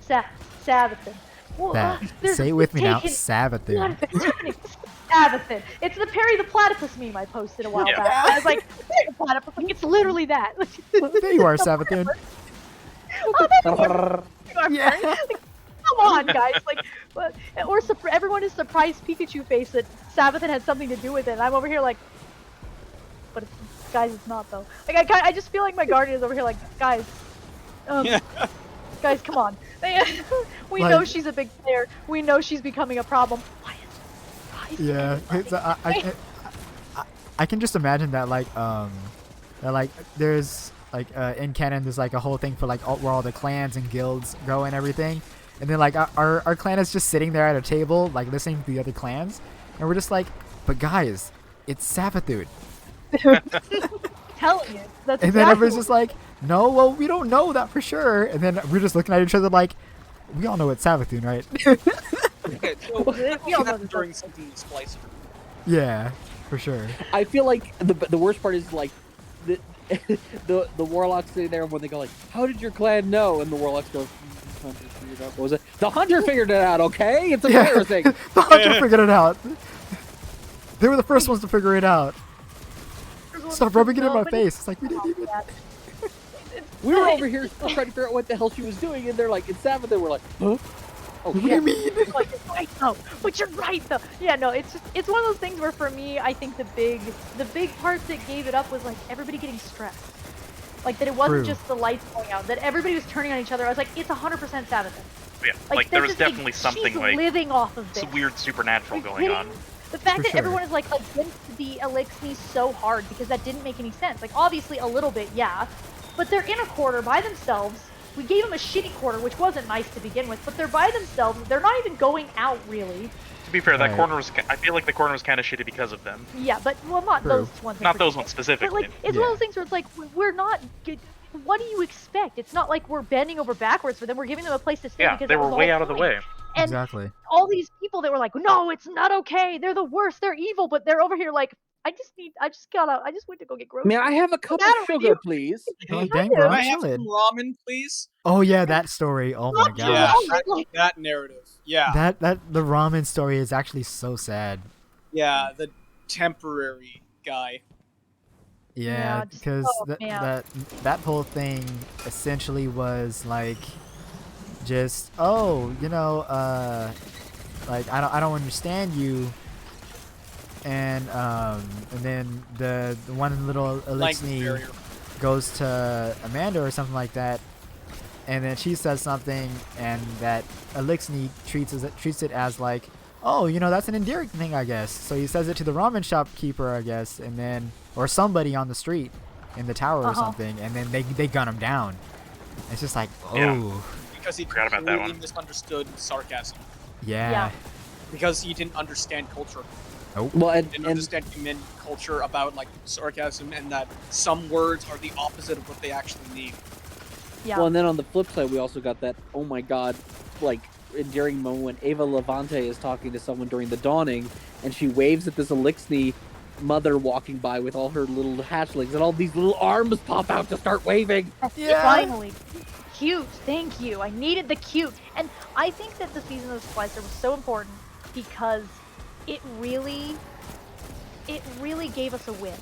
Sabathan. Well, That. there's Say it with me now. Taken. Sabathan. Sabathan. It's the Perry the Platypus meme I posted a while Yeah. back. I was like, Perry the Platypus. Like, it's literally that. There you are, Sabathan. Oh, that's what you are, Yeah. Perry. Like, come on, guys. Like or everyone is surprised Pikachu face that Sabathan had something to do with it. And I'm over here like, but guys, it's not though. Like I just feel like my guardian is over here like, guys, guys, come on. We know she's a big player. We know she's becoming a problem. Why is Yeah, it's, I can just imagine that there's in canon there's like a whole thing for like where all the clans and guilds go and everything, and then like our clan is just sitting there at a table like listening to the other clans, and we're just like, but guys, it's Savathun. telling you. That's And then everybody's just like, no, well, we don't know that for sure. And then we're just looking at each other like, we all know it's Savathun, right? Okay, so We all know happened this. during something in Splicer. Yeah, for sure. I feel like the worst part is like the warlocks sitting there when they go like, "How did your clan know?" And the warlocks go, "Hunter figured out what was it? The hunter figured it out. Okay, it's embarrassing." The hunter figured it out. They were the first ones to figure it out. Stop rubbing it in my face. It's like, we didn't even... We were over here still trying to figure out what the hell she was doing, and they're like, "It's Sabbath." And we're like, "Huh? Oh, What do you mean? Like, you're right though, but you're right though. Yeah, no, it's one of those things where for me, I think the big part that gave it up was like everybody getting stressed, like that it wasn't True. just the lights going out, that everybody was turning on each other. I was like, it's 100% Sabbath. Yeah, like there was definitely she's something like living off of this. some weird supernatural Are you going on. kidding? The fact For that sure. everyone is like against the Elixni so hard because that didn't make any sense. Like obviously a little bit, yeah, but they're in a quarter by themselves. We gave them a shitty quarter, which wasn't nice to begin with, but they're by themselves. They're not even going out really. To be fair, that Right. corner was. I feel like the corner was kind of shitty because of them. Yeah, but well, not True. those ones. in Not those particular. ones But specifically. like, it's one Yeah. of those things where it's like we're not. What do you expect? It's not like we're bending over backwards for them. We're giving them a place to stay. Yeah, because they that was were way whole out of the point. way. And Exactly. all these people that were like, no, it's not okay. They're the worst. They're evil, but they're over here like, I just went to go get groceries. "May I have a cup of matter with sugar, you?" please?" Oh, Hey, dang, do. bro, can I I'm have some chilling. ramen, please? Oh yeah, that story. Oh my Not too god. Yeah, long, that, like- that narrative. Yeah, That the ramen story is actually so sad. yeah, the temporary guy. Yeah, Yeah, just- because oh, man. that whole thing essentially was like just like I don't understand you, and then the one little Language Elixni barrier. goes to Amanda or something like that, and then she says something, and that Elixni treats it as like, oh, that's an endearing thing, I guess. So he says it to the ramen shopkeeper, I guess, and then or somebody on the street in the tower or something, and then they gun him down. It's just like, oh, Yeah. Because he Forgot about that completely one. misunderstood sarcasm. yeah. Because he didn't understand culture. Well, Didn't and understand human culture about like sarcasm, and that some words are the opposite of what they actually mean. Yeah. well, and then on the flip side, we also got that, oh my god, like endearing moment when Ava Levante is talking to someone during the dawning, and she waves at this Elixni mother walking by with all her little hatchlings, and all these little arms pop out to start waving. Finally. Cute. Thank you. I needed the cute. And I think that the season of Splicer was so important because it really gave us a win.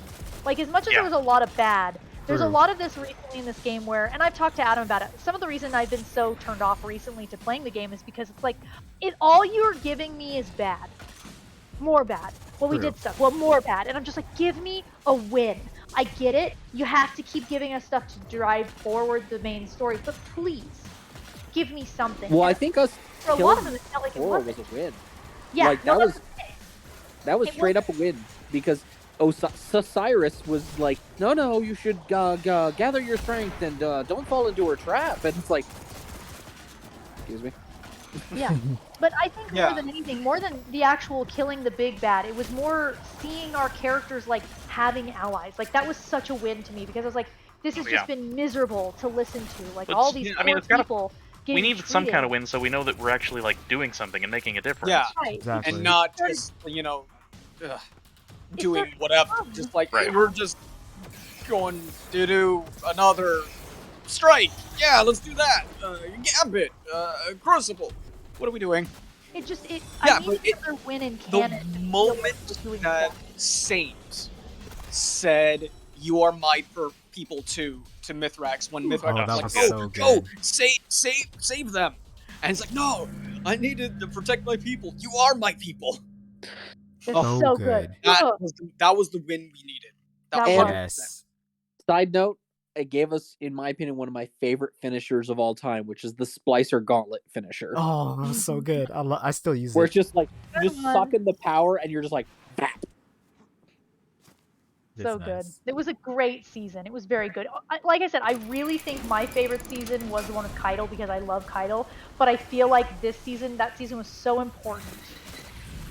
Like, as much as Yeah. there was a lot of bad, there's a True. lot of this recently in this game where, and I've talked to Adam about it, some of the reason I've been so turned off recently to playing the game is because it's like, all you're giving me is bad. More bad. Well, we True. did stuff. Well, more bad. And I'm just like, give me a win. I get it. You have to keep giving us stuff to drive forward the main story, but please, give me something. Well, I And think us for a lot killing of them, it felt like it Cora wasn't. was a win. Yeah, like, no, that was- it. That was It straight up a win, because Cyrus was like, no, you should gather your strength and don't fall into her trap. And it's like, excuse me. Yeah. But I think Yeah. more than anything, more than the actual killing the big bad, it was more seeing our characters like having allies. Like that was such a win to me because I was like, this has Oh, just yeah. been miserable to listen to. Like But all it's- these I mean, poor it's gotta- people We getting need some kind treated. of win so we know that we're actually like doing something and making a difference. Yeah, Right. Exactly. and not Started- just doing their whatever. problem. Just like, Right. hey, we're just going to do another strike. Yeah, let's do that. Gambit, Crucible. What are we doing? It just Yeah, I but need another win in The canon. to feel moment like we're doing that stuff. Saint said, "You are my people too," to Mithrax when Mithrax Oh, that was was like, so "Go, good. save them," and he's like, "No, I needed to protect my people. You are my people. It's Oh, so good. That was the win we needed. That was was. 100%. Yes. Side note, it gave us, in my opinion, one of my favorite finishers of all time, which is the Splicer Gauntlet finisher. Oh, that was so good. I still use Where it. it's just like, you just Good one. suck in the power and you're just like, bap. So It's good. nice. It was a great season. It was very good. Like I said, I really think my favorite season was the one with Keitel because I love Keitel. But I feel like that season was so important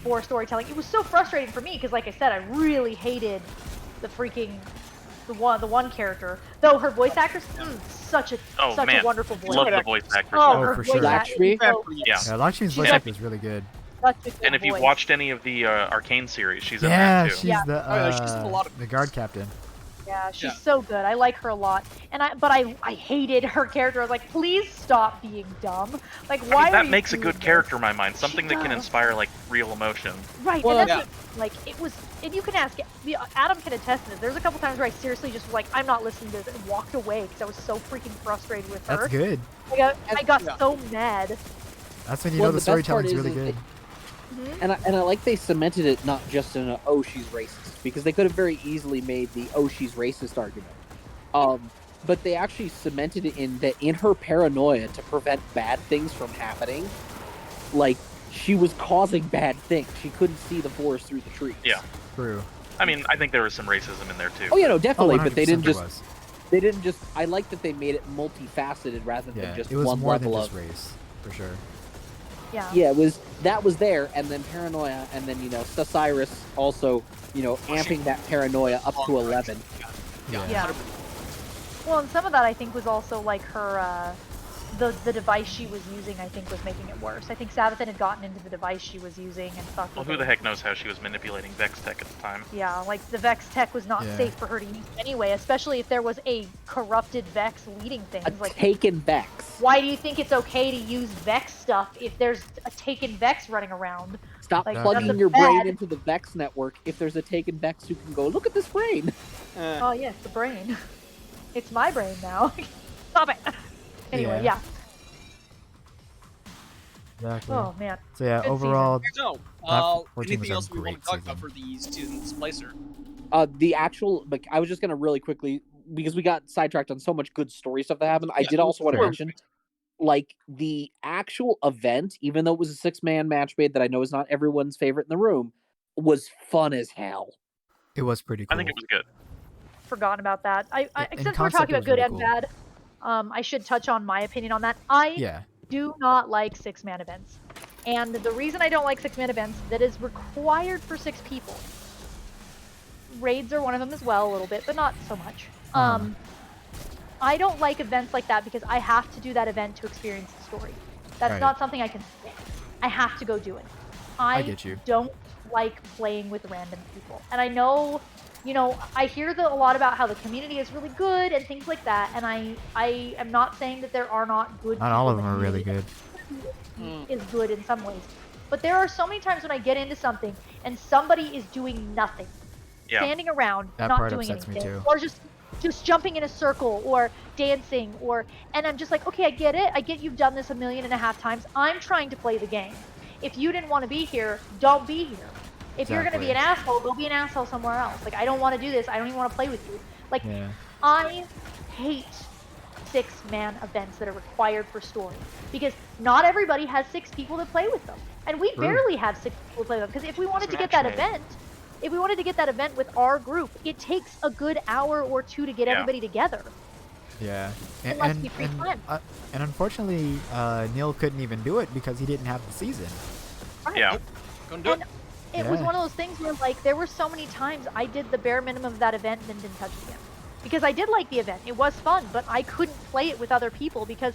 for storytelling. It was so frustrating for me because, like I said, I really hated the one character. Though her voice actress, such a wonderful voice. Love the voice actress. Oh, Oh, her for voice sure. actress is so Yeah. Yeah, Lakshmi's voice She's actor is really good. such a good And if you've voice. watched any of the Arcane series, she's in Yeah, that too. she's Yeah. the she's in a lot of the guard captain. Yeah, she's Yeah. so good. I like her a lot. But I hated her character. I was like, please stop being dumb. Like, why I mean, are that you makes a doing good this? character in my mind. Something that can does. inspire like real emotion. Right, Well, and that's yeah. what, like, it was, and you can ask, Adam can attest to this. There's a couple times where I seriously just was like, I'm not listening to this, and walked away because I was so freaking frustrated with her. That's good. I got Yeah. so mad. That's when you Well, know the the best part storytelling's is really that good. And I like they cemented it not just in a, oh, she's racist, because they could have very easily made the, oh, she's racist argument. But they actually cemented it in that in her paranoia to prevent bad things from happening, like, she was causing bad things. She couldn't see the forest through the trees. Yeah. True. I mean, I think there was some racism in there too. Oh, yeah, no, definitely, Oh, but they 100% didn't there just, was. they didn't just, I like that they made it multifaceted rather than Yeah, just it was one more than level just of, race, for sure. Yeah. yeah, that was there, and then paranoia, and then, Cyrus also, amping that paranoia up to 11. Yeah. Well, and some of that I think was also like her, the device she was using. I think was making it worse. I think Sabathan had gotten into the device she was using and fucked Well, with who the it. heck knows how she was manipulating Vex Tech at the time? Yeah, like the Vex tech was not Yeah. safe for her to use anyway, especially if there was a corrupted Vex leading things. A Like, taken Vex. why do you think it's okay to use Vex stuff if there's a taken Vex running around? Stop Like, plugging that's your bad. brain into the Vex network if there's a taken Vex who can go, look at this brain. Oh yes, the brain. It's my brain now. Stop it. Anyway, yeah. Exactly. Oh man. So yeah, Good overall, So, Top 14 anything was a else we want great to talk about season. for the season Splicer? The actual, like, I was just gonna really quickly, because we got sidetracked on so much good story stuff that happened. I Yeah, did also want to sure. mention, like, the actual event, even though it was a 6-man match made that I know is not everyone's favorite in the room, was fun as hell. it was pretty cool. I think it was good. Forgotten about that. I In since we're concept, talking it about was good really and cool. bad, I should touch on my opinion on that. I Yeah. do not like 6-man events. And the reason I don't like 6-man events that is required for 6 people. Raids are one of them as well a little bit, but not so much. I don't like events like that because I have to do that event to experience the story. That's Right. not something I can skip. I have to go do it. I get you. don't like playing with random people. And I know, I hear a lot about how the community is really good and things like that, and I am not saying that there are not good Not all of people them in are the really good. community is good in some ways. But there are so many times when I get into something and somebody is doing nothing. Yeah. Standing around, That not part doing upsets me anything. too. Or just jumping in a circle or dancing and I'm just like, okay, I get it. I get you've done this 1.5 million times. I'm trying to play the game. If you didn't want to be here, don't be here. If you're gonna be Exactly. an asshole, go be an asshole somewhere else. Like, I don't want to do this. I don't even want to play with you. Like, Yeah. I hate 6-man events that are required for story because not everybody has 6 people to play with them, and we True. barely have 6 people to play with them. Because if we wanted It's to an get that action game. event, if we wanted to get that event with our group, it takes a good hour or 2 to get Yeah. everybody together. Yeah. It must be pre-planned. And unfortunately, Neil couldn't even do it because he didn't have the season. Right? Yeah. Couldn't do it. And it was Yeah. one of those things where, like, there were so many times I did the bare minimum of that event and then didn't touch it again. Because I did like the event. It was fun, but I couldn't play it with other people because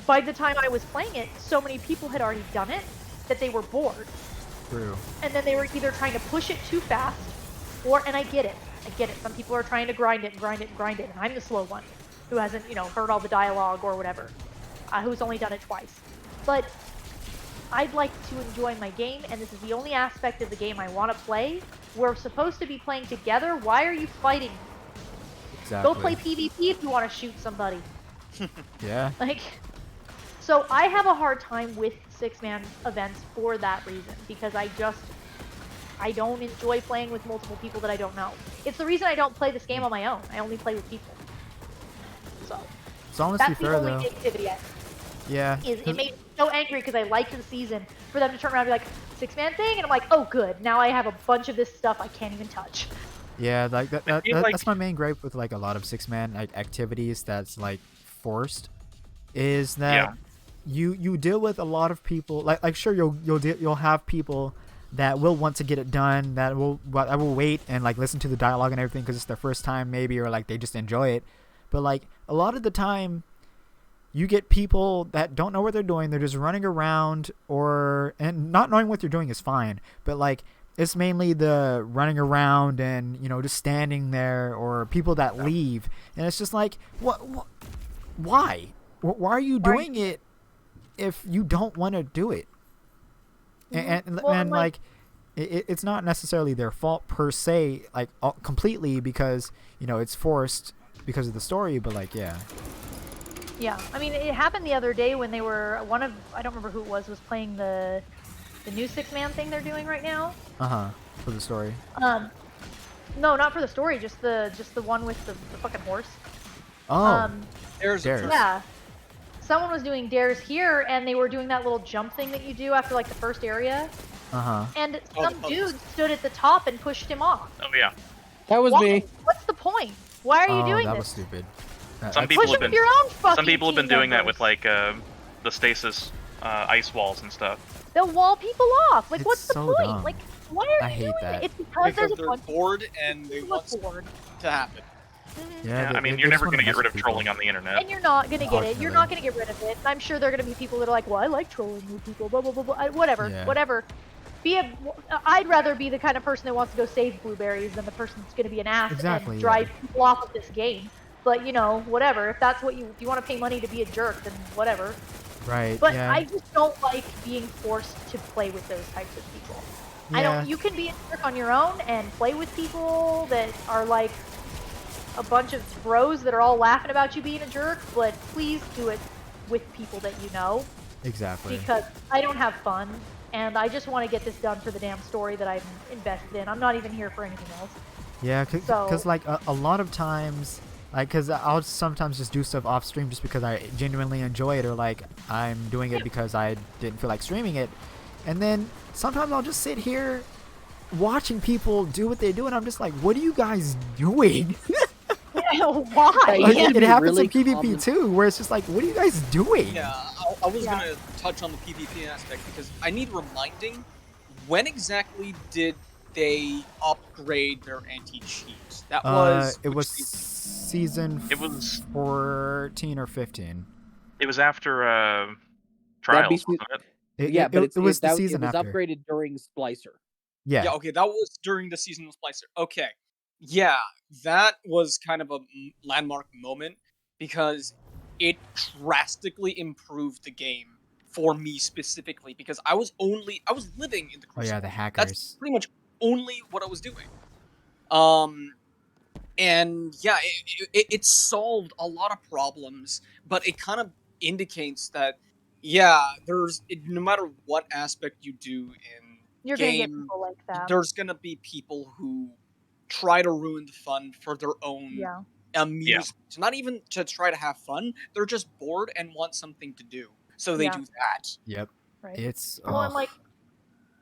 by the time I was playing it, so many people had already done it that they were bored. True. And then they were either trying to push it too fast, and I get it. Some people are trying to grind it, and I'm the slow one who hasn't, heard all the dialogue or whatever, who's only done it twice. But I'd like to enjoy my game, and this is the only aspect of the game I want to play. We're supposed to be playing together. Why are you fighting? Exactly. Go play PvP if you want to shoot somebody. Yeah. Like, So I have a hard time with 6-man events for that reason, because I don't enjoy playing with multiple people that I don't know. It's the reason I don't play this game on my own. I only play with people. So It's honestly that's the fair only though. negativity Yeah. it made me so angry because I liked the season for them to turn around and be like, 6-man thing, and I'm like, oh good, now I have a bunch of this stuff I can't even touch. Yeah, like feel that's my main gripe with like a lot of 6-man like activities that's like forced, is that you deal with a lot of people. Like sure you'll have people that will want to get it done, that will wait and like listen to the dialogue and everything because it's their first time maybe, or like they just enjoy it. But like a lot of the time, you get people that don't know what they're doing. They're just running around, and not knowing what they're doing is fine. But like it's mainly the running around and just standing there, or people that leave, and it's just like why are you doing it if you don't want to do it? And like it's not necessarily their fault per se, like completely, because it's forced because of the story. But like Yeah, I mean, it happened the other day when they were I don't remember who it was playing the new 6-man thing they're doing right now. For the story. No, not for the story, just the one with the fucking horse. There's Dares. Yeah. Someone was doing dares here, and they were doing that little jump thing that you do after like the first area. And some dude stood at the top and pushed him off. Oh yeah. That was Why? me. What's the point? Why are you doing that this? was stupid. Some Push people him have with been your own fucking some people have been team doing that members. with like the stasis ice walls and stuff. They'll wall people off. Like, It's what's the so point? dumb. Like, why are I you hate doing that. it? It's because there's a they're bunch bored and they of want people something bored. to happen. Yeah, I mean, they you're just never wanna gonna get mess rid with of people. trolling on the internet. And you're not gonna get it. You're Unfortunately. not gonna get rid of it. I'm sure there are gonna be people that are like, well, I like trolling new people, blah blah blah blah. Whatever, Yeah. whatever. I'd rather be the kind of person that wants to go save blueberries than the person that's gonna be an ass Exactly, and yeah. drive people off of this game. But whatever. If that's what you want to pay money to be a jerk, then whatever. Right. But yeah. I just don't like being forced to play with those types of people. I Yeah. don't. You can be a jerk on your own and play with people that are like a bunch of bros that are all laughing about you being a jerk, but please do it with people that you know, Exactly. because I don't have fun, and I just want to get this done for the damn story that I'm invested in. I'm not even here for anything else. Yeah, because So- like a lot of times, like, because I'll sometimes just do stuff off stream just because I genuinely enjoy it, or like I'm doing it because I didn't feel like streaming it, and then sometimes I'll just sit here watching people do what they do, and I'm just like, what are you guys doing? Why? Like, Yeah, it be happens really in PvP common. too, where it's just like, what are you guys doing? Yeah, I was Yeah. gonna touch on the PvP aspect because I need reminding. When exactly did they upgrade their anti-cheat? That was It which was season? season It was 14 or 15. it was after That'd trials, be wasn't it? Yeah, but it was the it season was after. upgraded during Splicer. Yeah. Yeah, okay, that was during the season of Splicer. Okay, yeah, that was kind of a landmark moment because it drastically improved the game for me specifically because I was living in the Oh yeah, Crucible. the That's hackers. pretty much only what I was doing. And yeah, it solved a lot of problems, but it kind of indicates that yeah, no matter what aspect you do in You're gonna get game, people like that. there's gonna be people who try to ruin the fun for their own Yeah. amusement. Not even to try to have fun, they're just bored and want something to do, so they Yeah. do that. Yep. Right. It's Well, and like,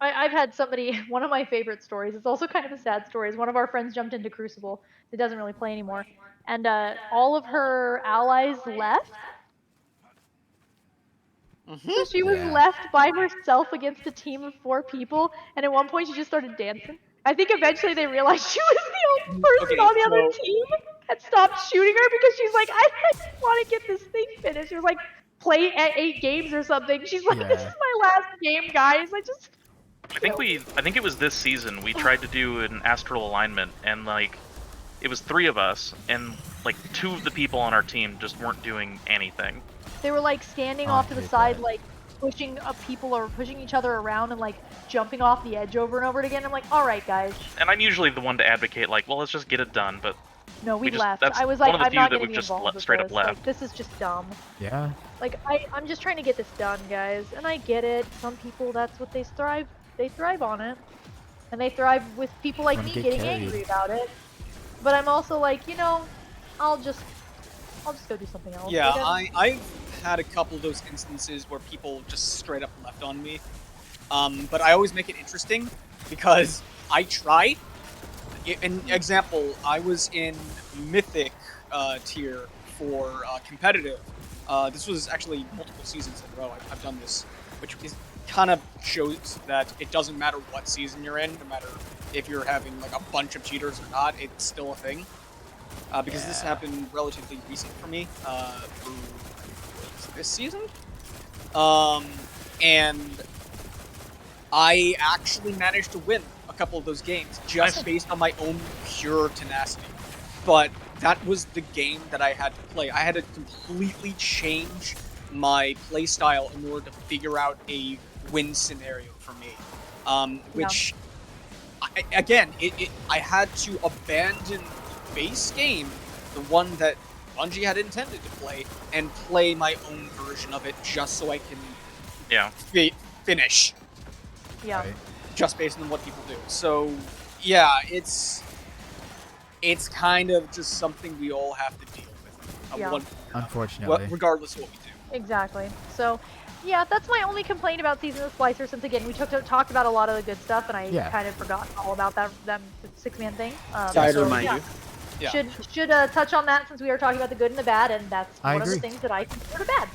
I've had somebody, one of my favorite stories, it's also kind of a sad story, is one of our friends jumped into Crucible. It doesn't really play anymore. And all of her allies left. So she was Yeah. left by herself against a team of 4 people, and at one point she just started dancing. I think eventually they realized she was the only person Okay, on the other so- team and stopped shooting her because she's like, I just want to get this thing finished. She was like, play at 8 games or something. She's like, this Yeah. is my last game, guys. I think it was this season we tried to do an astral alignment, and like it was 3 of us, and like 2 of the people on our team just weren't doing anything. They were like standing Oh, off I to the hate side, that. like pushing people or pushing each other around and like jumping off the edge over and over again. I'm like, all right, guys. And I'm usually the one to advocate like, well, let's just get it done, but No, we just- left. that's I was one like, of the I'm few not that gonna we've be just involved with straight up this. Like, left. this is just dumb. Yeah. Like, I'm just trying to get this done, guys, and I get it. Some people, that's what they thrive. They thrive on it, and they thrive with people like Wanna me get getting carried. angry about it. But I'm also like, I'll just go do something else. Yeah, Like, I've had a couple of those instances where people just straight up left on me. But I always make it interesting because I try. An example, I was in Mythic tier for competitive. This was actually multiple seasons in a row. I've done this, which kind of shows that it doesn't matter what season you're in, no matter if you're having like a bunch of cheaters or not, it's still a thing. Because this happened relatively recent for me through this season. And I actually managed to win a couple of those games just Nice. based on my own pure tenacity. But that was the game that I had to play. I had to completely change my play style in order to figure out a win scenario for me. Which, I had to abandon the base game, the one that Bungie had intended to play, and play my own version of it just so I can Yeah. finish. yeah. Right. Just based on what people do. So, yeah, it's kind of just something we all have to deal with. Yeah. Unfortunately. Regardless of what we do. Exactly. So, yeah, that's my only complaint about Season of the Splicer. Since again, we talked about a lot of the good stuff, and I kind of forgot all about that 6-man thing. Sorry to so, remind yeah. you. Yeah. Should touch on that since we are talking about the good and the bad, and that's I one of the agree. things that I consider bad.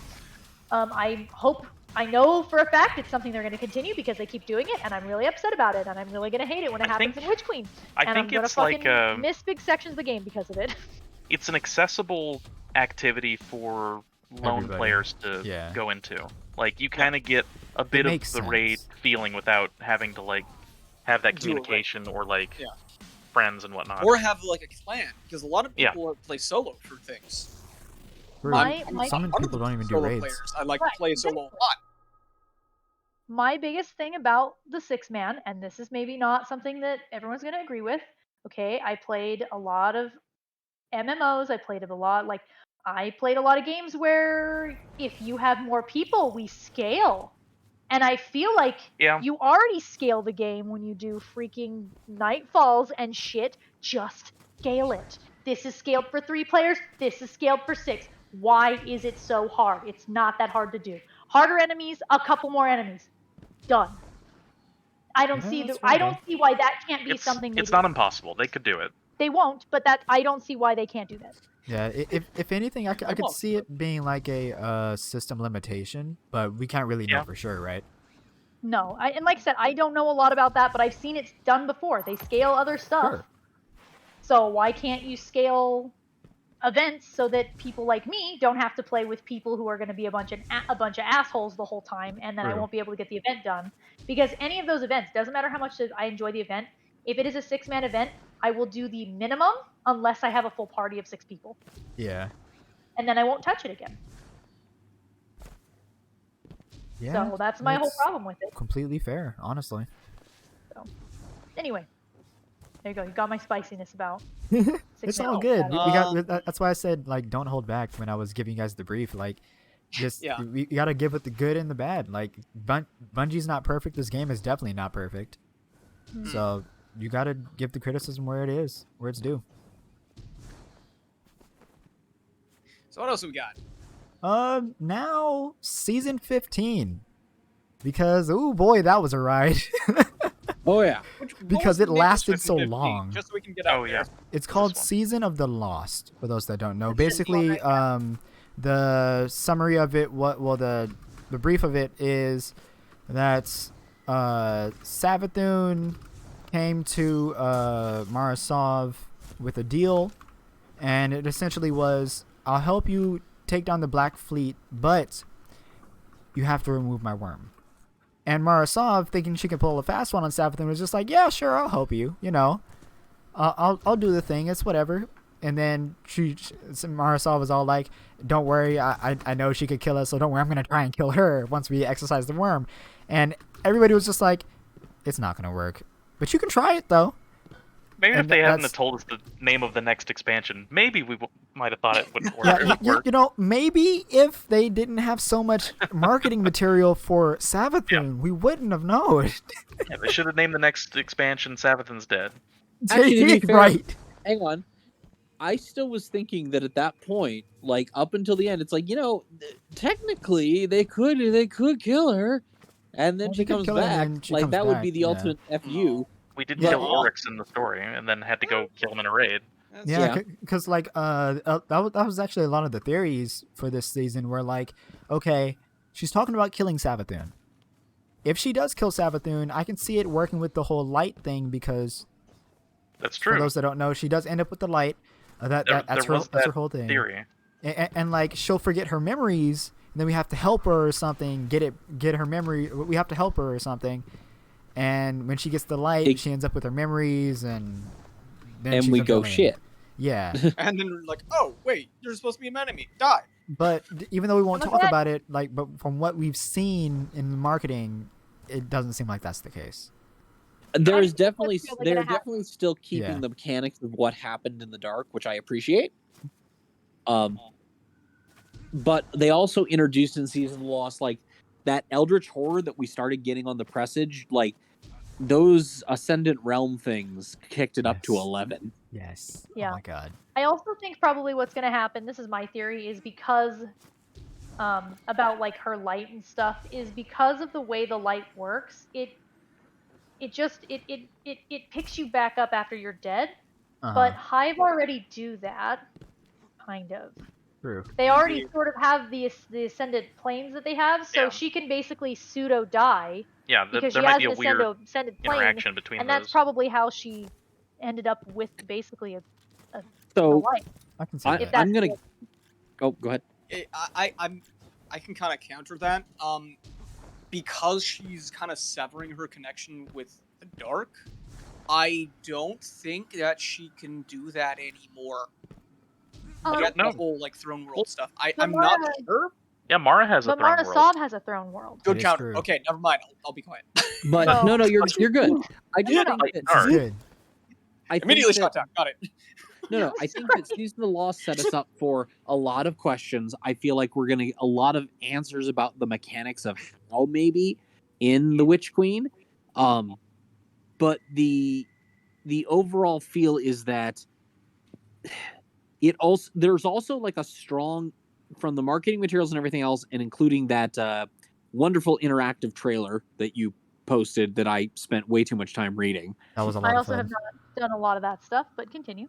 I know for a fact it's something they're going to continue because they keep doing it, and I'm really upset about it, and I'm really going to hate it when it happens in Witch Queen. I and think I'm going to it's like fucking miss big sections of the game because of it. it's an accessible activity for lone Everybody. players to Yeah. go into. Like you kind of get a bit of makes the sense. raid feeling without having to like have that Do a raid. communication or like Yeah. friends and whatnot. Or have like a clan, because a lot of Yeah. people play solo for things. My- Some I'm people don't even do solo raids. players. I like Right, to play solo a lot. My biggest thing about the 6-man, and this is maybe not something that everyone's going to agree with. Okay, I played a lot of MMOs. I played a lot of games where if you have more people, we scale. And I feel like Yeah. you already scale the game when you do freaking Nightfalls and shit. Just scale it. This is scaled for 3 players. This is scaled for 6. Why is it so hard? It's not that hard to do. Harder enemies, a couple more enemies. Done. I don't Yeah, see that's I fair, don't see why that can't be It's something they it's do. not impossible. They could do it. They won't, but I don't see why they can't do that. Yeah, if anything, I could Well, see it being like a system limitation, but we can't really know Yeah. for sure, right? No, and like I said, I don't know a lot about that, but I've seen it done before. They scale other stuff. Sure. So why can't you scale events so that people like me don't have to play with people who are going to be a bunch of assholes the whole time, and then I True. won't be able to get the event done? Because any of those events, doesn't matter how much I enjoy the event, if it is a 6-man event, I will do the minimum unless I have a full party of 6 people, Yeah. and then I won't touch it again. Yeah. So that's my whole it's problem with it. Completely fair, honestly. Anyway, there you go. You got my spiciness about. It's 6-man. all good. We Uh, got. That's why I said like don't hold back when I was giving you guys the brief. Like, just Yeah. you gotta give it the good and the bad. Like Bungie's not perfect. This game is definitely not perfect. Mhm. So you gotta give the criticism where it is, where it's due. So what else have we got? Now season 15, because oh boy, that was a ride. Oh yeah. What Because was the it name of lasted Swift so 15? long. Just so we can get out Oh, there. yeah. It's called one. Season of the Lost. For those that don't know, It's just basically, one, the summary of it, the brief of it is that Savathun came to Marasov with a deal, and it essentially was, I'll help you take down the Black Fleet, but you have to remove my worm. And Marasov, thinking she could pull a fast one on Savathun, was just like, yeah, sure, I'll help you, you know. I'll do the thing. It's whatever. And then Marasol was all like, "Don't worry, I know she could kill us, so don't worry. I'm gonna try and kill her once we exercise the worm." And everybody was just like, "It's not gonna work, but you can try it though." Maybe if And they hadn't that's- have told us the name of the next expansion, maybe we might have thought it would Yeah, work. you know, maybe if they didn't have so much marketing material for Savathun, we wouldn't have known. Yeah, they should have named the next expansion "Savathun's Dead." Actually, to be fair, right. hang on. I still was thinking that at that point, like up until the end, it's like, technically they could kill her, and then Well, she they could comes kill her and back. then she Like comes that would be back, the yeah. ultimate fu. We did But- kill Oryx in the story, and then had to go kill him in a raid. Yeah, because like that was actually a lot of the theories for this season. Were like, okay, she's talking about killing Savathun. If she does kill Savathun, I can see it working with the whole light thing because That's true. for those that don't know, she does end up with the light. That's her whole thing. Theory. And like she'll forget her memories, and then we have to help her or something. Get her memory. We have to help her or something. And when she gets the light, she ends up with her memories, and then And she's we a go villain. shit. Yeah. And then we're like, oh wait, you're supposed to be an enemy. Die. But even though we won't But talk that- about it, but from what we've seen in the marketing, it doesn't seem like that's the case. There I is think that's definitely really they're gonna happen. definitely still keeping Yeah. the mechanics of what happened in the dark, which I appreciate. But they also introduced in Season of the Lost like that Eldritch horror that we started getting on the Presage, like those Ascendant Realm things kicked it up to Yes. 11. Yes. Yeah. Oh my god. I also think probably what's going to happen, this is my theory, is because about like her light and stuff, is because of the way the light works, it picks you back up after you're dead. But Hive already do that, kind of. True. They already sort of have the ascended planes that they have, so Yeah. she can basically pseudo die Yeah, because there she might has be a an weird ascended plane, interaction between and those. that's probably how she ended up with basically the So light. I can see I, that. I'm gonna. Oh, go ahead. I can kind of counter that. Because she's kind of severing her connection with the dark, I don't think that she can do that anymore. Like, know. the whole like throne world stuff. but I'm not Mara- sure. Yeah, Mara has a But throne Mara world. Sob has a throne world. Good is counter. true. Okay, never mind. I'll be quiet. But No. no, you're good. I just think that This is good. I think Immediately that- shut down. Got it. No, I think that Season of the Lost set us up for a lot of questions. I feel like we're gonna get a lot of answers about the mechanics of how maybe in the Witch Queen. But the overall feel is that there's also like a strong from the marketing materials and everything else, and including that wonderful interactive trailer that you posted that I spent way too much time reading. That was a lot I of also fun. have not done a lot of that stuff, but continue.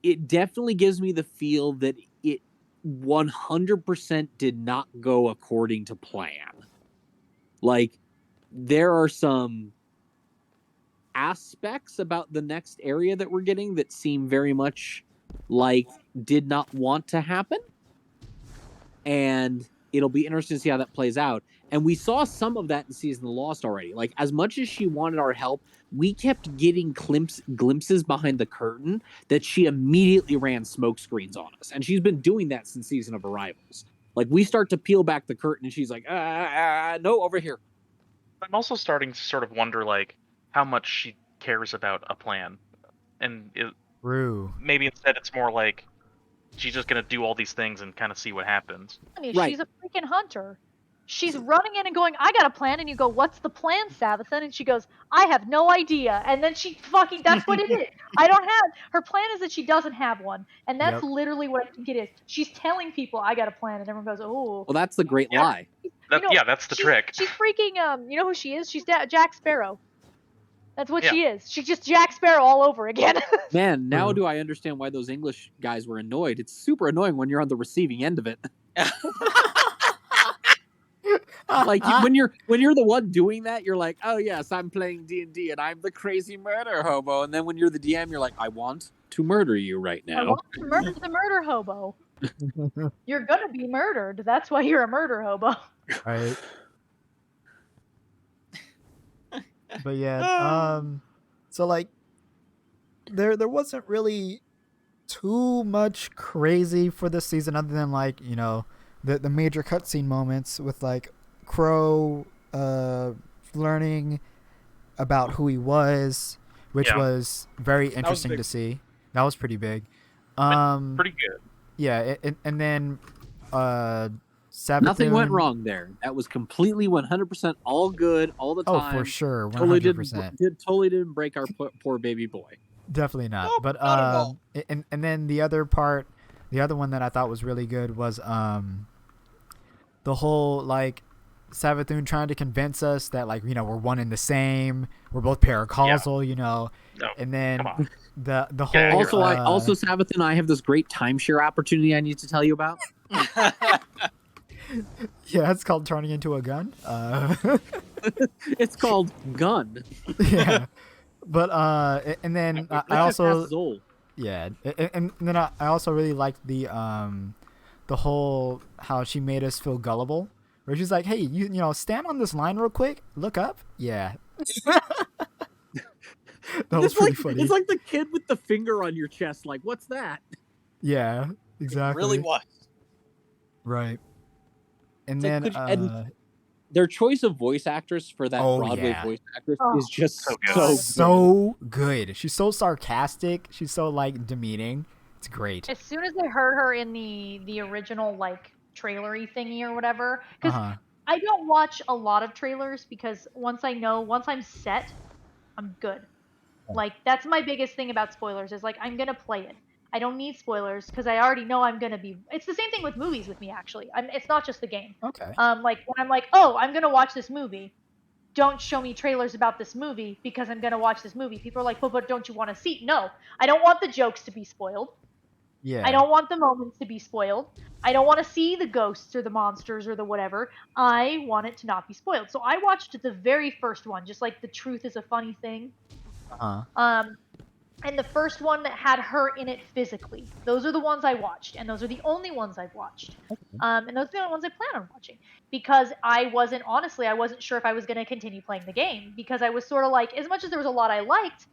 It definitely gives me the feel that it 100% did not go according to plan. Like, there are some aspects about the next area that we're getting that seem very much like did not want to happen. And it'll be interesting to see how that plays out. And we saw some of that in Season of the Lost already. Like, as much as she wanted our help, we kept getting glimpses behind the curtain that she immediately ran smoke screens on us. And she's been doing that since Season of Arrivals. Like, we start to peel back the curtain and she's like, no, over here. I'm also starting to sort of wonder, like, how much she cares about a plan. And True. maybe instead it's more like she's just going to do all these things and kind of see what happens. I mean, Right. she's a freaking hunter. She's running in and going, I got a plan. And you go, what's the plan, Savathun? And she goes, I have no idea. And then she fucking, that's what it is. I don't have, her plan is that she doesn't have one. And that's Yep. literally what I think it is. She's telling people, I got a plan. And everyone goes, oh. Well, that's the great Yeah. lie. That's the trick. She's freaking, you know who she is? She's Jack Sparrow. That's what Yeah. she is. She's just Jack Sparrow all over again. Man, now True. do I understand why those English guys were annoyed. It's super annoying when you're on the receiving end of it. Like when you're the one doing that, you're like, oh yes, I'm playing D&D and I'm the crazy murder hobo. And then when you're the DM, you're like, I want to murder you right I now. want to murder the murder hobo. You're gonna be murdered. That's why you're a murder hobo. Right. But yeah, so like there wasn't really too much crazy for this season other than like, you know, the major cutscene moments with like Crow learning about who he was. which Yeah. was very interesting big. to see. That was pretty big. Pretty good. Yeah, and then Savathun. Nothing went wrong there. That was completely 100% all good all the Oh, time. for sure, Totally 100%. didn't break our poor baby boy. Definitely not. Nope, But not at all. and then the other part, the other one that I thought was really good was the whole like Savathun trying to convince us that like we're one and the same, we're both paracausal, No, and then come on. the whole Yeah, Also, Sabbath and I have this great timeshare opportunity I need to tell you about. yeah, it's called turning into a gun. It's called Gun. Yeah, but and then I also Zol. yeah, and then I also really liked the whole how she made us feel gullible, where she's like, hey, you know, stand on this line real quick, look up, yeah. That was pretty funny. It's like the kid with the finger on your chest. Like, what's that? Yeah, exactly. It really was. Right. And It's then like, and their choice of voice actress for that Oh, Broadway yeah. voice actress Oh. is just So good. so so good. She's so sarcastic. She's so like demeaning. It's great. As soon as I heard her in the original like trailery thingy or whatever, because Uh-huh. I don't watch a lot of trailers because once I'm set, I'm good. Like that's my biggest thing about spoilers is like I'm gonna play it. I don't need spoilers because I already know I'm gonna be. It's the same thing with movies with me actually. It's not just the game. Okay. Like when I'm like, oh, I'm gonna watch this movie. Don't show me trailers about this movie because I'm gonna watch this movie. People are like, but don't you want to see? No, I don't want the jokes to be spoiled. Yeah. I don't want the moments to be spoiled. I don't want to see the ghosts or the monsters or the whatever. I want it to not be spoiled. So I watched the very first one, just like The Truth is a Funny Thing. Uh-huh. And the first one that had her in it physically. Those are the ones I watched, and those are the only ones I've watched. And those are the only ones I plan on watching because I wasn't sure if I was going to continue playing the game because I was sort of like, as much as there was a lot I liked,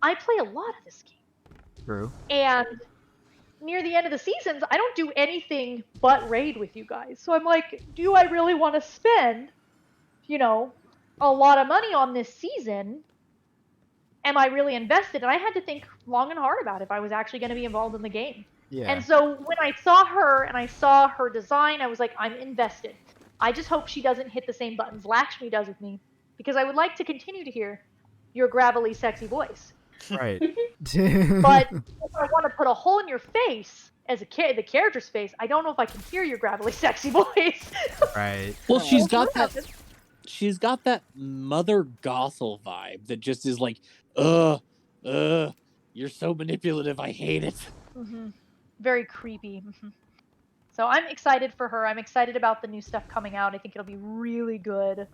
I play a lot of this game. True. And near the end of the seasons, I don't do anything but raid with you guys. So I'm like, do I really want to spend, a lot of money on this season? Am I really invested? And I had to think long and hard about if I was actually going to be involved in the game. Yeah. And so when I saw her and I saw her design, I was like, I'm invested. I just hope she doesn't hit the same buttons Lakshmi does with me because I would like to continue to hear your gravelly, sexy voice. Right. But if I want to put a hole in your face as the character's face, I don't know if I can hear your gravelly, sexy voice. Right. Well, she's We'll got see what that. happens. She's got that Mother Gothel vibe that just is like, you're so manipulative. I hate it. Mm-hmm. Very creepy. Mm-hmm. So I'm excited for her. I'm excited about the new stuff coming out. I think it'll be really good.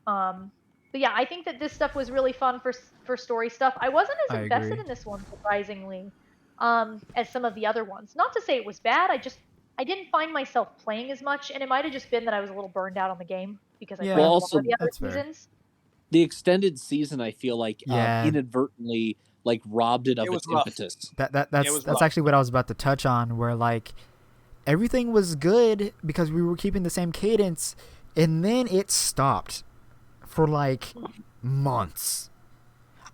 But yeah, I think that this stuff was really fun for story stuff. I wasn't as I invested agree. in this one, surprisingly, as some of the other ones. Not to say it was bad. I didn't find myself playing as much, and it might have just been that I was a little burned out on the game because I Yeah. played Well, a lot also, of the other that's fair. seasons. The extended season, I feel like, Yeah. inadvertently like robbed it of It was its rough. impetus. That's was that's rough. actually what I was about to touch on, where like everything was good because we were keeping the same cadence, and then it stopped for like months.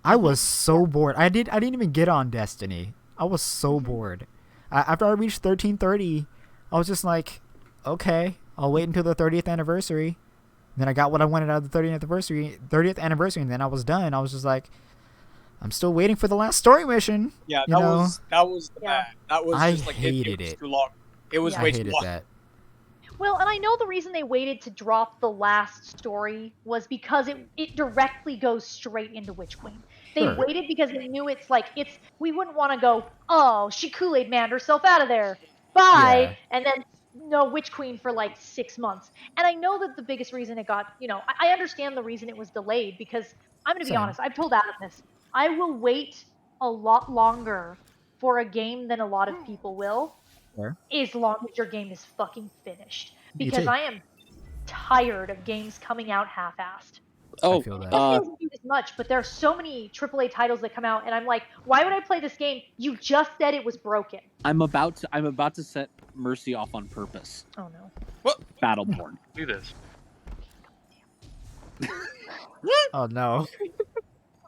I was so bored. I didn't even get on Destiny. I was so bored. After I reached 1330, I was just like, okay, I'll wait until the 30th anniversary. Then I got what I wanted out of the 30th anniversary, and then I was done. I was just like, I'm still waiting for the last story mission. Yeah, You that know? was the Yeah. bad. That was I just like hated it was it. too long. It was Yeah. I way too hated long. that. Well, and I know the reason they waited to drop the last story was because it directly goes straight into Witch Queen. They Sure. waited because they knew we wouldn't want to go, oh, she Kool-Aid manned herself out of there. Bye. And then no Witch Queen for like 6 months. And I know that the biggest reason it got, I understand the reason it was delayed because I'm going to be Same. honest. I've told Adam this. I will wait a lot longer for a game than a lot of people will. Fair. As long as your game is fucking finished. Me Because too. I am tired of games coming out half-assed. Oh, feel that. Destiny doesn't do as much, but there are so many AAA titles that come out, and I'm like, why would I play this game? You just said it was broken. I'm about to set Mercy off on purpose. Oh no.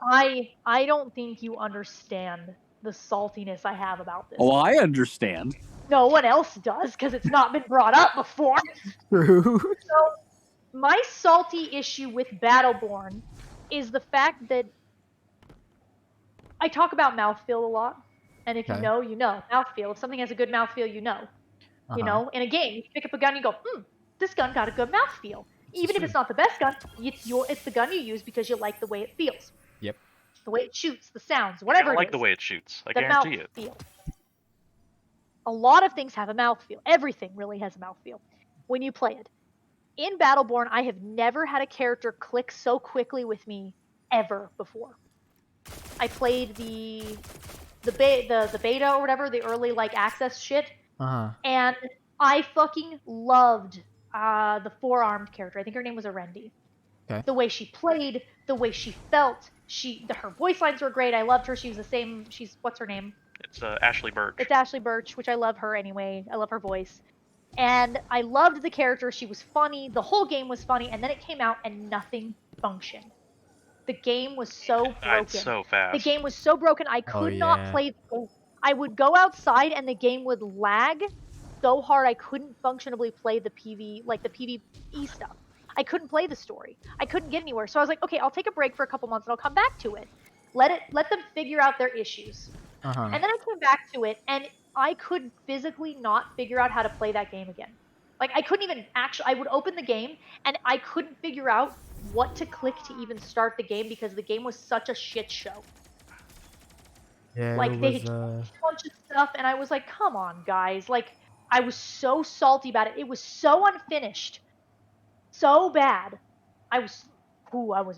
I don't think you understand the saltiness I have about this. Oh, I understand. No one else does because it's not been brought up before. True. So my salty issue with Battleborn is the fact that I talk about mouthfeel a lot. And if you Okay. know, you know. Mouthfeel. If something has a good mouthfeel, you know. You know, in a game, you pick up a gun, you go, this gun got a good mouthfeel. Even if it's not the best gun, it's the gun you use because you like the way it feels. Yep. The way it shoots, the sounds, I whatever it like is. the way it shoots. I The guarantee it. mouthfeel. A lot of things have a mouthfeel. Everything really has a mouthfeel when you play it. In Battleborn, I have never had a character click so quickly with me ever before. I played the beta or whatever, the early like access shit, and I fucking loved the four-armed character. I think her name was Arendi. Okay. The way she played, the way she felt, her voice lines were great. I loved her. She was the same. What's her name? It's Ashley Birch. It's Ashley Birch, which I love her anyway. I love her voice. And I loved the character. She was funny. The whole game was funny. And then it came out and nothing functioned. The game was so broken. Died so fast. The game was so broken. I could not play the game. I would go outside and the game would lag so hard I couldn't functionally play the PvE stuff. I couldn't play the story. I couldn't get anywhere. So I was like, okay, I'll take a break for a couple months and I'll come back to it. Let them figure out their issues. And then I came back to it and I could physically not figure out how to play that game again. Like I couldn't even I would open the game and I couldn't figure out what to click to even start the game because the game was such a shit show. Yeah, Like they had a bunch of stuff and I was like, come on guys. Like I was so salty about it. It was so unfinished. So bad. I was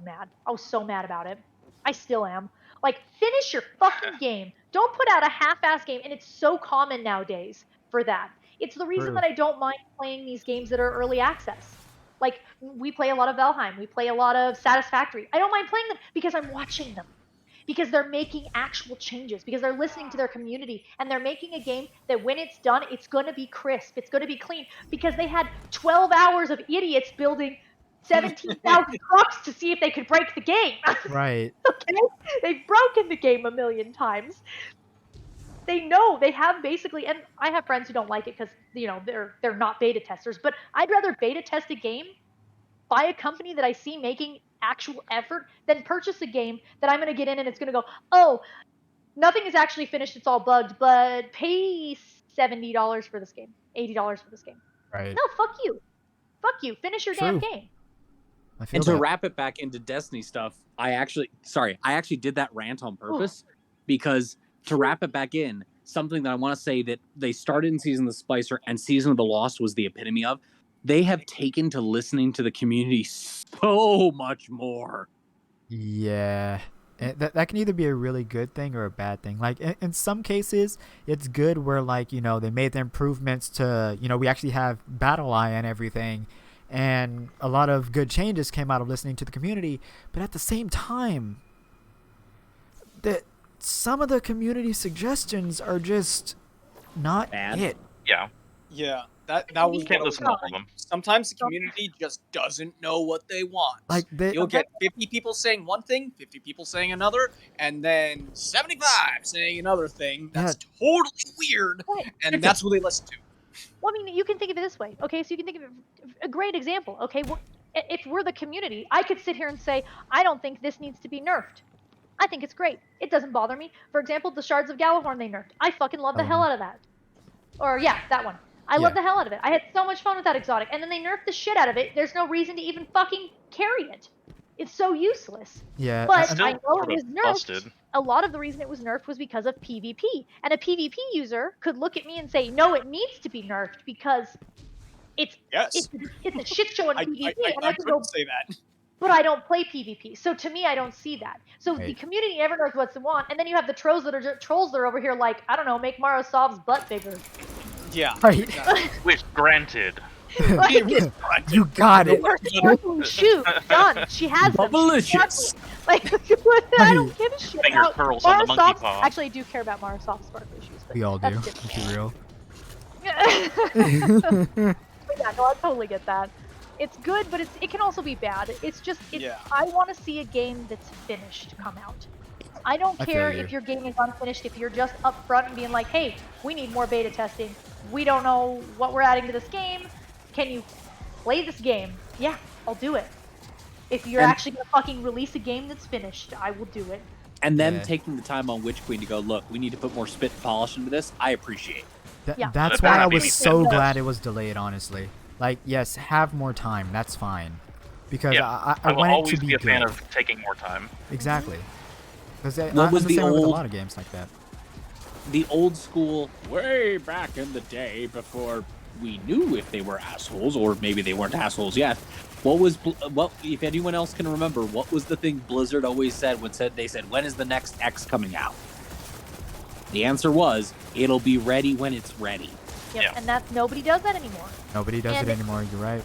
mad. I was so mad about it. I still am. Like, finish your fucking game. Don't put out a half-ass game, and it's so common nowadays for that. It's the reason that I don't mind playing these games that are early access. Like, we play a lot of Valheim. We play a lot of Satisfactory. I don't mind playing them because I'm watching them. Because they're making actual changes. Because they're listening to their community. And they're making a game that when it's done, it's going to be crisp. It's going to be clean. Because they had 12 hours of idiots building 17,000 trucks to see if they could break the game. Right. Okay? They've broken the game a million times. They know they have basically, and I have friends who don't like it because they're not beta testers. But I'd rather beta test a game by a company that I see making actual effort than purchase a game that I'm going to get in and it's going to go, oh, nothing is actually finished. It's all bugged, but pay $70 for this game, $80 for this game. Right. No, fuck you. Fuck you. Finish your damn game. And to wrap it back into Destiny stuff, I actually did that rant on purpose because to wrap it back in, something that I want to say that they started in Season of the Splicer and Season of the Lost was the epitome of. They have taken to listening to the community so much more. Yeah. That can either be a really good thing or a bad thing. Like, in some cases, it's good where, like, they made the improvements to, we actually have Battle Eye and everything. And a lot of good changes came out of listening to the community. But at the same time, that some of the community suggestions are just not bad. It. Yeah. Yeah. That was you can't listen to all of them. Sometimes the community just doesn't know what they want. Like you'll get 50 people saying one thing, 50 people saying another, and then 75 saying another thing. That's totally weird, and that's what they listen to. Well, I mean, you can think of it this way. Okay, so you can think of a great example. Okay, if we're the community, I could sit here and say, I don't think this needs to be nerfed. I think it's great. It doesn't bother me. For example, the Shards of Galahorn they nerfed. I fucking love the hell out of that. Or yeah, that one. I love the hell out of it. I had so much fun with that exotic. And then they nerfed the shit out of it. There's no reason to even fucking carry it. It's so useless. Yeah. But I know it was nerfed. Busted. A lot of the reason it was nerfed was because of PvP. And a PvP user could look at me and say, no, it needs to be nerfed because it's a shit show in PvP. I couldn't say that. But I don't play PvP. So to me, I don't see that. So the community never knows what they want. And then you have the trolls that are over here like, I don't know, make Marosov's butt bigger. Yeah. Right. Which, granted. You got it. Shoot, done. She has them. Delicious. Like, I don't give a shit Finger about curls on the monkey paw. Actually, I do care about Marosov's sparkly shoes. But we all do. Let's be real. Yeah, no, I totally get that. It's good, but it can also be bad. It's just Yeah. I want to see a game that's finished come out. I don't I feel care you. if your game is unfinished, if you're just upfront and being like, hey, we need more beta testing. We don't know what we're adding to this game. Can you play this game? Yeah, I'll do it. If you're And- actually going to fucking release a game that's finished, I will do it. And them Yeah. taking the time on Witch Queen to go, look, we need to put more spit and polish into this, I appreciate. Yeah. That's They're why I not was being so fantastic. glad it was delayed, honestly. Like, yes, have more time. That's fine. Because Yeah, I will want it always to be be a fan good. of taking more time. Exactly. Because What was I'm the same way with a old- lot of games like that. The old school, way back in the day before we knew if they were assholes, or maybe they weren't assholes yet. What if anyone else can remember, what was the thing Blizzard always said when they said, when is the next X coming out? The answer was, it'll be ready when it's ready. Yep. Yeah. And that's nobody does that anymore. Nobody does And it anymore. You're right.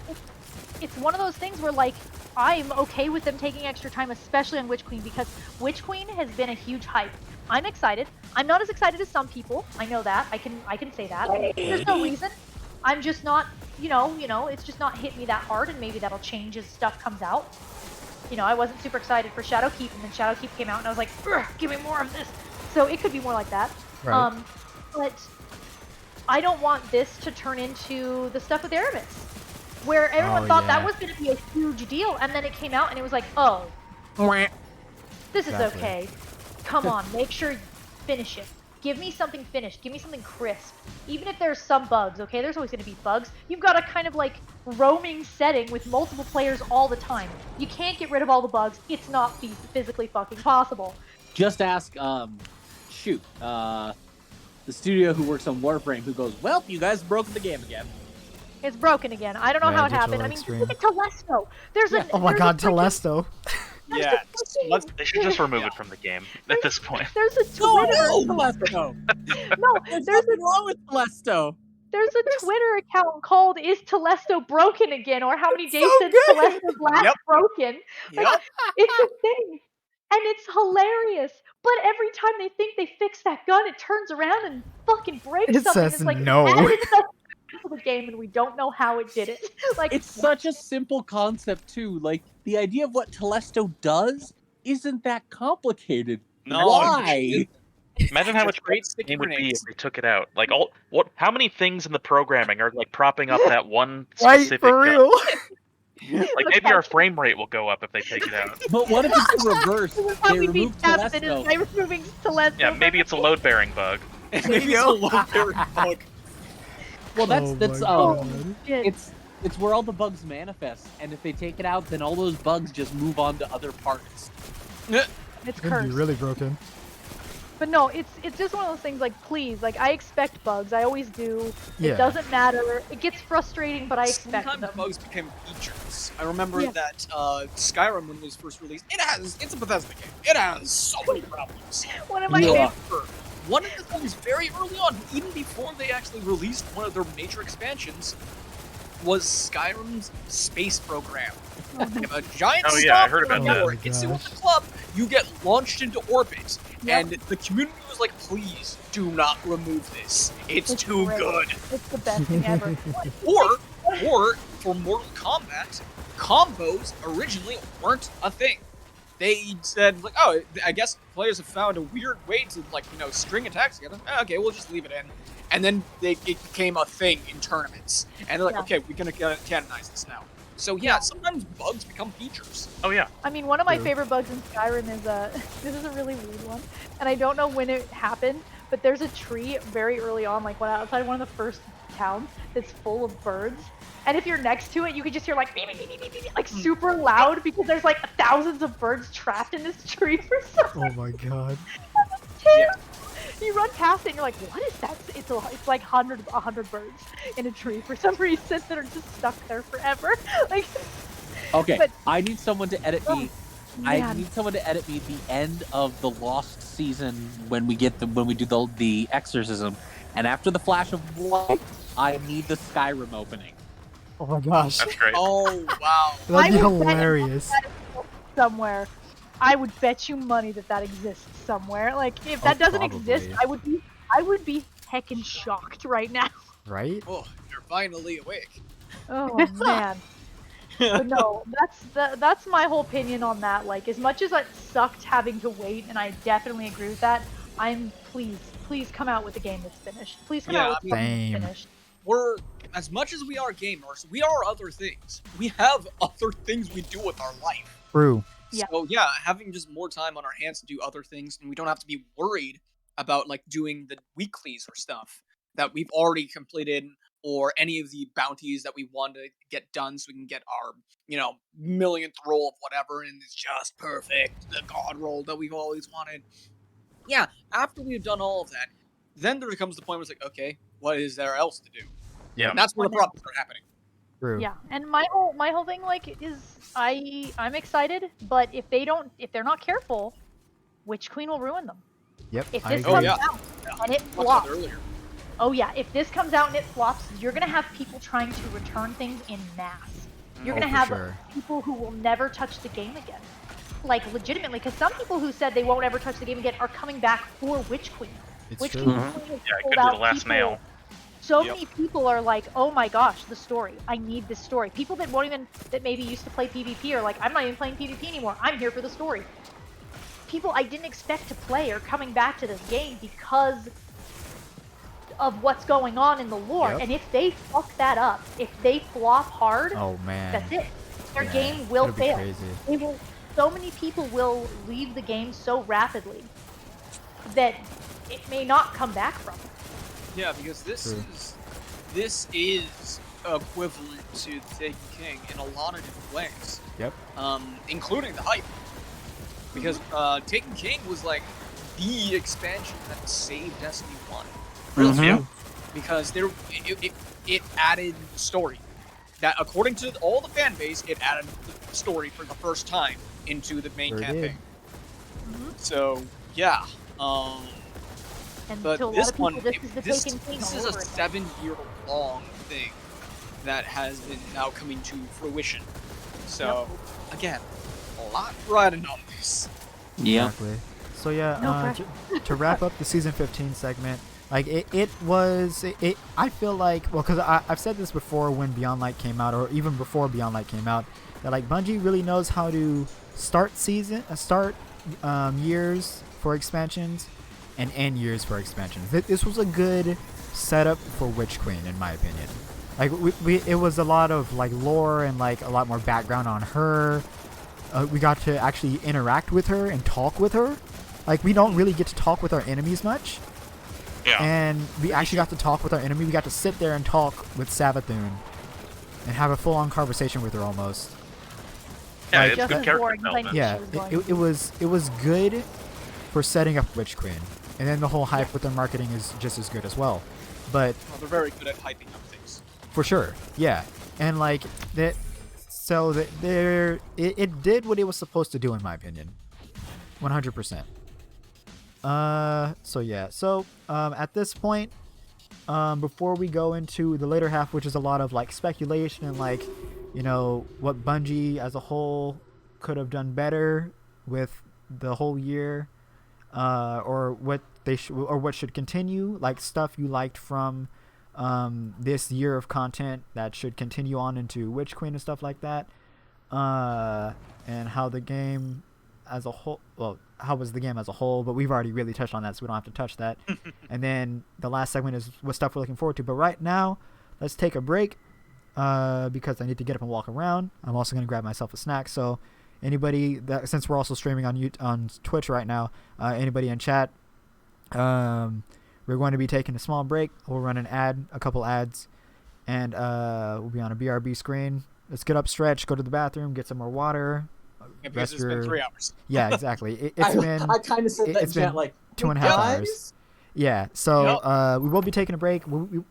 It's one of those things where like I'm okay with them taking extra time, especially on Witch Queen, because Witch Queen has been a huge hype. I'm excited. I'm not as excited as some people. I know that. I can say that. There's no reason. I'm just not, you know, it's just not hit me that hard, and maybe that'll change as stuff comes out. You know, I wasn't super excited for Shadowkeep, and then Shadowkeep came out, and I was like, "Ugh, give me more of this." So it could be more like that. Right. But I don't want this to turn into the stuff with Aramis, where everyone Oh, thought that yeah. was going to be a huge deal, and then it came out, and it was like, oh, this is Exactly. okay. Come on, make sure you finish it. Give me something finished. Give me something crisp. Even if there's some bugs, okay? There's always going to be bugs. You've got a kind of like roaming setting with multiple players all the time. You can't get rid of all the bugs. It's not physically fucking possible. Just ask, the studio who works on Warframe, who goes, well, you guys broke the game again. It's broken again. I don't know how it Digital happened. I mean, Extreme. look at Telesto. There's a Oh my there's a god, freaking- Telesto. there's Yeah, a freaking- let's They should just remove it from the game at this point. There's a No, Twitter. Telesto! No, There's there's nothing wrong with Telesto! There's a Twitter account called "Is Telesto Broken Again?" or "How many days so since good. Telesto's last Yep. broken?" Yep. It's a thing, and it's hilarious. But every time they think they fix that gun, it turns around and fucking breaks It something. says It's like no. added stuff to the game, and we don't know how it did it. Like It's such a simple concept, too. Like, the idea of what Telesto does isn't that complicated. No, Why? Imagine how Just much great the sticky game would be grenades. if they took it out. Like how many things in the programming are like propping up that one Right, specific for gun? real. Like maybe our frame rate will go up if they take it out. But what if it's the reverse? This is They how we beat remove Captain is by Telesto. removing Telesto. Yeah, maybe it's a load bearing bug. Maybe it's a low-bearing bug. Well, that's Oh my Shit. it's where all the bugs manifest, and if they take it out, then all those bugs just move on to other parts. It's It'd be cursed. really broken. But no, it's just one of those things. Like, please, like I expect bugs. I always do. Yeah. It doesn't matter. It gets frustrating, but I expect Sometimes them. bugs became features. I remember Yeah. that Skyrim, when it was first released, it's a Bethesda game. It has so many problems. One of my Yeah. favorite. One of the things very early on, even before they actually released one of their major expansions, was Skyrim's space program. You have a giant Oh, yeah, I star heard about that. that. Hits you with the club, you get launched into orbit, Yep. and the community was like, "Please do not remove this. It's It's too great. good." It's the best thing ever. Or for Mortal Kombat, combos originally weren't a thing. They said like, "Oh, I guess players have found a weird way to string attacks together. Okay, we'll just leave it in." And then it became a thing in tournaments, and they're like, Yeah. "Okay, we're gonna canonize this now." So yeah, sometimes bugs become features. Oh yeah. I mean, one of my True. favorite bugs in Skyrim is this is a really weird one, and I don't know when it happened, but there's a tree very early on, like when outside one of the first towns, that's full of birds. And if you're next to it, you can just hear like beep, beep, beep, beep, beep, beep, like super loud because there's like thousands of birds trapped in this tree for some Oh my god. Yeah. You run past it and you're like, what is that? It's like 100 birds in a tree for some reason that are just stuck there forever. Like, Okay, But- I need someone to edit me. I man. need someone to edit me the end of the Lost season when we do the exorcism, and after the flash of light, I need the Skyrim opening. Oh my gosh. That's great. Oh wow! That'd be I will bet- hilarious. somewhere. I would bet you money that exists somewhere. Like, if that Oh, doesn't exist, probably. I would be heckin' shocked right now. Right? Oh, you're finally awake. Oh man. But no, that's my whole opinion on that. Like, as much as it sucked having to wait, and I definitely agree with that, please come out with a game that's finished. Please come Yeah, out with I mean, something Same. that's finished. we're as much as we are gamers, we are other things. We have other things we do with our life. True. Yeah. So yeah, having just more time on our hands to do other things, and we don't have to be worried about like doing the weeklies or stuff that we've already completed, or any of the bounties that we want to get done, so we can get our millionth roll of whatever, and it's just perfect, the god roll that we've always wanted. Yeah, after we've done all of that, then there comes the point where it's like, okay, what is there else to do? Yeah. And that's where the problems start happening. True. Yeah, and my whole thing like is I'm excited, but if they're not careful, Witch Queen will ruin them. Yep. If I this Oh agree. comes yeah, out and it talked about flops, that earlier. oh yeah, if this comes out and it flops, you're gonna have people trying to return things in mass. You're Oh, gonna for have sure. people who will never touch the game again. Like legitimately, because some people who said they won't ever touch the game again are coming back for Witch Queen. It's Witch true. Queen Mhm. has Yeah, it pulled could be out the last people. nail. So Yep. many people are like, oh my gosh, the story. I need this story. People that maybe used to play PvP are like, I'm not even playing PvP anymore. I'm here for the story. People I didn't expect to play are coming back to this game because of what's going on in the lore. Yep. And if they fuck that up, if they flop hard, Oh man. that's it. Their Yeah, game will it'll be fail. crazy. They will. So many people will leave the game so rapidly that it may not come back from. Yeah, because True. this is equivalent to Taken King in a lot of different ways. Yep. Including the hype. Because Taken King was like the expansion that saved Destiny 1. Really. Mhm. Yeah. Because it added story. That according to all the fan base, it added the story for the first time into the main Sure campaign. did. So yeah. And But to a lot this of people, one, this is the this Taken King is all a over again. 7-year-long thing that has been now coming to fruition. So again, a lot riding on this. Yeah. Exactly. So yeah, No pressure. to wrap up the season 15 segment, like it was I feel like, well, because I've said this before when Beyond Light came out, or even before Beyond Light came out, that like Bungie really knows how to start years for expansions and end years for expansions. This was a good setup for Witch Queen, in my opinion. Like it was a lot of like lore and like a lot more background on her. We got to actually interact with her and talk with her. Like, we don't really get to talk with our enemies much. Yeah. And we actually got to talk with our enemy. We got to sit there and talk with Savathun and have a full-on conversation with her almost. Yeah, Like, it's Just good as character boring as I development. knew Yeah, she was going it was good for setting up Witch Queen. And then the whole hype with their marketing is just as good as well. But Well, they're very good at hyping up things. for sure, yeah. And like that, so that it did what it was supposed to do, in my opinion. 100%. So yeah. So at this point, before we go into the later half, which is a lot of like speculation and like, what Bungie as a whole could have done better with the whole year, or what or what should continue, like stuff you liked from this year of content that should continue on into Witch Queen and stuff like that, and how the game as a whole, well, how was the game as a whole, but we've already really touched on that, so we don't have to touch that. And then the last segment is what stuff we're looking forward to. But right now, let's take a break, because I need to get up and walk around. I'm also going to grab myself a snack. So anybody that, since we're also streaming on Twitch right now, anybody in chat, we're going to be taking a small break. We'll run a couple ads, and we'll be on a BRB screen. Let's get up, stretch, go to the bathroom, get some more water. Yeah, because it's been 3 hours. Yeah, exactly. It's been I kind of said that in it's been chat, like 2.5 guys? hours. Yeah, so we will be taking a break. When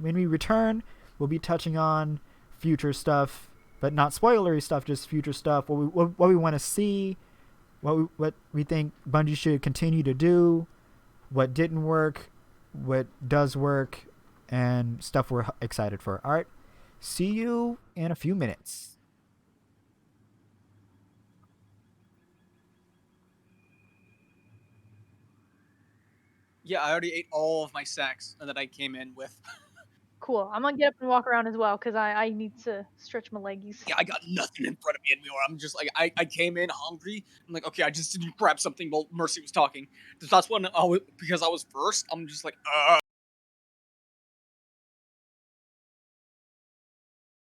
we return, we'll be touching on future stuff, but not spoilery stuff, just future stuff. What we want to see, what we think Bungie should continue to do, what didn't work, what does work, and stuff we're excited for. All right, see you in a few minutes. Yeah, I already ate all of my sacks that I came in with. Cool. I'm gonna get up and walk around as well because I need to stretch my leggies. Yeah, I got nothing in front of me anymore. I'm just like, I came in hungry. I'm like, okay, I just didn't grab something while Mercy was talking. That's when because I was first. I'm just like,